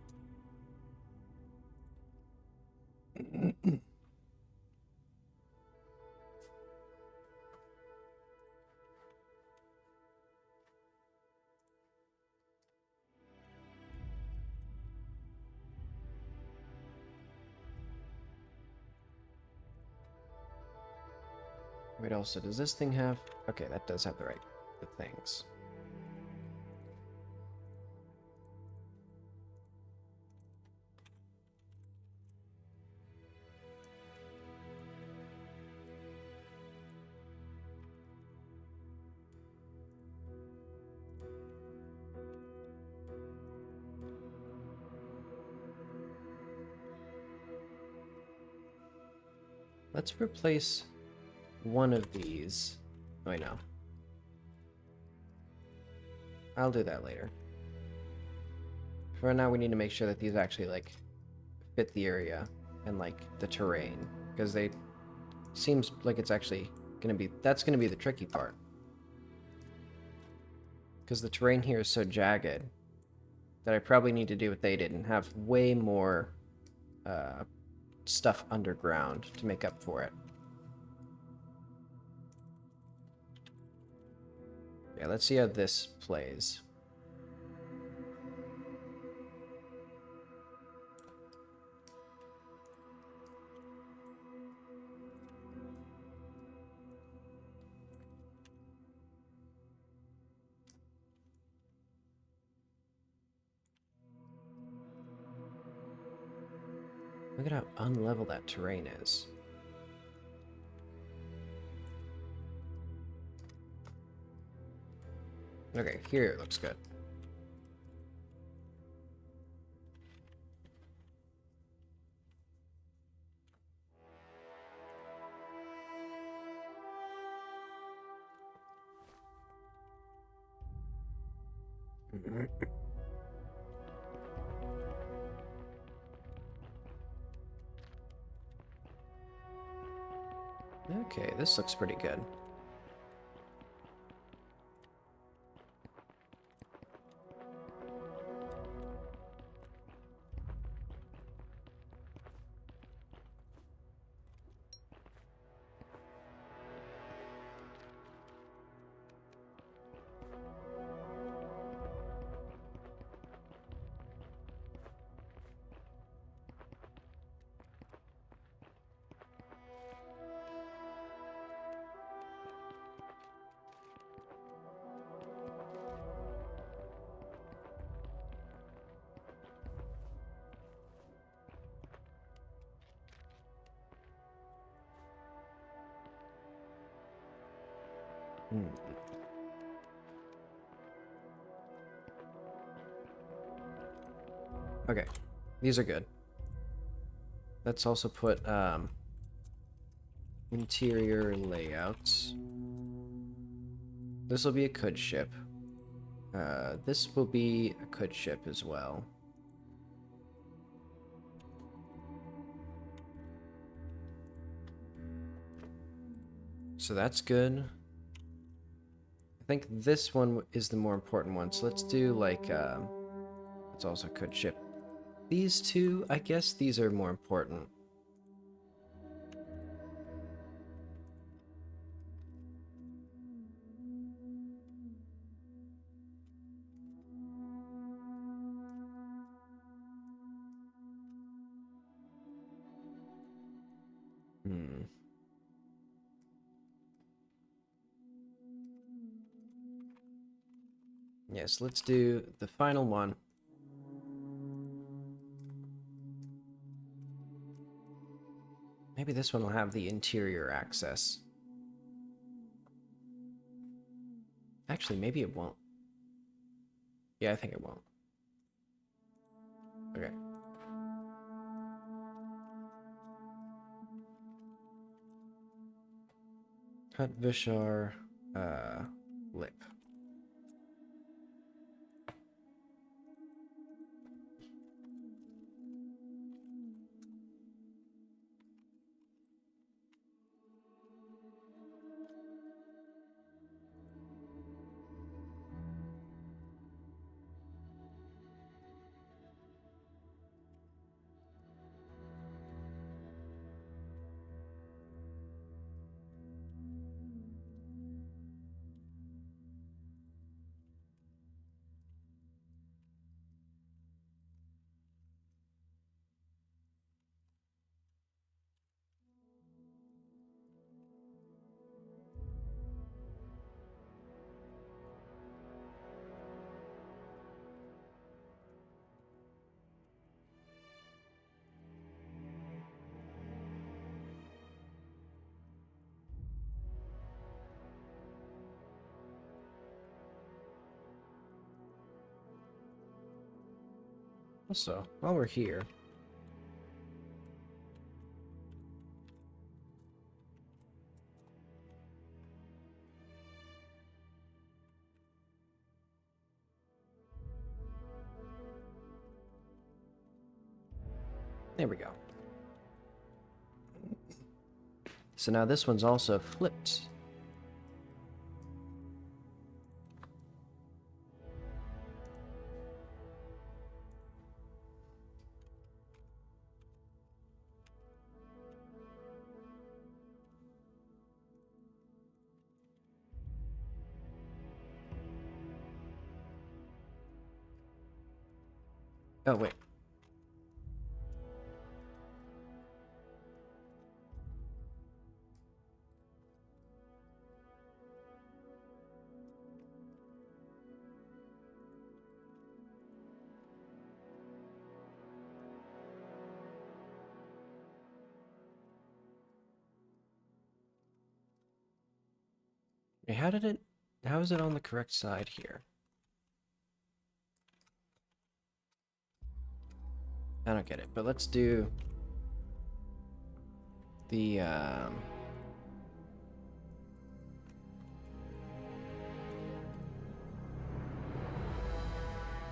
What else does this thing have? Okay, that does have the things. Let's replace one of these. Oh, I know. I'll do that later. For right now, we need to make sure that these actually, like, fit the area and, like, the terrain. Because they... Seems like it's actually gonna be... That's gonna be the tricky part. Because the terrain here is so jagged that I probably need to do what they did and have way more stuff underground to make up for it. Yeah, let's see how this plays. Look at how unlevel that terrain is. Okay, here it looks good. Okay, this looks pretty good. Okay, these are good. Let's also put interior layouts. This will be a could ship. This will be a could ship as well. So that's good. I think this one is the more important one. So let's do like, it's also could ship. These two, I guess these are more important. Yes, let's do the final one. Maybe this one will have the interior access. Actually, maybe it won't. Yeah, I think it won't. Okay. Cut Vishar lip. Also, while we're here, there we go. So now this one's also flipped. Oh, wait. Wait, how is it on the correct side here? I don't get it, but let's do the,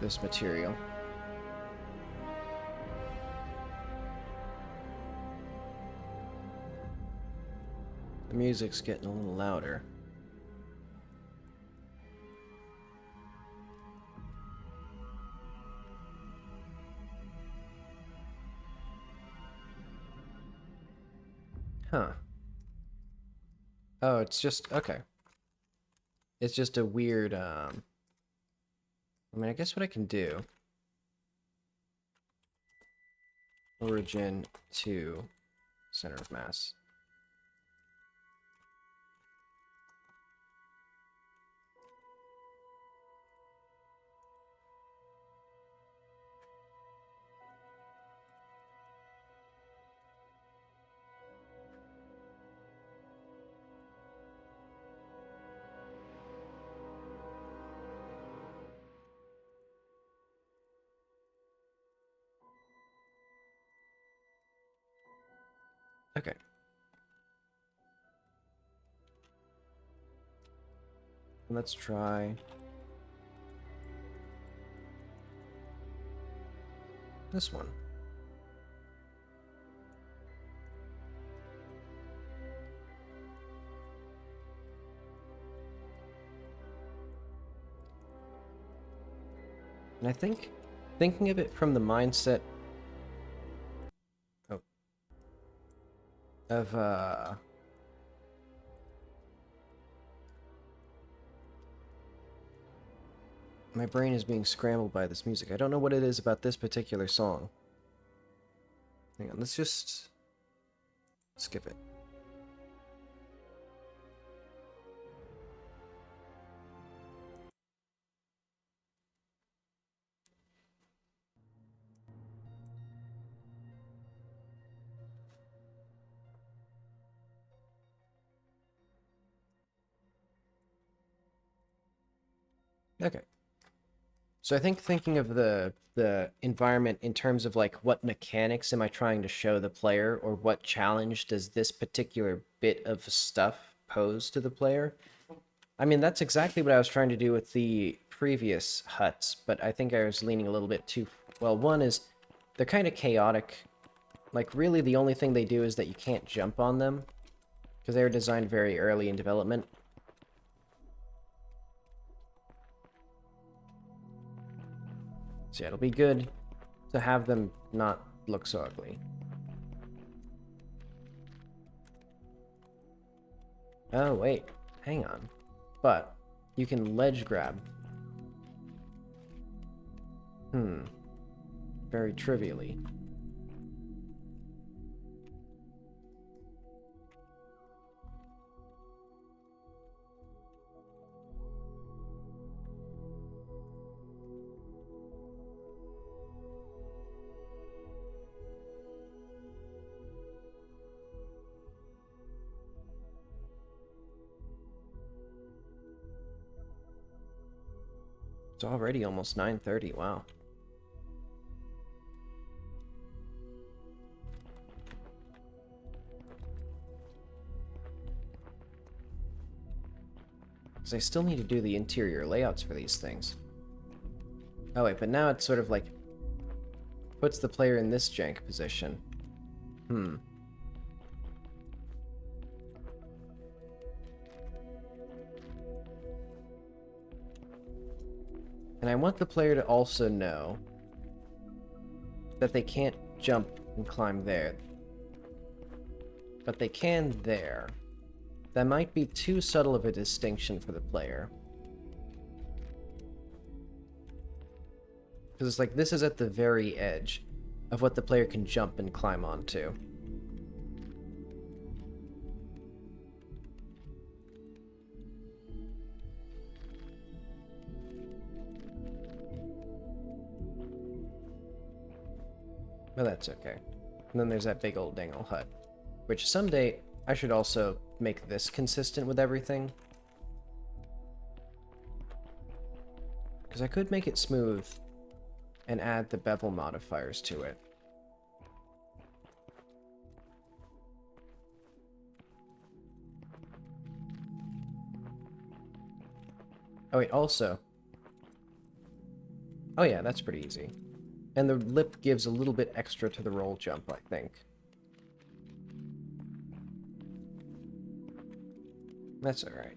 this material. The music's getting a little louder. Huh. Oh, it's just, okay. It's just a weird, I mean, I guess what I can do... Origin to center of mass. Okay. Let's try this one. And I think, thinking of it from the mindset of, my brain is being scrambled by this music. I don't know what it is about this particular song. Hang on, let's just skip it. Okay. So I think thinking of the environment in terms of like what mechanics am I trying to show the player, or what challenge does this particular bit of stuff pose to the player. I mean, that's exactly what I was trying to do with the previous huts, but I think I was leaning a little bit too... Well, one is, they're kind of chaotic. Like, really, the only thing they do is that you can't jump on them, because they were designed very early in development. So yeah, it'll be good to have them not look so ugly. Oh, wait. Hang on. But you can ledge grab. Very trivially. It's already almost 9:30, wow. Because I still need to do the interior layouts for these things. Oh wait, but now it's sort of like... puts the player in this jank position. And I want the player to also know that they can't jump and climb there. But they can there. That might be too subtle of a distinction for the player. Because it's like, this is at the very edge of what the player can jump and climb onto. But that's okay. And then there's that big old dangle hut. Which someday, I should also make this consistent with everything. Because I could make it smooth and add the bevel modifiers to it. Oh wait, also... oh yeah, that's pretty easy. And the lip gives a little bit extra to the roll jump, I think. That's alright.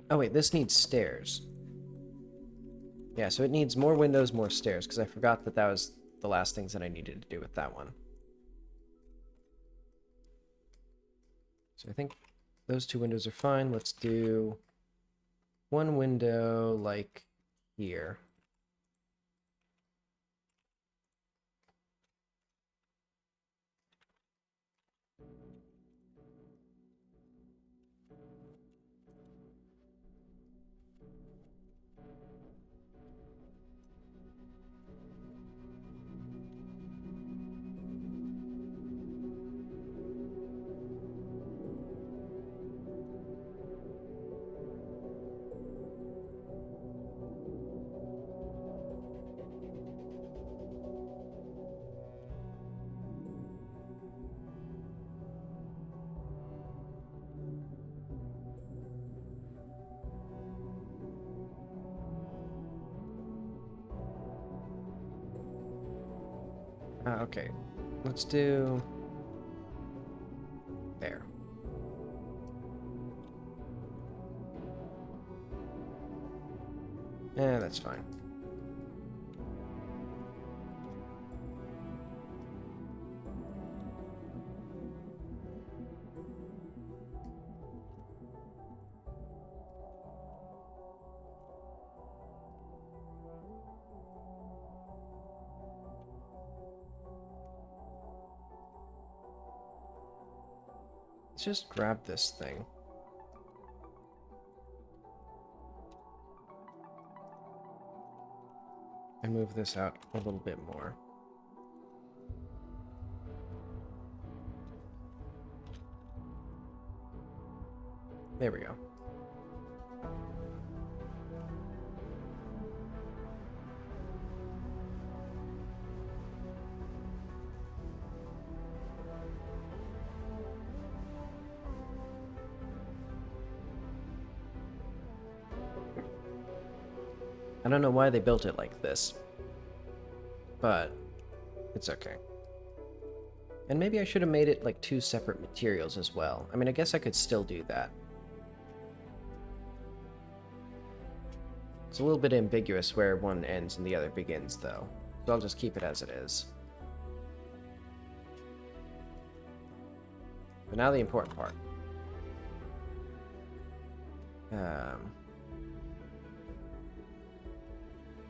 Oh wait, this needs stairs. Yeah, so it needs more windows, more stairs, because I forgot that that was the last things that I needed to do with that one. So I think those two windows are fine. Let's do one window, like, here. Okay. Let's do... there. Yeah, that's fine. Let's just grab this thing. And move this out a little bit more. There we go. don't know why they built it like this, but it's okay. And maybe I should have made it like 2 separate materials as well. I mean, I guess I could still do that. It's a little bit ambiguous where one ends and the other begins, though. So I'll just keep it as it is. But now the important part.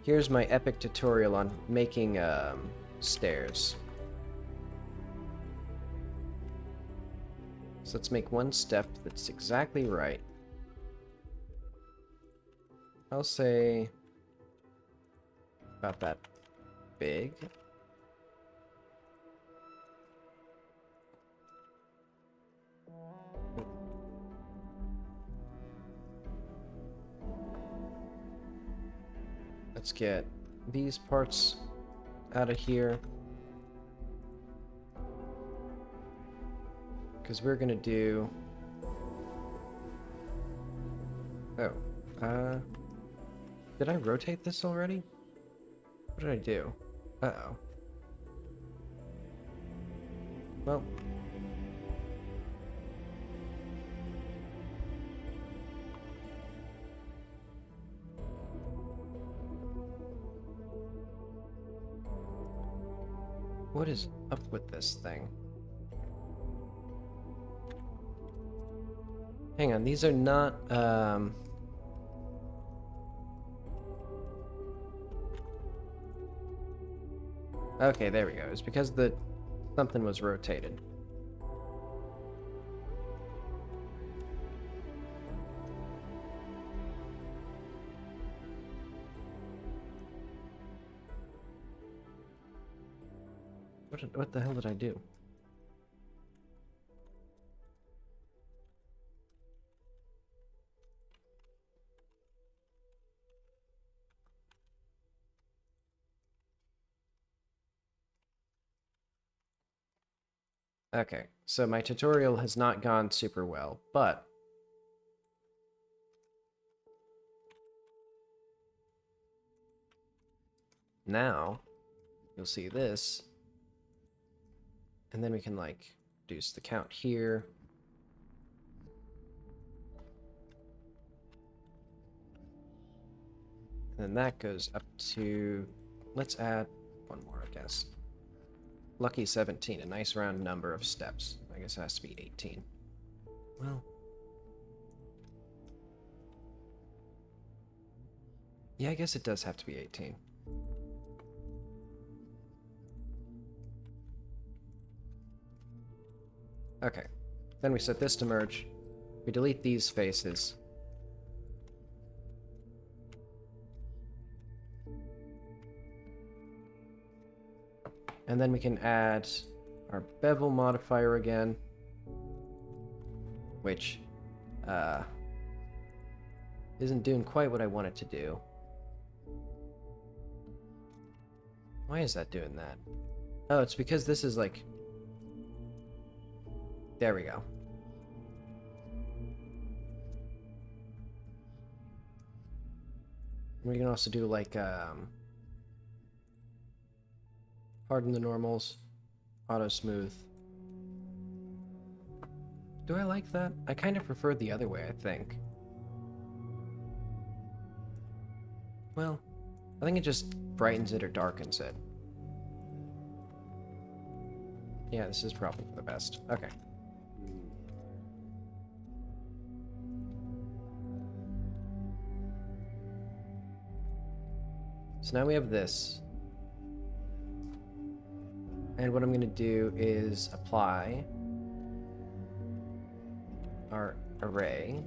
Here's my epic tutorial on making stairs. So let's make one step that's exactly right. I'll say about that big. Let's get these parts out of here. Because we're gonna do... Oh, did I rotate this already? What did I do? Uh-oh. Well... What is up with this thing? Hang on, these are not, Okay, there we go. It's because something was rotated. What the hell did I do? Okay, so my tutorial has not gone super well, but now you'll see this, and then we can like reduce the count here. And then that goes up to, let's add one more, I guess. Lucky 17, a nice round number of steps. I guess it has to be 18. Well. Yeah, I guess it does have to be 18. Okay. Then we set this to merge. We delete these faces. And then we can add our bevel modifier again, which isn't doing quite what I want it to do. Why is that doing that? Oh, it's because this is like... There we go. We can also do like harden the normals, auto smooth. Do I like that? I kind of prefer the other way, I think. Well, I think it just brightens it or darkens it. Yeah, this is probably for the best. Okay. So now we have this. And what I'm going to do is apply our array.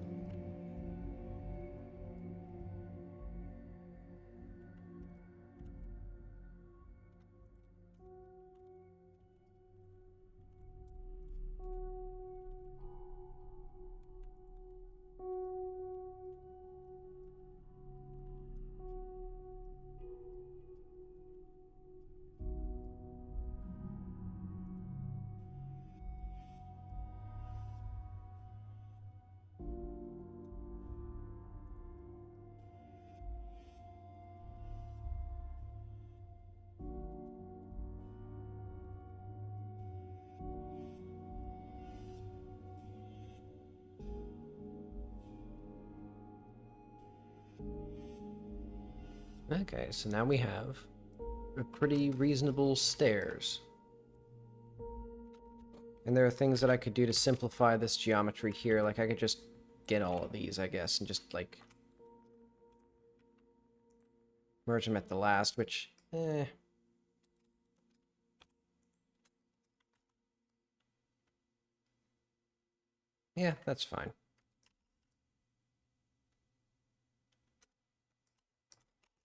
Okay, so now we have a pretty reasonable stairs. And there are things that I could do to simplify this geometry here. Like, I could just get all of these, I guess, and just, like, merge them at the last, which, yeah, that's fine.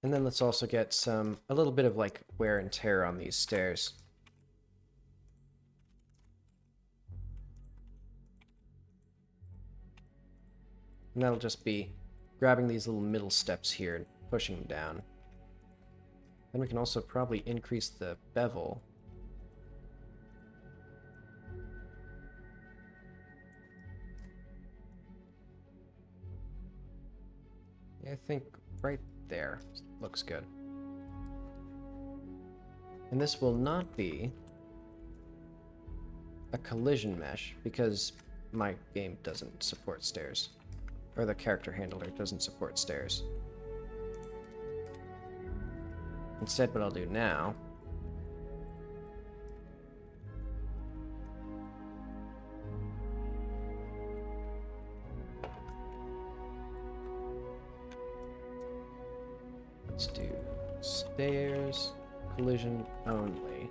And then let's also get a little bit of, like, wear and tear on these stairs. And that'll just be grabbing these little middle steps here and pushing them down. Then we can also probably increase the bevel. Yeah, I think right there looks good. And this will not be a collision mesh because my game doesn't support stairs. Or the character handler doesn't support stairs. Instead, what I'll do now let's do stairs, collision only.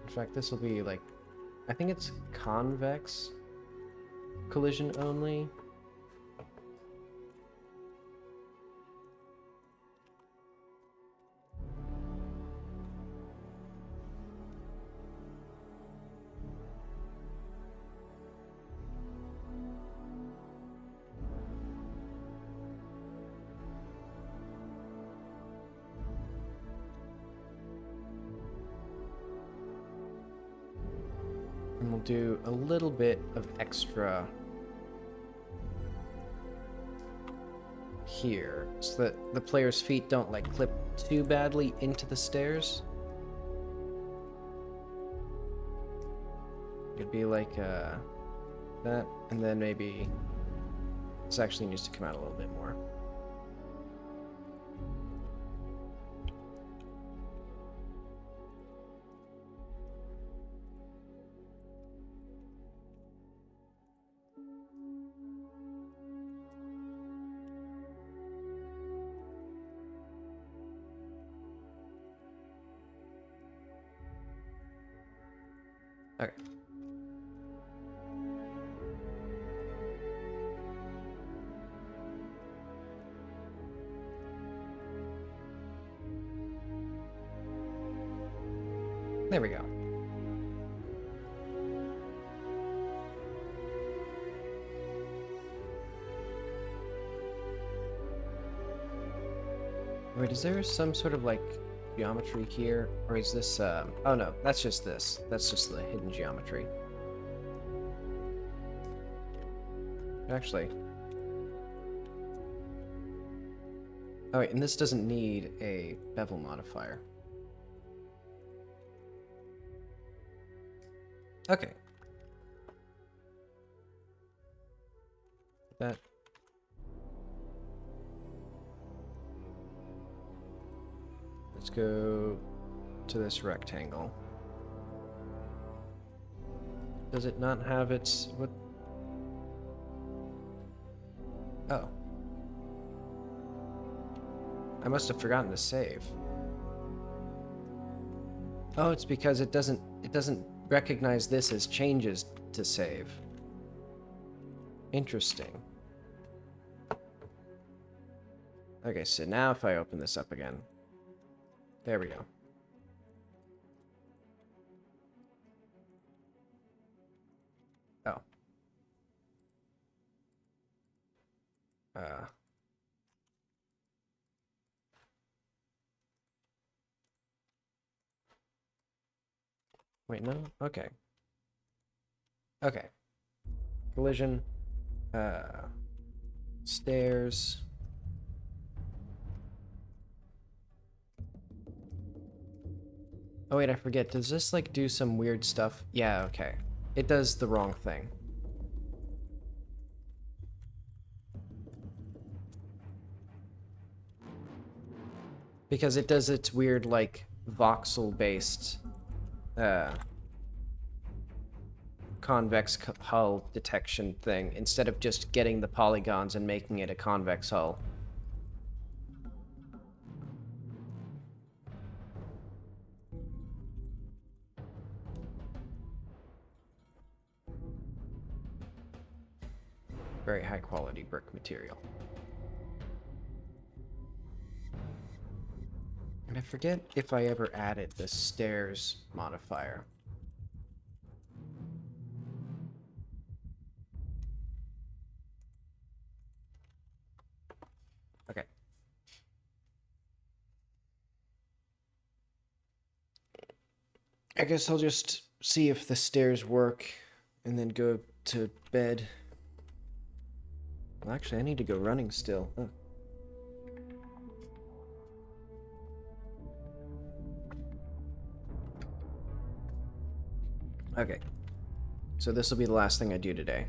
In fact, this will be like, I think it's convex collision only. And we'll do a little bit of extra here, so that the player's feet don't, like, clip too badly into the stairs. It'd be like, that, and then maybe this actually needs to come out a little bit more. Okay. There we go. Wait, is there some sort of, like, geometry here? Or is this, oh no, that's just this. That's just the hidden geometry. Actually. Oh wait, and this doesn't need a bevel modifier. Okay. That. Let's go to this rectangle. Does it not have its... what? Oh. I must have forgotten to save. Oh, it's because it doesn't recognize this as changes to save. Interesting. Okay, so now if I open this up again. There we go. Oh. Wait, no? Okay. Okay. Collision. Stairs. Oh wait, I forget. Does this, like, do some weird stuff? Yeah, okay. It does the wrong thing. Because it does its weird, like, voxel-based, convex hull detection thing, instead of just getting the polygons and making it a convex hull. Very high quality brick material. And I forget if I ever added the stairs modifier. Okay. I guess I'll just see if the stairs work and then go to bed. Well, actually, I need to go running still. Oh. Okay. So this will be the last thing I do today.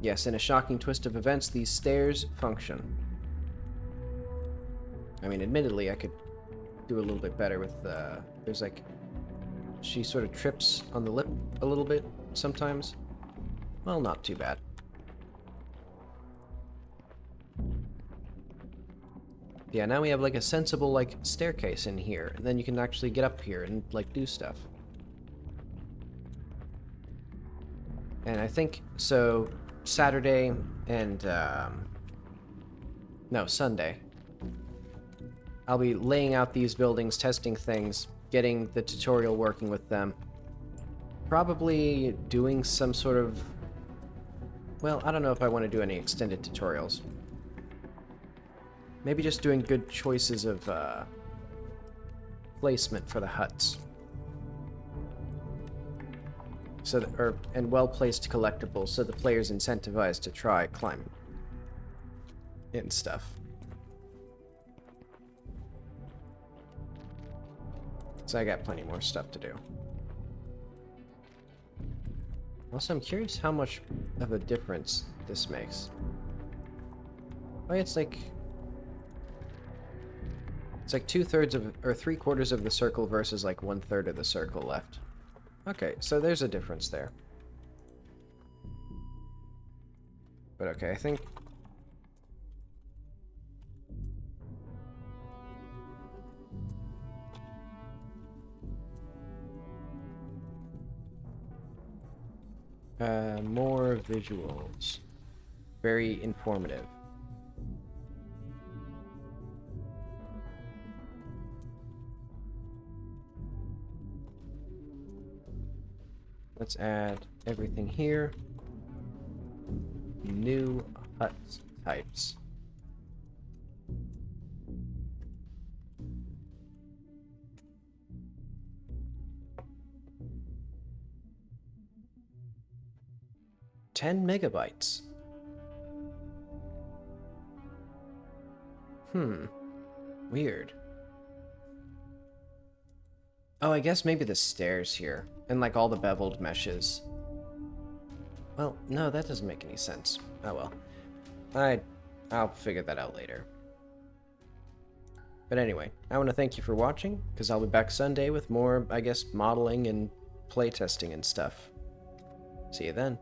Yes, in a shocking twist of events, these stairs function. I mean, admittedly, I could do a little bit better with, there's like, she sort of trips on the lip a little bit sometimes. Well, not too bad. Yeah, now we have like a sensible like staircase in here, and then you can actually get up here and like do stuff. And I think, so, Saturday and, no, Sunday, I'll be laying out these buildings, testing things, getting the tutorial working with them. Probably doing some sort of, well, I don't know if I want to do any extended tutorials. Maybe just doing good choices of placement for the huts. So that, and well-placed collectibles, so the player's incentivized to try climbing and stuff. So I got plenty more stuff to do. Also, I'm curious how much of a difference this makes. Oh, it's like 2/3 of, or 3/4 of the circle versus like 1/3 of the circle left. Okay, so there's a difference there. But okay, I think... more visuals. Very informative. Let's add everything here. New hut types. $10 megabytes. Weird. Oh, I guess maybe the stairs here. And like all the beveled meshes. Well, no, that doesn't make any sense. Oh well. I'll figure that out later. But anyway, I want to thank you for watching, because I'll be back Sunday with more, I guess, modeling and playtesting and stuff. See you then.